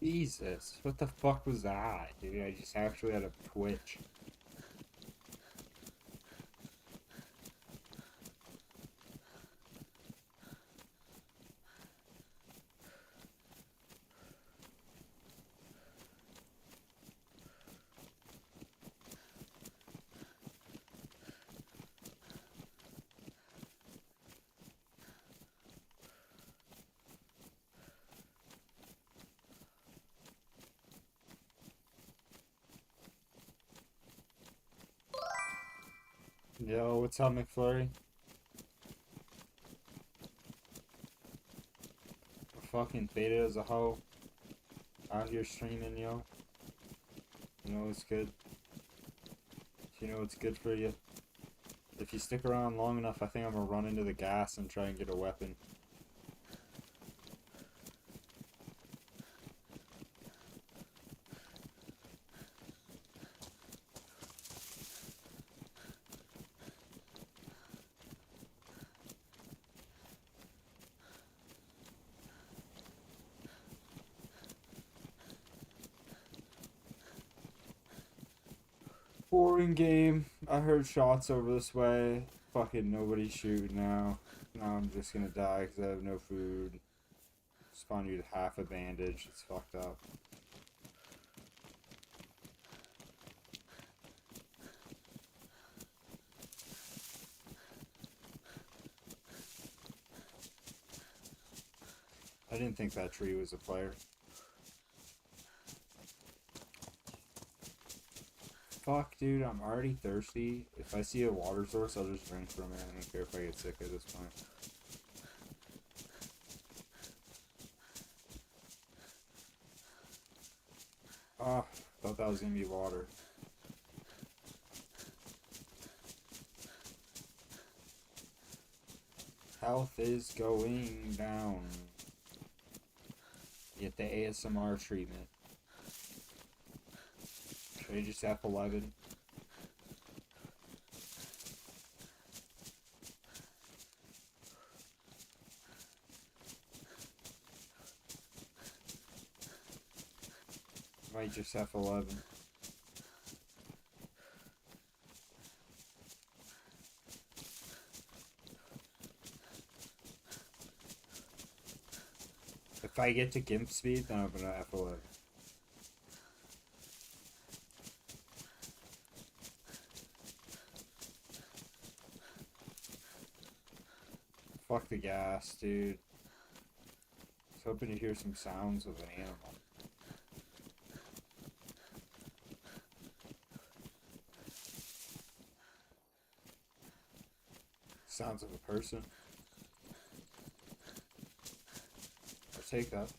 Jesus, what the fuck was that, dude? I just actually had a twitch. Yo, what's up, McFlurry? Fucking faded as a hoe. Out here streaming, yo. You know it's good. You know it's good for you. If you stick around long enough, I think I'm gonna run into the gas and try and get a weapon. Boring game. I heard shots over this way. Fucking nobody shoot now. Now I'm just gonna die because I have no food. Spawn you with half a bandage. It's fucked up. I didn't think that tree was a player. Fuck, dude, I'm already thirsty. If I see a water source, I'll just drink from it. I don't care if I get sick at this point. Ah, thought that was gonna be water. Health is going down. Get the ASMR treatment. Should I just F11? Might just F11. If I get to GIMP speed, then I'm gonna F11. Fuck the gas, dude. I was hoping to hear some sounds of an animal. Sounds of a person. I'll take that.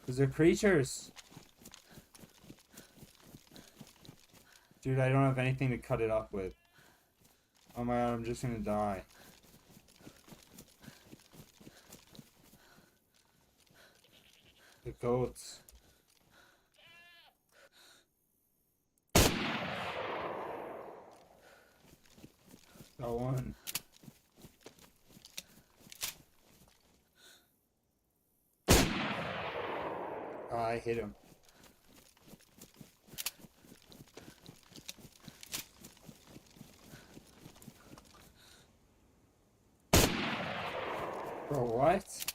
Because they're creatures. Dude, I don't have anything to cut it up with. Oh my god, I'm just gonna die. The goats. Got one. I hit him. Bro, what?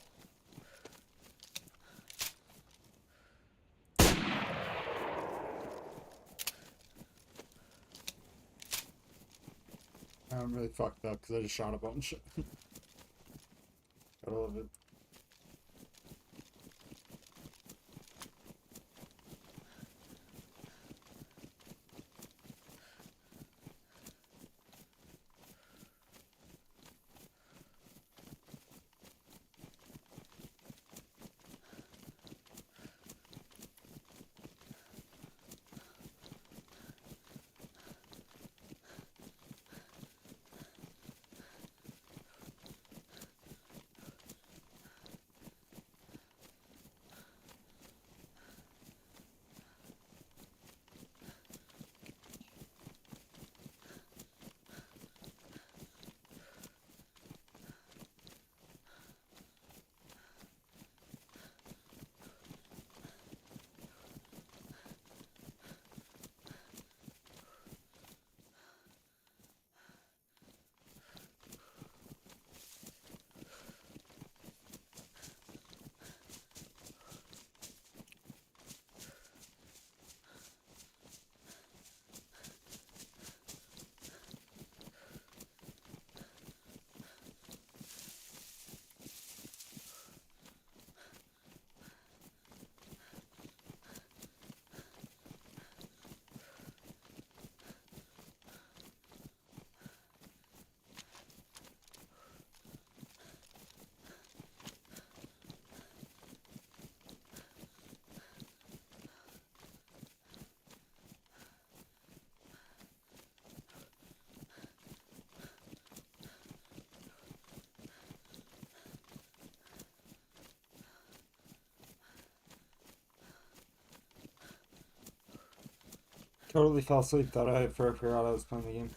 I'm really fucked up because I just shot a bunch. Gotta love it. Totally fell asleep. Thought I forgot I was playing the game.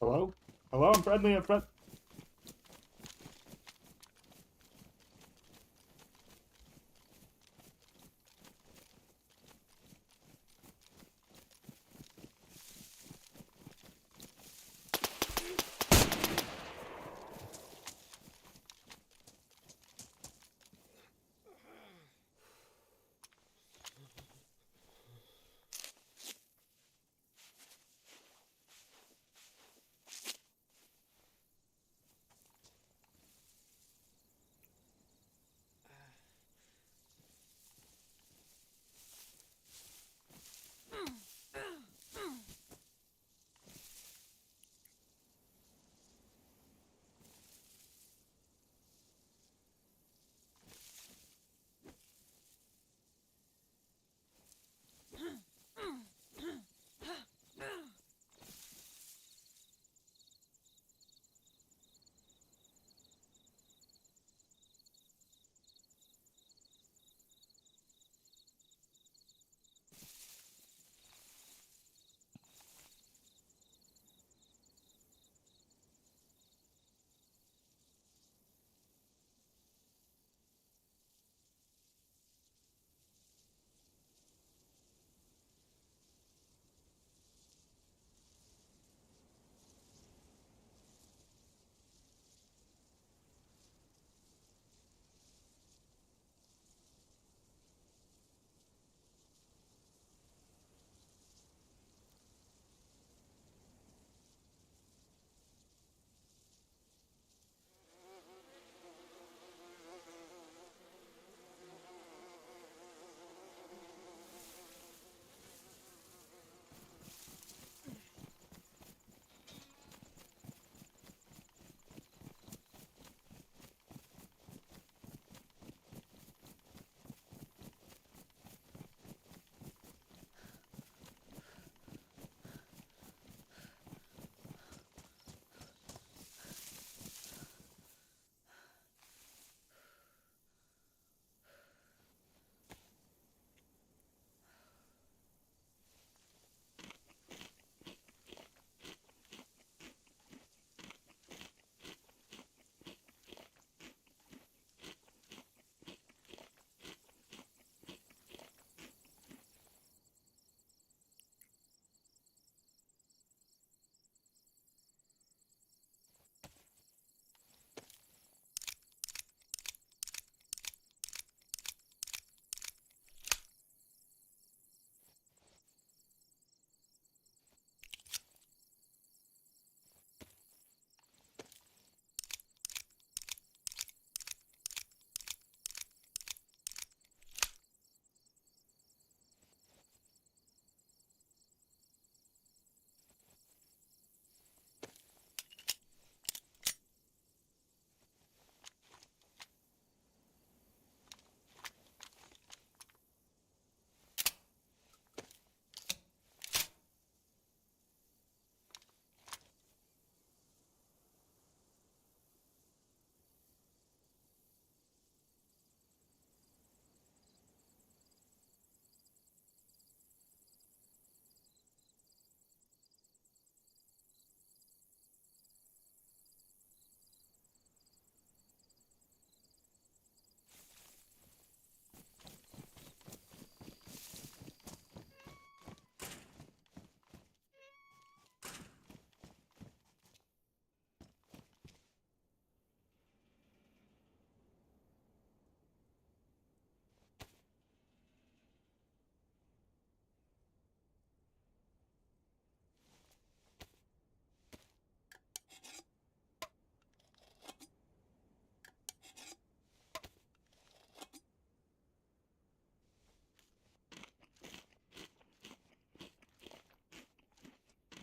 Hello? Hello, I'm friendly, I'm friendly.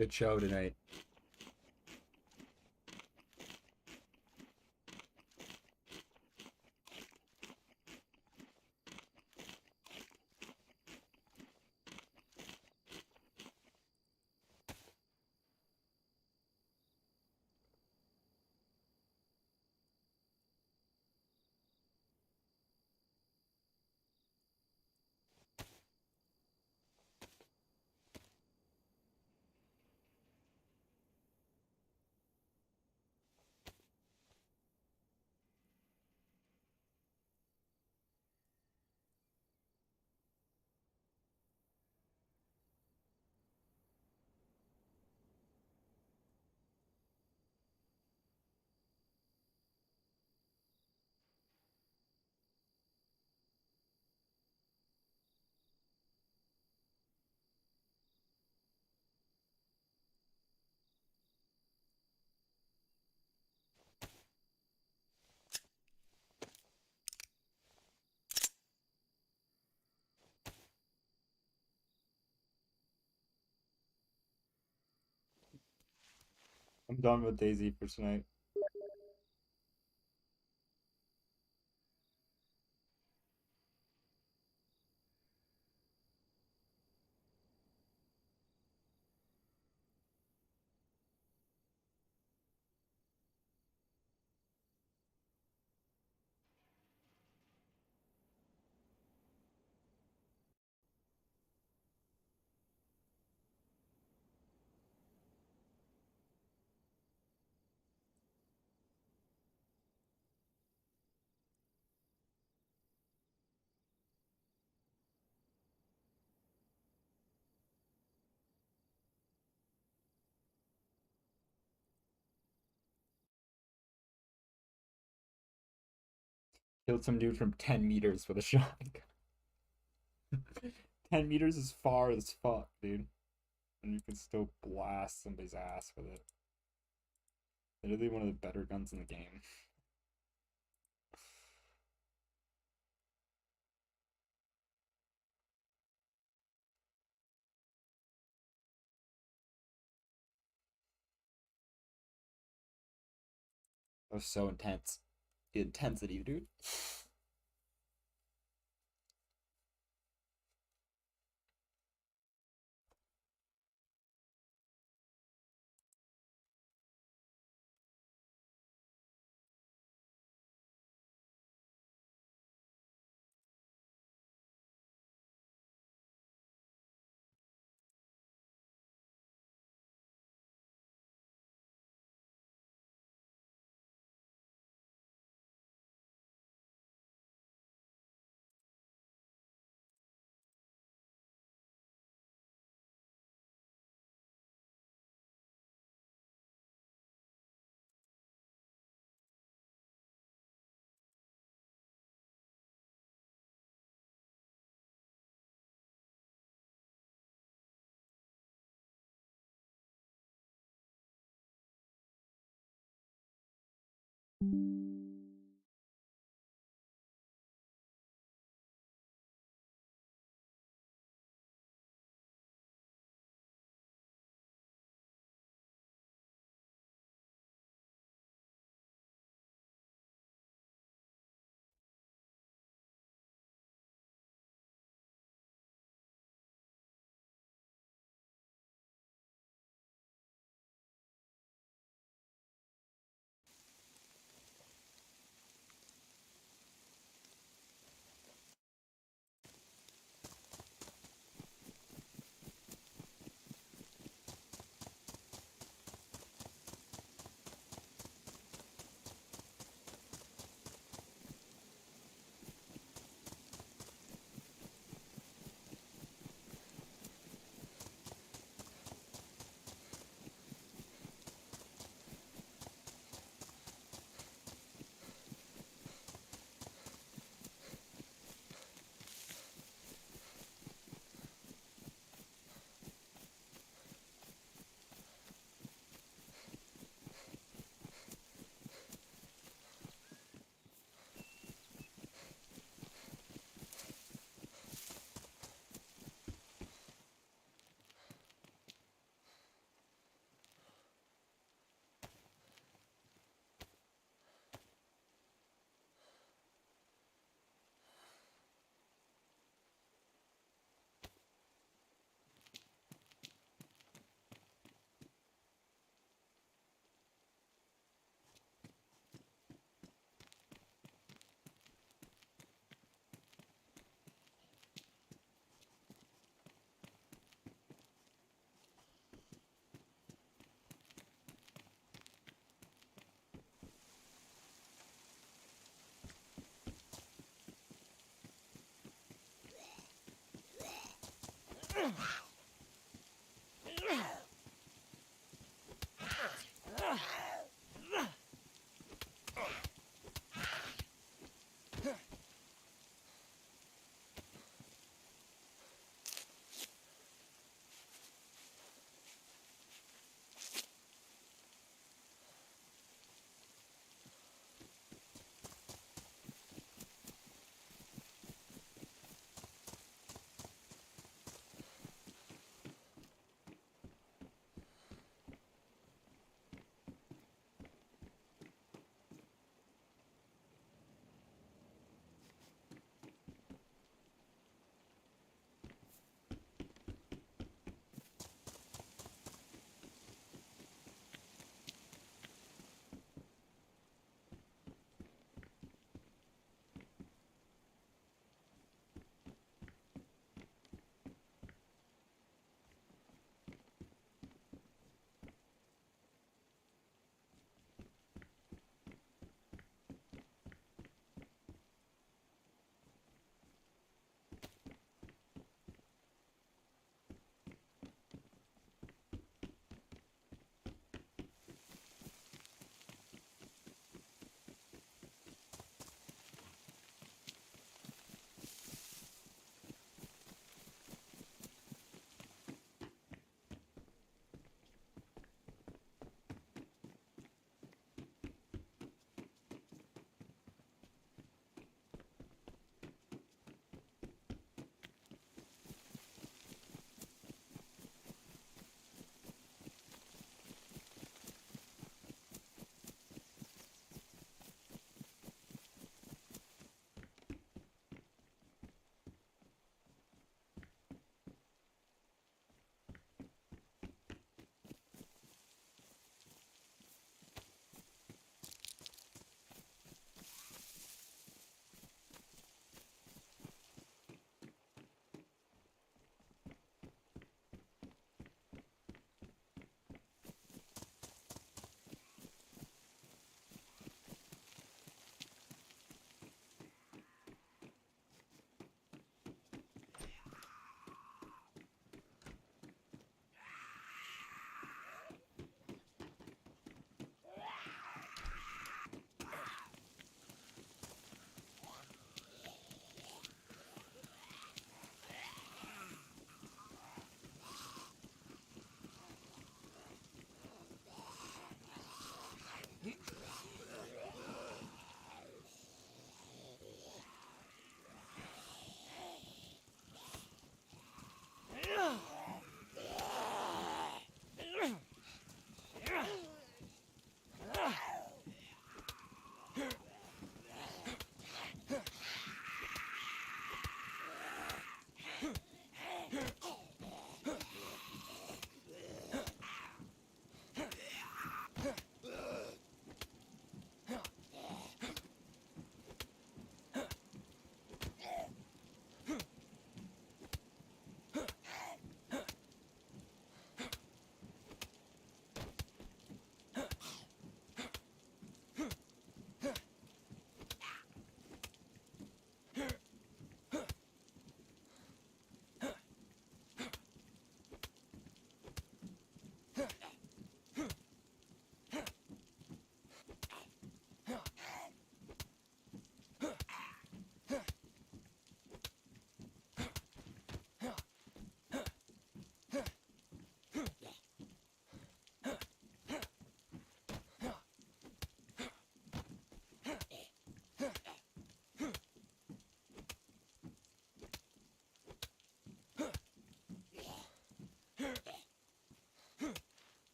Good show tonight. I'm done with Daisy for tonight. Killed some dude from 10 meters with a shotgun. 10 meters is far as fuck, dude. And you can still blast somebody's ass with it. Literally one of the better guns in the game. That was so intense. The intensity, dude.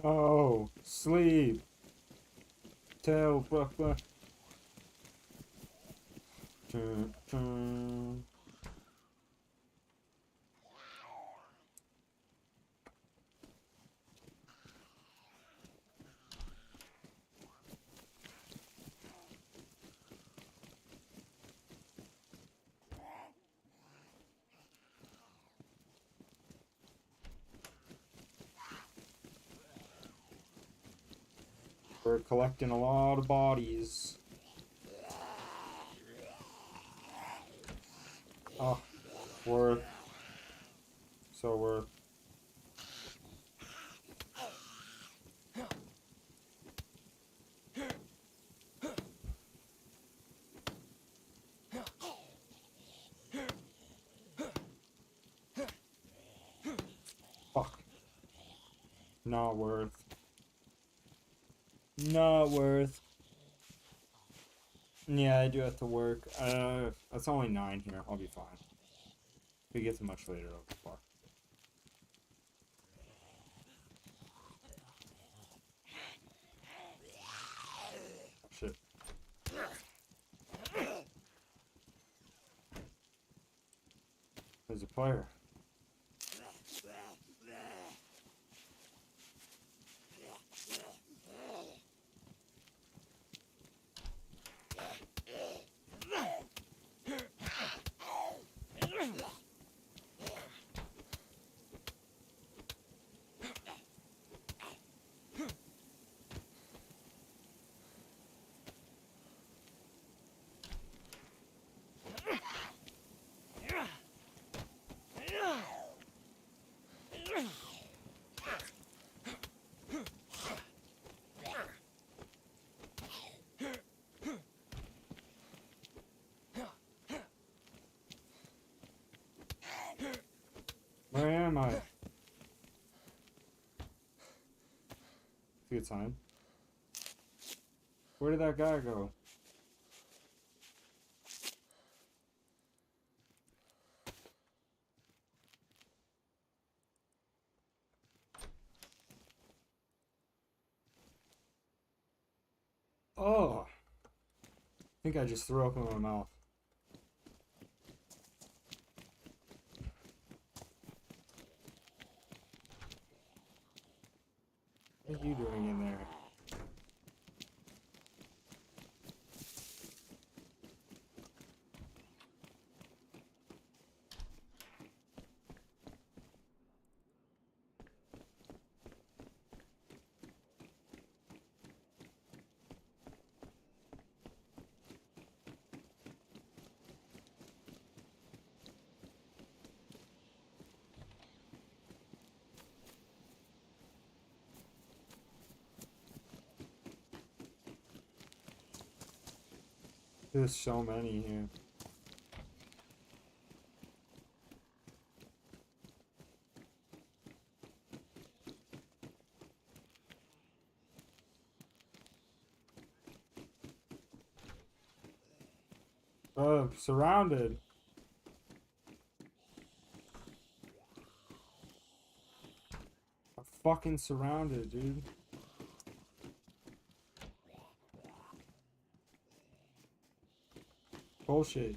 Oh, sleep. Tell Brooklyn. Dun, dun. We're collecting a lot of bodies. Oh, worth. So worth. Fuck. Not worth. Not worth. Yeah, I do have to work. It's only 9 here. I'll be fine. If we get to much later, I'll be fine. Shit. There's a player. Where am I? Good time. Where did that guy go? Oh! I think I just threw up in my mouth. What are you doing in there? There's so many here. Oh, surrounded. I'm fucking surrounded, dude. Bullshit.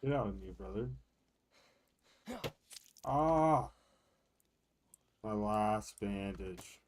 Get out of me, brother. Ah! My last bandage.